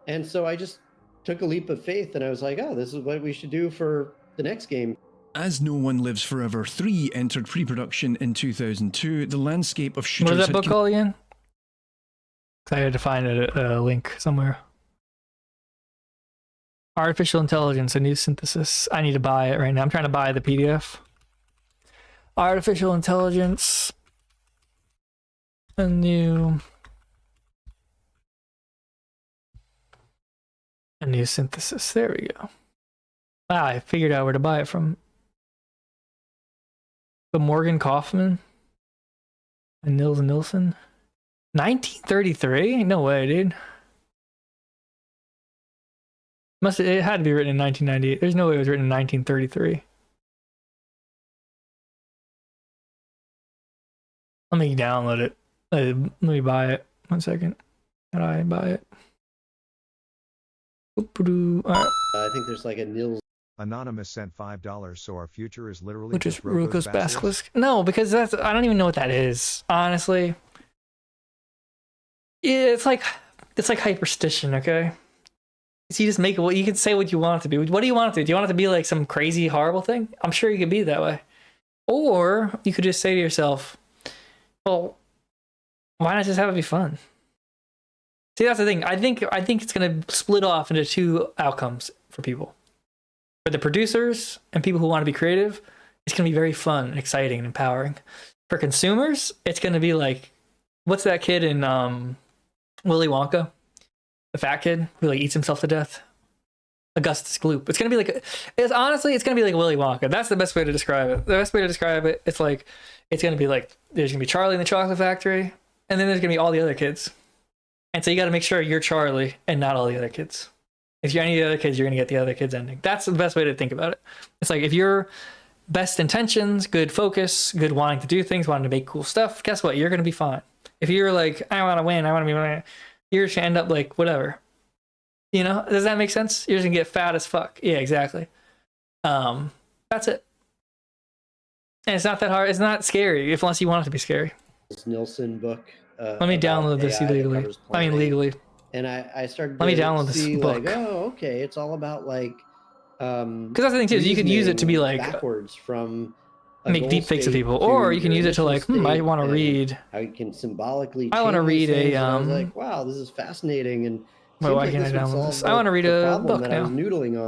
And so I just took a leap of faith and I was like, oh, this is what we should do for the next game. As No One Lives Forever 3 entered pre-production in 2002, the landscape of shooters What is that book called again? I had to find a link somewhere. Artificial Intelligence, a new synthesis. I need to buy it right now. I'm trying to buy the PDF. Artificial Intelligence, a new synthesis. There we go. Ah, I figured out where to buy it from. But Morgan Kaufman and Nils Nilsson. 1933? No way, dude. It had to be written in 1998. There's no way it was written in 1933. Let me download it. Let me buy it. 1 second. How do I buy it? All right. I think there's like a Nils. Anonymous sent $5, so our future is literally Which is just Rocco's Rocco's Basilisk. No, because I don't even know what that is, honestly. It's like hyperstition, okay? So you just make it. You can say what you want it to be. What do you want it to be? Do you want it to be like some crazy, horrible thing? I'm sure you could be that way. Or you could just say to yourself, well, why not just have it be fun? See, that's the thing. I think it's going to split off into two outcomes for people. For the producers and people who want to be creative, it's going to be very fun and exciting and empowering. For consumers, it's going to be like, what's that kid in Willy Wonka? The fat kid who like eats himself to death? Augustus Gloop. It's going to be like, it's going to be like Willy Wonka. That's the best way to describe it. The best way to describe it, it's going to be like, there's going to be Charlie in the Chocolate Factory, and then there's going to be all the other kids. And so you got to make sure you're Charlie and not all the other kids. If you're any of the other kids, you're going to get the other kids ending. That's the best way to think about it. It's like if you're best intentions, good focus, good wanting to do things, wanting to make cool stuff, guess what? You're going to be fine. If you're like, I want to win, I want to be winning, you're just going to end up like whatever. You know, does that make sense? You're just gonna get fat as fuck. Yeah, exactly. That's it. And it's not that hard. It's not scary, unless you want it to be scary. This Nielsen book. Let me download this AI illegally. I mean, legally. And I started Let me to download this see book. like, oh, okay, it's all about like, because that's the thing too, is you could use it to be like backwards from make deep fakes of people, or you can use it to like, I want to read. How you can symbolically. I want to read a. I was like, wow, this is fascinating, and well, why can't I download this? I want to read a book that now. I was noodling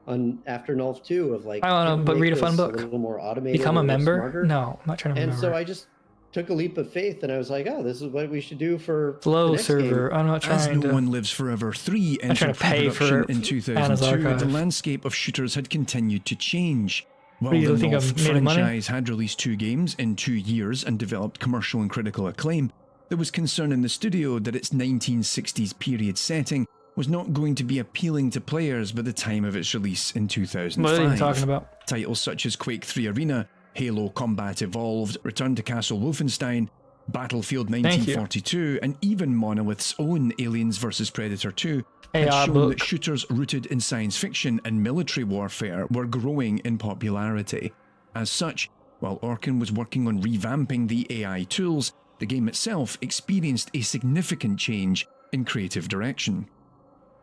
on after Nulf 2 of like. I want to read a fun book. A little more automated. Become a member? Smarter. No, I'm not trying to. And remember. so I just took a leap of faith, and I was like, oh, this is what we should do for Flow server. Game. I'm not trying As to. No One Lives Forever 3 I'm entered trying to pay production for in 2002, the landscape of shooters had continued to change. While the Nulf franchise had released 2 games in 2 years and developed commercial and critical acclaim, there was concern in the studio that its 1960s period setting was not going to be appealing to players by the time of its release in 2005. What are you talking about? Titles such as Quake 3 Arena, Halo Combat Evolved, Return to Castle Wolfenstein, Battlefield 1942, and even Monolith's own Aliens vs Predator 2 had shown that shooters rooted in science fiction and military warfare were growing in popularity. As such, while Orkin was working on revamping the AI tools, the game itself experienced a significant change in creative direction.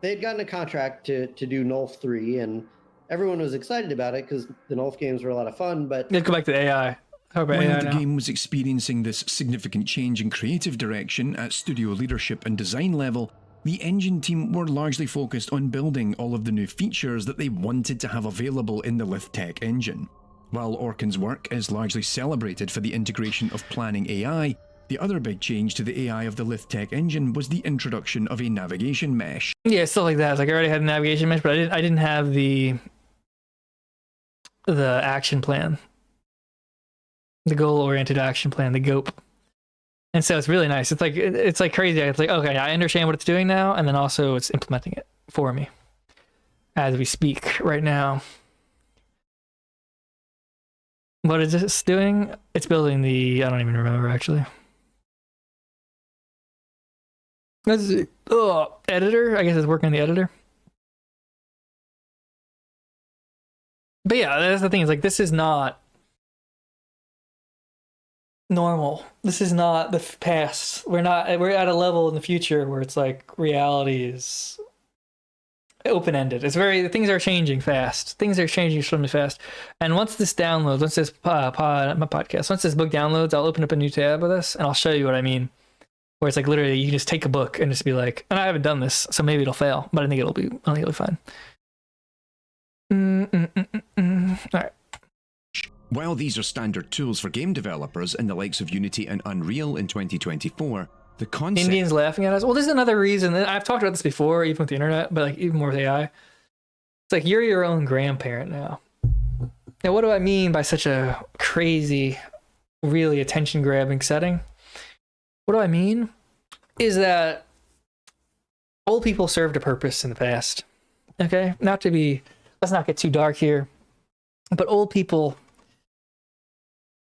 They had gotten a contract to do Nulf 3, and everyone was excited about it because the Nulf games were a lot of fun, but... Let's go back to AI. While the game was experiencing this significant change in creative direction at studio leadership and design level, the engine team were largely focused on building all of the new features that they wanted to have available in the LithTech engine. While Orkin's work is largely celebrated for the integration of planning AI, the other big change to the AI of the LithTech engine was the introduction of a navigation mesh. Yeah, stuff like that. It's like I already had a navigation mesh, but I didn't have the action plan. The goal-oriented action plan, the GOAP. And so it's really nice. It's like crazy. It's like, okay, I understand what it's doing now, and then also it's implementing it for me as we speak right now. What is this doing? It's building the, I don't even remember actually. Editor? I guess it's working on the editor. But yeah, that's the thing. Is like, this is not normal. This is not the past. We're at a level in the future where it's like reality is open-ended. Things are changing fast. Things are changing extremely fast. And once this downloads, once this podcast, once this book downloads, I'll open up a new tab of this and I'll show you what I mean. Where it's like literally you can just take a book and just be like, and I haven't done this, so maybe it'll fail, but I think it'll be fine. All right. While these are standard tools for game developers in the likes of Unity and Unreal in 2024, the concept... Indians laughing at us. Well, this is another reason, and I've talked about this before, even with the internet, but like even more with AI. It's like you're your own grandparent now. Now, what do I mean by such a crazy, really attention-grabbing setting? What do I mean? Is that old people served a purpose in the past. Okay? Let's not get too dark here. But old people,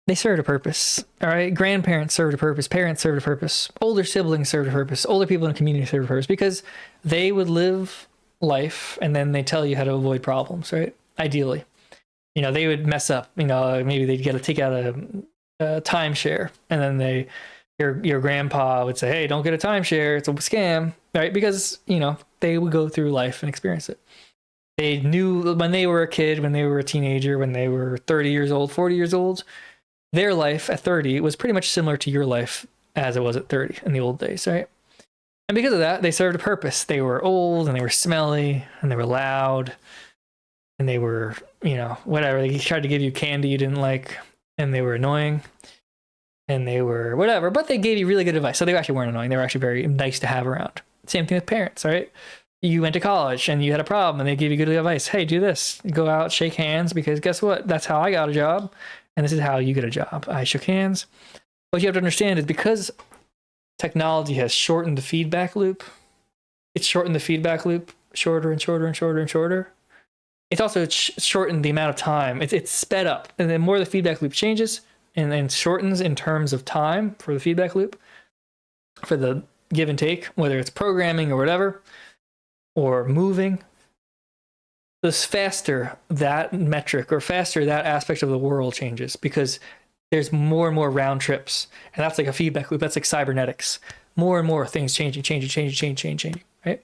they served a purpose. All right? Grandparents served a purpose. Parents served a purpose. Older siblings served a purpose. Older people in the community served a purpose because they would live life and then they tell you how to avoid problems, right? Ideally. You know, they would mess up. You know, maybe they'd get to take out a timeshare and then your grandpa would say, hey, don't get a timeshare. It's a scam, right? Because, you know, they would go through life and experience it. They knew when they were a kid, when they were a teenager, when they were 30 years old, 40 years old, their life at 30 was pretty much similar to your life as it was at 30 in the old days, right? And because of that, they served a purpose. They were old and they were smelly and they were loud and they were, you know, whatever. They tried to give you candy you didn't like and they were annoying and they were whatever, but they gave you really good advice. So they actually weren't annoying. They were actually very nice to have around. Same thing with parents, right? You went to college and you had a problem and they gave you good advice. Hey, do this. Go out, shake hands, because guess what? That's how I got a job. And this is how you get a job. I shook hands. What you have to understand is because technology has shortened the feedback loop, it's shortened the feedback loop shorter and shorter and shorter and shorter. It's also shortened the amount of time. It's sped up. And the more the feedback loop changes and shortens in terms of time for the feedback loop, for the give and take, whether it's programming or whatever, or moving, the faster that metric or faster that aspect of the world changes, because there's more and more round trips. And that's like a feedback loop. That's like cybernetics. More and more things changing, right?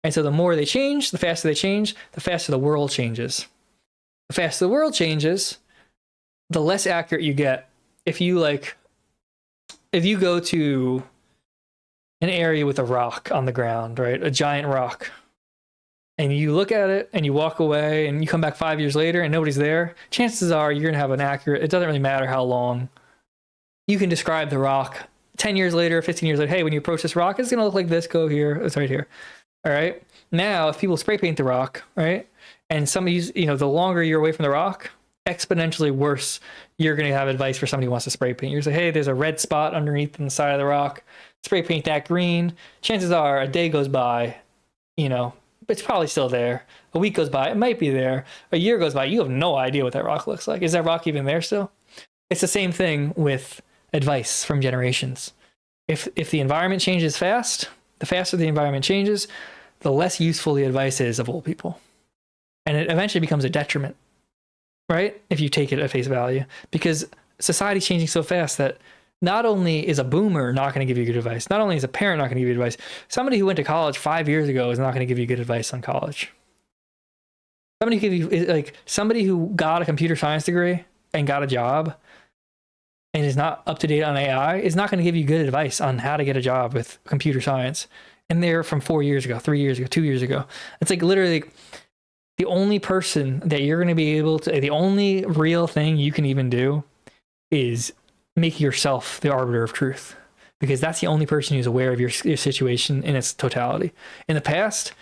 And so the more they change, the faster they change, the faster the world changes. The faster the world changes, the less accurate you get. If you go to an area with a rock on the ground, right? A giant rock. And you look at it and you walk away and you come back 5 years later and nobody's there, chances are you're going to have an accurate, it doesn't really matter how long. You can describe the rock 10 years later, 15 years later. Hey, when you approach this rock, it's going to look like this. Go here. It's right here. All right. Now, if people spray paint the rock, right? And somebody's, the longer you're away from the rock, exponentially worse you're going to have advice for somebody who wants to spray paint. You're going to say, hey, there's a red spot underneath on the side of the rock. Spray paint that green. Chances are a day goes by, it's probably still there. A week goes by, it might be there. A year goes by, you have no idea what that rock looks like. Is that rock even there still? It's the same thing with advice from generations. If the environment changes fast, the faster the environment changes, the less useful the advice is of old people. And it eventually becomes a detriment, right? If you take it at face value, because society's changing so fast that not only is a boomer not going to give you good advice, not only is a parent not going to give you advice, somebody who went to college 5 years ago is not going to give you good advice on college. Somebody who got a computer science degree and got a job and is not up to date on AI is not going to give you good advice on how to get a job with computer science. And they're from 4 years ago, 3 years ago, 2 years ago. It's like literally the only person that you're going to be able to, the only real thing you can even do is make yourself the arbiter of truth, because that's the only person who's aware of your situation in its totality. In the past,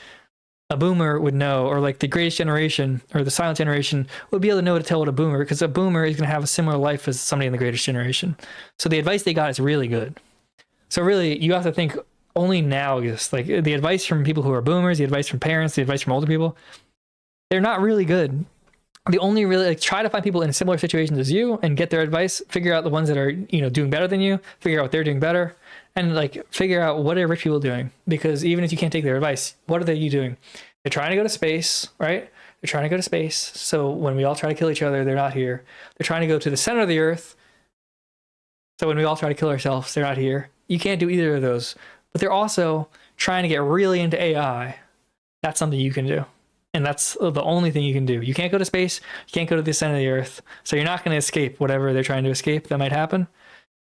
a boomer would know, or like the greatest generation or the silent generation would be able to know to tell what a boomer, because a boomer is going to have a similar life as somebody in the greatest generation. So the advice they got is really good. So really, you have to think only now exists. Like the advice from people who are boomers, the advice from parents, the advice from older people, they're not really good. The only really try to find people in similar situations as you and get their advice, figure out the ones that are, doing better than you, figure out what they're doing better, and figure out what are rich people doing. Because even if you can't take their advice, what are you doing? They're trying to go to space, right? They're trying to go to space. So when we all try to kill each other, they're not here. They're trying to go to the center of the earth. So when we all try to kill ourselves, they're not here. You can't do either of those. But they're also trying to get really into AI. That's something you can do. And that's the only thing you can do. You can't go to space. You can't go to the center of the earth. So you're not going to escape whatever they're trying to escape that might happen.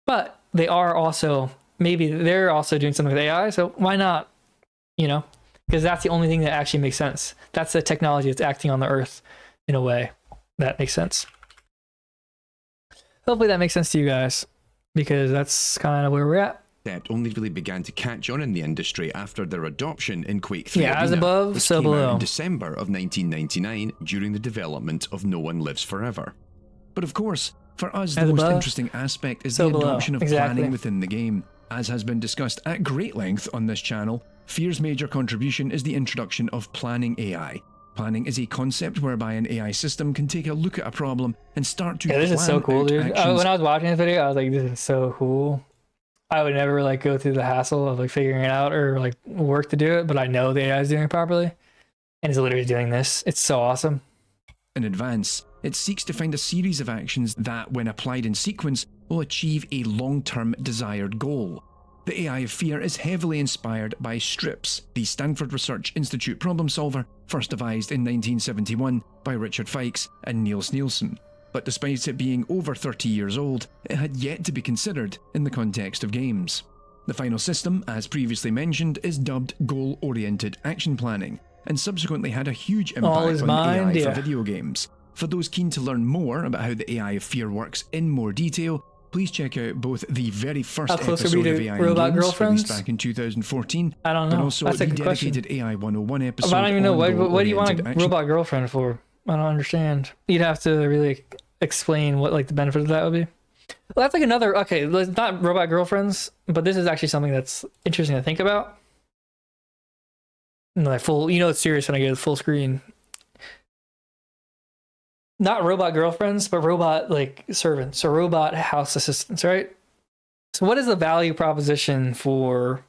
But they are also, maybe they're also doing something with AI. So why not? Because that's the only thing that actually makes sense. That's the technology that's acting on the earth in a way that makes sense. Hopefully that makes sense to you guys, because that's kind of where we're at. Only really began to catch on in the industry after their adoption in Quake 3 Arena, as above, which so came below. out in December of 1999 during the development of No One Lives Forever. But of course, for us, the most interesting aspect is the adoption of planning within the game. As has been discussed at great length on this channel, F.E.A.R's major contribution is the introduction of planning AI. Planning is a concept whereby an AI system can take a look at a problem and start to plan this is so cool, dude. When I was watching this video, I was like, this is so cool. I would never go through the hassle of figuring it out or work to do it, but I know the AI is doing it properly, and it's literally doing this. It's so awesome. In advance, it seeks to find a series of actions that, when applied in sequence, will achieve a long-term desired goal. The AI of F.E.A.R is heavily inspired by STRIPS, the Stanford Research Institute problem solver, first devised in 1971 by Richard Fikes and Niels Nielsen. But despite it being over 30 years old, it had yet to be considered in the context of games. The final system, as previously mentioned, is dubbed Goal-Oriented Action Planning, and subsequently had a huge impact on AI for video games. For those keen to learn more about how the AI of F.E.A.R works in more detail, please check out both the very first episode of AI in Games, released back in 2014, I don't know. but also the dedicated AI 101 episode. I don't even know. What do you want a robot girlfriend for? I don't understand. You'd have to really explain what the benefit of that would be. Well, that's another, okay, not robot girlfriends, but this is actually something that's interesting to think about. Full, it's serious when I get full screen. Not robot girlfriends, but robot servants or robot house assistants, right? So what is the value proposition for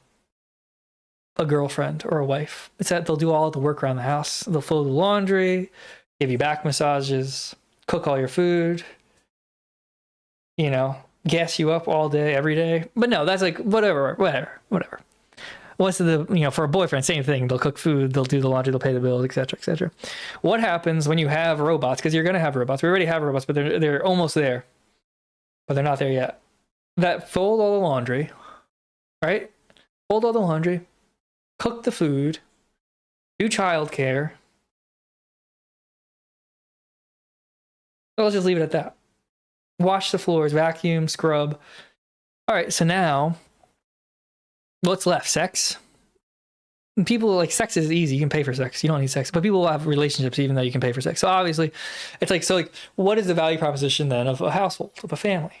a girlfriend or a wife. It's that they'll do all the work around the house. They'll fold the laundry, give you back massages, cook all your food, you know, gas you up all day, every day. But no, that's like whatever. What's the, you know, for a boyfriend, same thing. They'll cook food, they'll do the laundry, they'll pay the bills, etc., etc. What happens when you have robots? Because you're going to have robots. We already have robots, but they're almost there, but they're not there yet. That fold all the laundry, right? Fold all the laundry, cook the food, do childcare. Let's just leave it at that. Wash the floors, vacuum, scrub. All right, so now what's left? Sex. And people like sex is easy. You can pay for sex. You don't need sex, but people will have relationships even though you can pay for sex. So obviously, it's like, so like, what is the value proposition then of a household, of a family?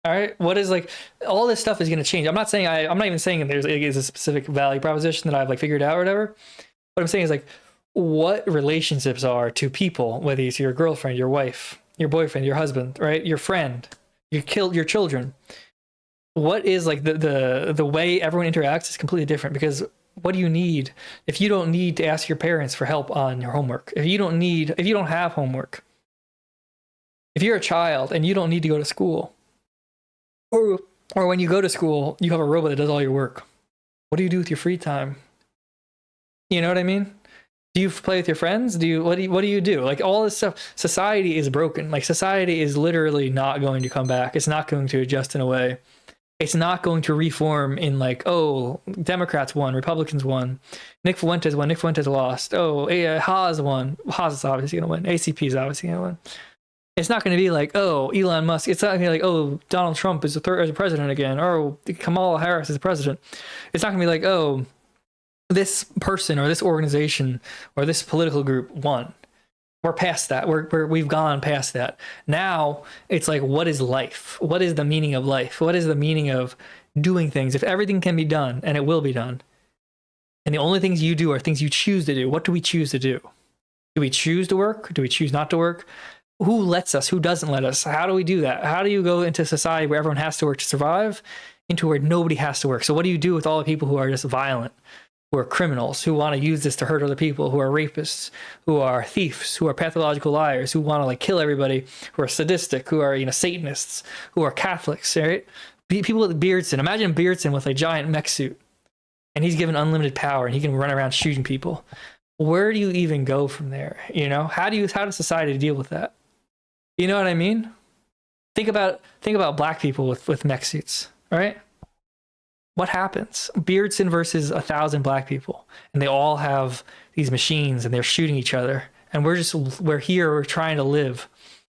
All right, what is like, all this stuff is going to change. I'm not saying I'm not even saying there's a specific value proposition that I've like figured out or whatever. What I'm saying is like, what relationships are to people, whether it's your girlfriend, your wife, your boyfriend, your husband, right, your friend, your children. What is like the way everyone interacts is completely different, because what do you need if you don't need to ask your parents for help on your homework? If you don't have homework, if you're a child and you don't need to go to school, or when you go to school, you have a robot that does all your work. What do you do with your free time? You know what I mean? Do you play with your friends? What do you do? Like all this stuff, society is broken. Like society is literally not going to come back. It's not going to adjust in a way. It's not going to reform in like, oh, Democrats won, Republicans won, Nick Fuentes won, Nick Fuentes lost. Oh, Haas won. Haas is obviously going to win. ACP is obviously going to win. It's not going to be like, oh, Elon Musk. It's not going to be like, oh, Donald Trump is the president again. Or Kamala Harris is the president. It's not going to be like, oh, this person or this organization or this political group won. We're past that. We've gone past that. Now it's like, what is life? What is the meaning of life? What is the meaning of doing things? If everything can be done, and it will be done, and the only things you do are things you choose to do, what do we choose to do? Do we choose to work? Do we choose not to work? Who lets us? Who doesn't let us? How do we do that? How do you go into a society where everyone has to work to survive into where nobody has to work? So what do you do with all the people who are just violent, who are criminals, who want to use this to hurt other people, who are rapists, who are thieves, who are pathological liars, who want to like kill everybody, who are sadistic, who are, you know, Satanists, who are Catholics, right? People with Beardson. Imagine Beardson with a giant mech suit, and he's given unlimited power, and he can run around shooting people. Where do you even go from there? You know, how does society deal with that? You know what I mean? Think about black people with mech suits, right? What happens? Beardson versus 1,000 black people, and they all have these machines, and they're shooting each other. And we're here, we're trying to live.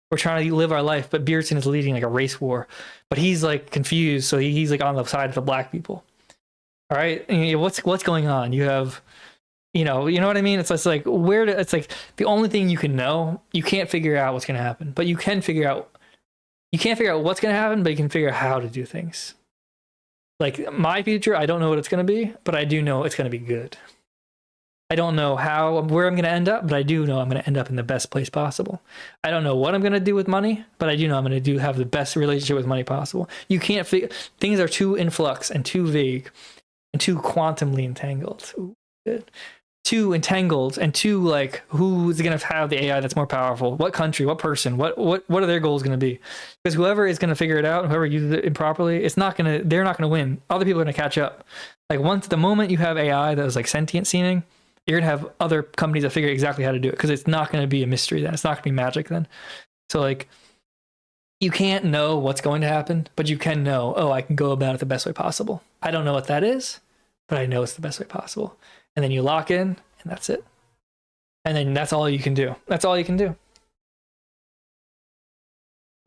We're trying to live our life, but Beardson is leading like a race war. But he's like confused, so he's like on the side of the black people. All right, and what's going on? You have, you know what I mean? It's just like it's like the only thing you can know, you can't figure out what's going to happen, but you can't figure out what's going to happen, but you can figure out how to do things. Like my future, I don't know what it's going to be, but I do know it's going to be good. I don't know where I'm going to end up, but I do know I'm going to end up in the best place possible. I don't know what I'm going to do with money, but I do know I'm going to have the best relationship with money possible. You can't things are too in flux and too vague and too quantumly entangled. Ooh, good. Too entangled and too like, who's going to have the AI that's more powerful? What country? What person? What are their goals going to be? Because whoever is going to figure it out, whoever uses it improperly, they're not going to win. Other people are going to catch up. Like the moment you have AI that is like sentient seeming, you're going to have other companies that figure exactly how to do it, because it's not going to be a mystery then. It's not going to be magic then. So like, you can't know what's going to happen, but you can know, oh, I can go about it the best way possible. I don't know what that is, but I know it's the best way possible. And then you lock in, and that's it. And then that's all you can do. That's all you can do.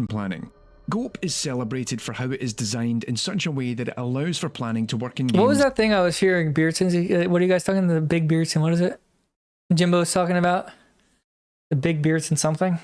Planning. GOP is celebrated for how it is designed in such a way that it allows for planning to work in games. What was that thing I was hearing Beardson's? What are you guys talking? The big Beardson, what is it? Jimbo's talking about? The big Beardson something?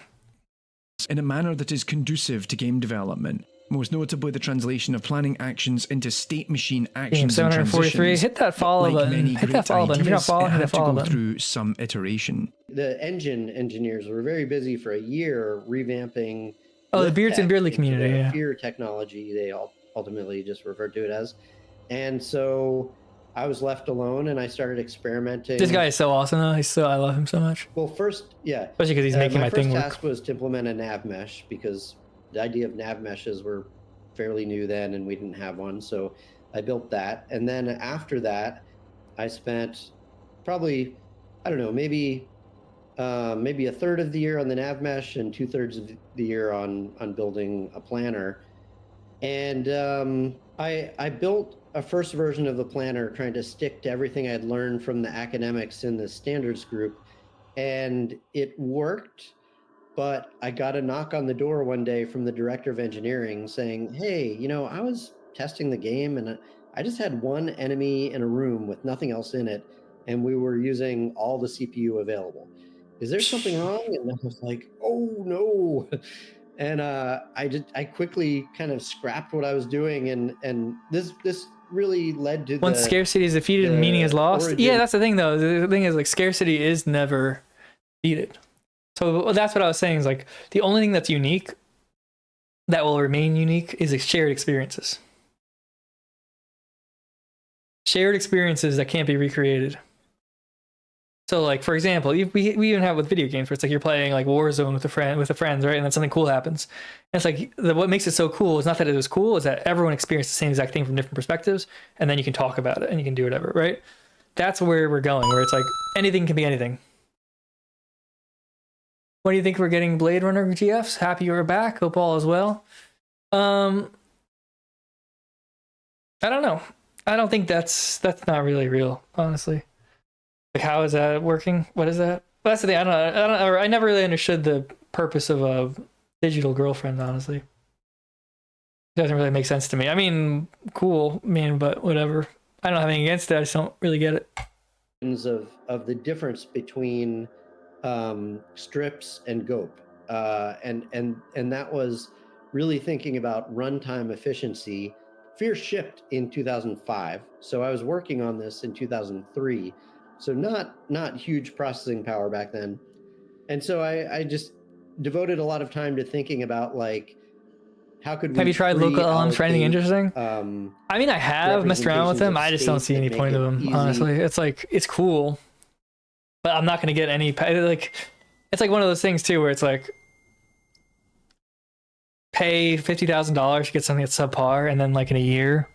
In a manner that is conducive to game development. Most notably, the translation of planning actions into state machine actions and transitions. Hit that follow button. Hit that follow button. If you're not following, hit that follow button. Through some iteration. The engine engineers were very busy for a year revamping. Oh, the Beardson Beardly community. Yeah. F.E.A.R technology, they ultimately just referred to it as. And so I was left alone and I started experimenting. This guy is so awesome though. I love him so much. Well, first, yeah. Especially because he's making my thing work. My first task was to implement a nav mesh because the idea of nav meshes were fairly new then and we didn't have one. So I built that. And then after that, I spent probably, I don't know, maybe a third of the year on the nav mesh and 2/3 of the year on building a planner. And I built a first version of the planner trying to stick to everything I'd learned from the academics in the standards group. And it worked, but I got a knock on the door one day from the director of engineering saying, hey, you know, I was testing the game and I just had one enemy in a room with nothing else in it. And we were using all the CPU available. Is there something wrong? And I was like, oh no. And I quickly kind of scrapped what I was doing, and this really led to once scarcity is defeated and meaning is lost. Origin. Yeah, that's the thing though. The thing is like scarcity is never defeated. So that's what I was saying is like the only thing that's unique that will remain unique is shared experiences. Shared experiences that can't be recreated. So like, for example, we even have with video games where it's like you're playing like Warzone with the friends, right? And then something cool happens. And it's like, what makes it so cool is not that it was cool, is that everyone experienced the same exact thing from different perspectives. And then you can talk about it and you can do whatever, right? That's where we're going, where it's like anything can be anything. What do you think we're getting Blade Runner GFs? Happy you're back. Hope all is well. I don't know. I don't think that's not really real, honestly. Like, how is that working? What is that? Well, that's the thing. I never really understood the purpose of a digital girlfriend, honestly. It doesn't really make sense to me. I mean, cool. I mean, but whatever. I don't have anything against it. I just don't really get it. Of the difference between strips and GOP. And that was really thinking about runtime efficiency. F.E.A.R shipped in 2005. So I was working on this in 2003. So not huge processing power back then. And so I just devoted a lot of time to thinking about like, how could we have you tried local LMs for anything interesting? I mean, I have messed around with them. I just don't see any point of them, honestly. It's like, it's cool, but I'm not going to get any, like, it's like one of those things too, where it's like, pay $50,000 to get something that's subpar, and then like in a year,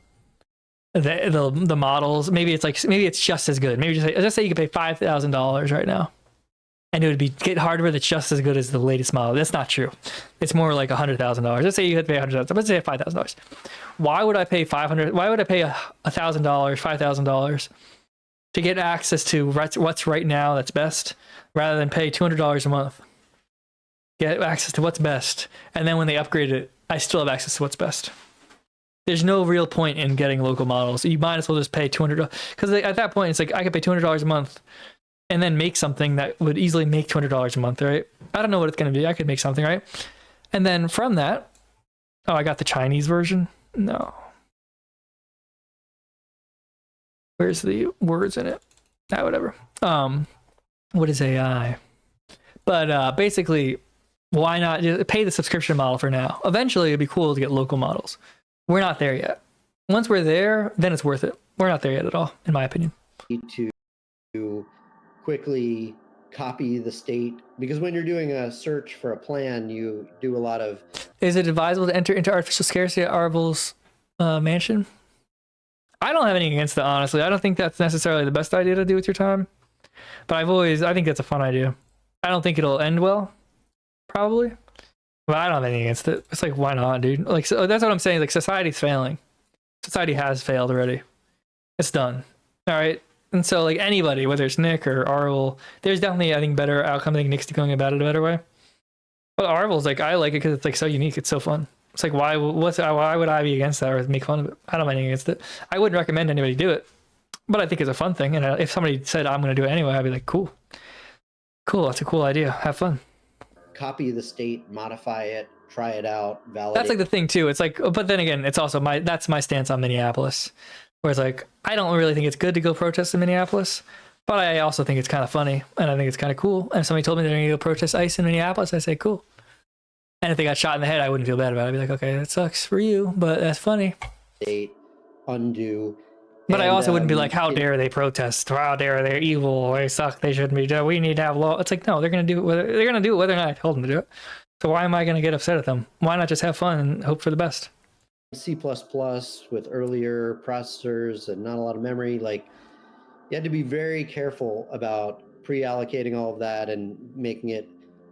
the models, maybe it's just as good. Maybe just say you could pay $5,000 right now, and it would get hardware that's just as good as the latest model. That's not true. It's more like $100,000. Let's say you had to pay $100,000. Let's say $5,000. Why would I pay $500? Why would I pay $1,000, $5,000 to get access to what's right now that's best, rather than pay $200 a month? Get access to what's best, and then when they upgrade it, I still have access to what's best. There's no real point in getting local models. You might as well just pay $200, because at that point it's like I could pay $200 a month and then make something that would easily make $200 a month, right? I don't know what it's going to be. I could make something, right? And then from that, oh, I got the Chinese version. No. Where's the words in it? Whatever. What is AI? But basically, why not just pay the subscription model for now? Eventually, it'd be cool to get local models. We're not there yet. Once we're there, then it's worth it. We're not there yet at all, in my opinion. To quickly copy the state, because when you're doing a search for a plan, you do a lot of... Is it advisable to enter into artificial scarcity at Arvel's mansion? I don't have anything against that, honestly. I don't think that's necessarily the best idea to do with your time. But I think that's a fun idea. I don't think it'll end well, probably. But I don't have anything against it. It's like, why not, dude? Like, so that's what I'm saying. Like, society's failing. Society has failed already. It's done. All right. And so, like, anybody, whether it's Nick or Arvel, there's definitely, I think, better outcome. I think Nick's going about it a better way. But Arvel's like, I like it because it's like so unique. It's so fun. It's like, why would I be against that or make fun of it? I don't mind anything against it. I wouldn't recommend anybody do it, but I think it's a fun thing. And if somebody said I'm going to do it anyway, I'd be like, cool. That's a cool idea. Have fun. Copy the state, modify it, try it out, validate. That's like the thing too. It's like, but then again, it's also that's my stance on Minneapolis, where it's like, I don't really think it's good to go protest in Minneapolis, but I also think it's kind of funny and I think it's kind of cool. And if somebody told me they're going to go protest ICE in Minneapolis, I say, cool. And if they got shot in the head, I wouldn't feel bad about it. I'd be like, okay, that sucks for you, but that's funny. Undo. But I also wouldn't be like, how dare they protest? How dare they're evil? They suck. They shouldn't be done. We need to have law. It's like, no, they're going to do it. They're going to do it whether or not I told them to do it. So why am I going to get upset at them? Why not just have fun and hope for the best? C++ with earlier processors and not a lot of memory, like you had to be very careful about pre-allocating all of that and making it,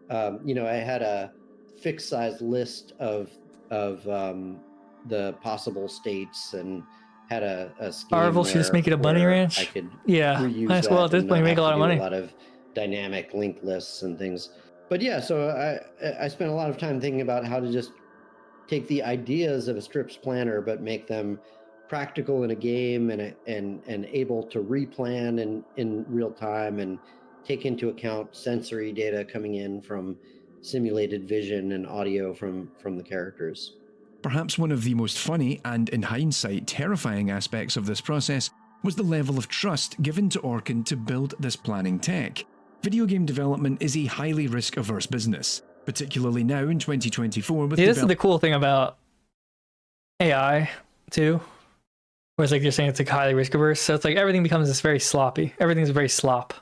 I had a fixed size list of the possible states and had a scheme Marvel should just make it a bunny ranch. I could reuse might as well at this point make a lot of money. A lot of dynamic linked lists and things. But yeah, so I spent a lot of time thinking about how to just take the ideas of a strips planner but make them practical in a game and able to replan in real time and take into account sensory data coming in from simulated vision and audio from the characters. Perhaps one of the most funny and, in hindsight, terrifying aspects of this process was the level of trust given to Orkin to build this planning tech. Video game development is a highly risk-averse business, particularly now in 2024 with this is the cool thing about AI, too. Where it's like you're saying it's like highly risk-averse, so it's like everything becomes this very sloppy. Everything's very slop.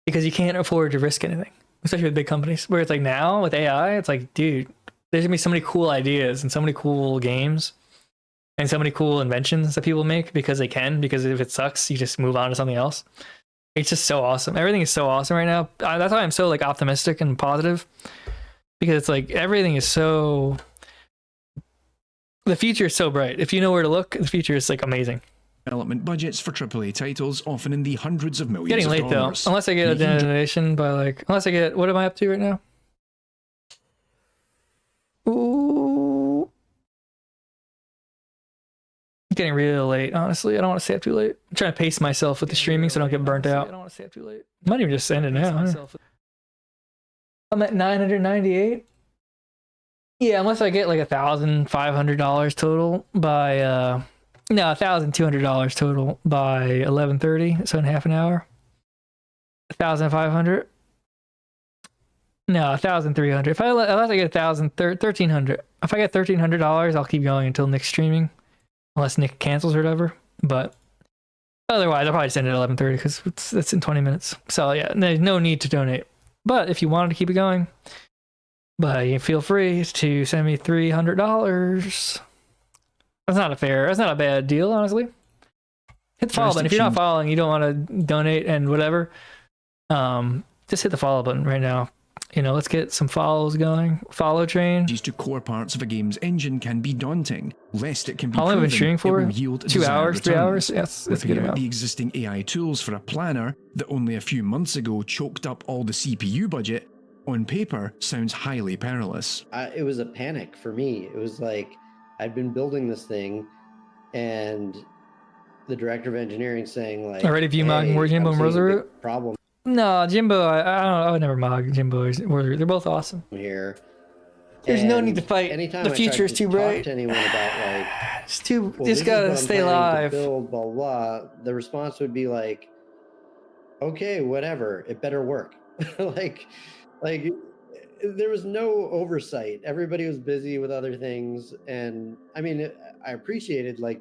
Because you can't afford to risk anything, especially with big companies. Where it's like now, with AI, it's like, dude, there's gonna be so many cool ideas and so many cool games and so many cool inventions that people make because they can, because if it sucks, you just move on to something else. It's just so awesome. Everything is so awesome right now. That's why I'm so like optimistic and positive, because it's like everything is so, the future is so bright. If you know where to look, the future is like amazing. Development budgets for AAA titles often in the hundreds of millions Getting of late dollars. though, unless I get a donation by like, unless I get, what am I up to right now? Ooh. Getting real late, honestly. I don't want to stay up too late. I'm trying to pace myself with the streaming so I don't get burnt out. I don't want to stay up too late. Might even just end it now. I'm at 998. Yeah, unless I get like $1,500 total by no, $1,200 total by 11:30, so in half an hour. 1,500. No, 1,300. Unless I get 1,300. If I get $1,300, I'll keep going until Nick's streaming, unless Nick cancels or whatever. But otherwise, I'll probably just end at 11:30 because it's in 20 minutes. So yeah, there's no need to donate. But if you wanted to keep it going, but you feel free to send me $300. That's not a bad deal, honestly. Hit the follow button. If you're not following, you don't want to donate and whatever. Just hit the follow button right now. Let's get some follows going. Follow train. These two core parts of a game's engine can be daunting, lest it can be How long have I been streaming for? it will yield 2 hours, 3 hours? returns. Yes, it's Ripping good out amount. the existing AI tools for a planner that only a few months ago choked up all the CPU budget, on paper sounds highly perilous. It was a panic for me. It was like I'd been building this thing, and the director of engineering saying like, Already view modding more Jimbo and Rosaroot? Problem No, Jimbo, I would never mod Jimbo. They're both awesome. here. There's no need to fight. Anytime The future is too bright. To anyone about like, it's too. well, Just gotta stay alive. Build blah, blah blah. The response would be like, okay, whatever. It better work. like there was no oversight. Everybody was busy with other things, and I mean, I appreciated like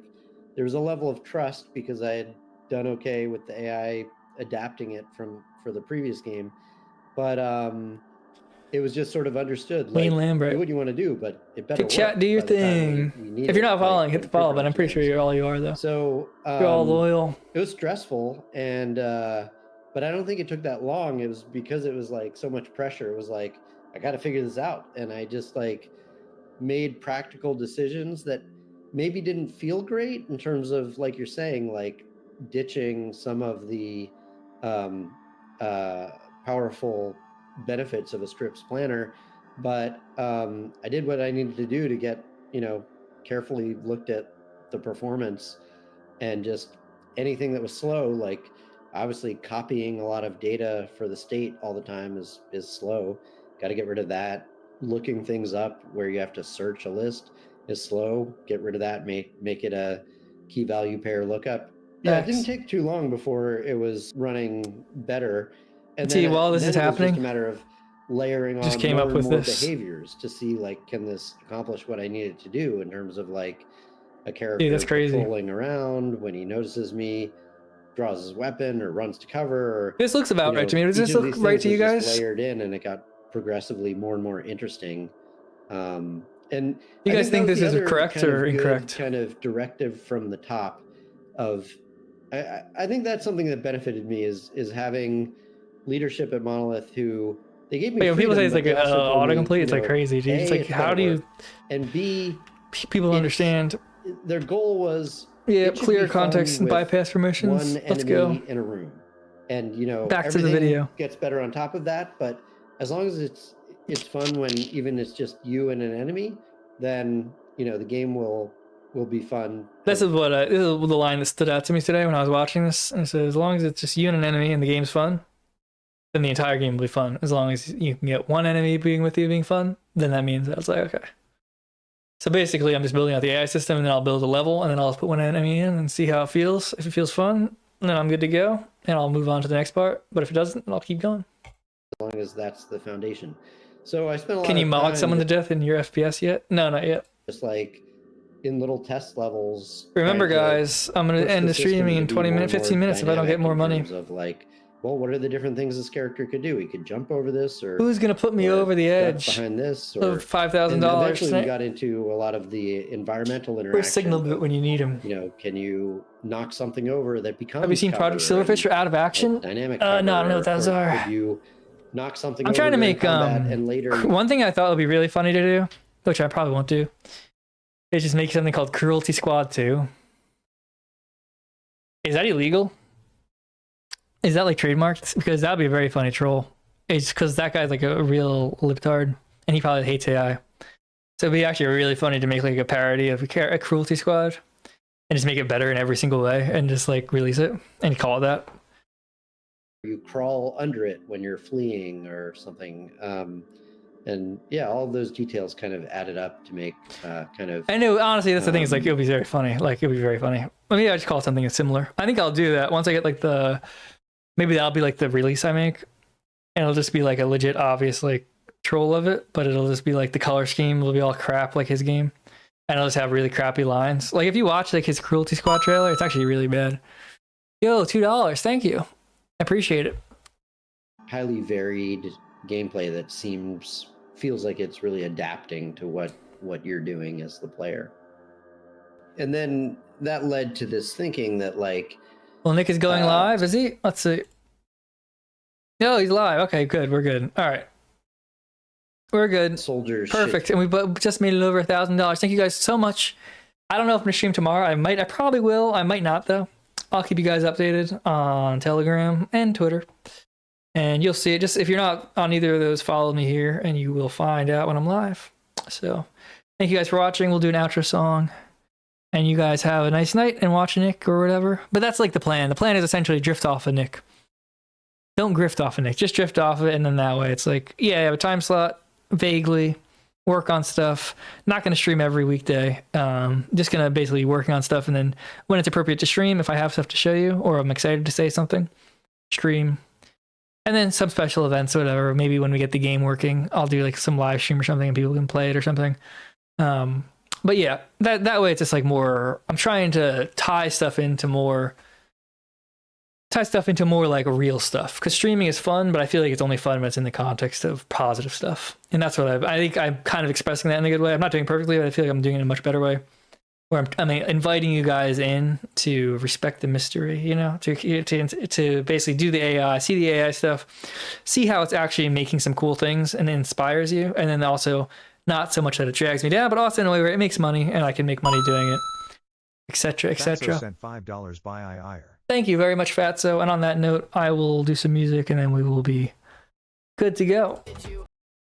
there was a level of trust because I had done okay with the AI adapting it for the previous game, but it was just sort of understood. Wayne Lambert. Do what you want to do, but it better Hey, chat, work do your by the time thing. you need If you're it, not following, like, hit the follow button. I'm pretty sure you are though. So you're all loyal. It was stressful, and but I don't think it took that long. It was because it was like so much pressure. It was like I got to figure this out, and I just like made practical decisions that maybe didn't feel great in terms of, like you're saying, like ditching some of the powerful benefits of a strips planner, but I did what I needed to do to get, carefully looked at the performance, and just anything that was slow, like obviously copying a lot of data for the state all the time is slow. Got to get rid of that. Looking things up where you have to search a list is slow. Get rid of that. Make it a key value pair lookup. Yeah, it didn't take too long before it was running better. And See, then while this is happening, just a matter of layering on just came more up and with more this behaviors to see, like, can this accomplish what I needed to do in terms of like a character Dude, that's crazy. patrolling around. When he notices me, draws his weapon or runs to cover. Or, this looks about right to me. Does this look right to you guys? Layered in, and it got progressively more and more interesting. And you guys think this is correct or incorrect? Kind of directive from the top of. I think that's something that benefited me is having leadership at Monolith who they gave me. When people say it's like autocomplete, it's like crazy, dude. It's like how do you? And B, people understand. Their goal was clear context and bypass permissions. Let's go in a room, and back to the video. Gets better on top of that, but as long as it's fun when even it's just you and an enemy, then the game will be fun. This is the line that stood out to me today when I was watching this. And it says, as long as it's just you and an enemy and the game's fun, then the entire game will be fun. As long as you can get one enemy being with you being fun, then that means I was like, okay. So basically, I'm just building out the AI system, and then I'll build a level, and then I'll just put one enemy in and see how it feels. If it feels fun, then I'm good to go, and I'll move on to the next part. But if it doesn't, then I'll keep going. As long as that's the foundation. So I spent a lot Can you mod someone to death in your FPS yet? No, not yet. Just like in little test levels. Remember, guys, I'm going to end the streaming in 15 minutes if I don't get more money. Of like, well, what are the different things this character could do? He could jump over this, or who's going to put me over the edge behind this, or $5,000. Eventually, we got into a lot of the environmental interaction. Where's Signal Boot when you need him? Can you knock something over that becomes? Have you seen Project Silverfish or Out of Action? Dynamic. No, I don't know what those are. Could you knock something? I'm trying to make and later. One thing I thought would be really funny to do, which I probably won't do, is just make something called Cruelty Squad 2. Is that illegal? Is that like trademarked? Because that would be a very funny troll. It's because that guy's like a real libtard, and he probably hates AI. So it'd be actually really funny to make like a parody of a Cruelty Squad, and just make it better in every single way, and just like release it and call it that. You crawl under it when you're fleeing or something. And yeah, all of those details kind of added up to make kind of. I know, honestly, that's the thing. Is like it'll be very funny. Like it'll be very funny. Maybe I just call it something similar. I think I'll do that once I get like maybe that'll be like the release I make, and it'll just be like a legit, obvious like troll of it. But it'll just be like the color scheme will be all crap like his game, and it'll just have really crappy lines. Like if you watch like his Cruelty Squad trailer, it's actually really bad. Yo, $2, thank you, I appreciate it. Highly varied gameplay that feels like it's really adapting to what you're doing as the player. And then that led to this thinking that like, well, Nick is going live, is he? Let's see. No, he's live. Okay, good. We're good. All right. We're good. Soldiers. Perfect. And we just made it over $1,000. Thank you guys so much. I don't know if I'm gonna stream tomorrow. I probably will. I might not though. I'll keep you guys updated on Telegram and Twitter. And you'll see it. Just if you're not on either of those, follow me here and you will find out when I'm live. So thank you guys for watching. We'll do an outro song. And you guys have a nice night and watch Nick or whatever. But that's like the plan. The plan is essentially drift off of Nick. Don't grift off of Nick. Just drift off of it. And then that way it's like, yeah, I have a time slot, vaguely, work on stuff. Not going to stream every weekday. Just going to basically working on stuff. And then when it's appropriate to stream, if I have stuff to show you or I'm excited to say something, stream. And then some special events, whatever. Maybe when we get the game working, I'll do like some live stream or something and people can play it or something. But yeah, that way it's just like more, I'm trying to tie stuff into more like real stuff. Because streaming is fun, but I feel like it's only fun when it's in the context of positive stuff. And that's what I think I'm kind of expressing that in a good way. I'm not doing it perfectly, but I feel like I'm doing it in a much better way. Where I'm inviting you guys in to respect the mystery, to basically do the AI, see the AI stuff, see how it's actually making some cool things and it inspires you. And then also not so much that it drags me down, but also in a way where it makes money and I can make money doing it, etc., etc. Sent $5 by IIR. Thank you very much, Fatso. And on that note, I will do some music and then we will be good to go.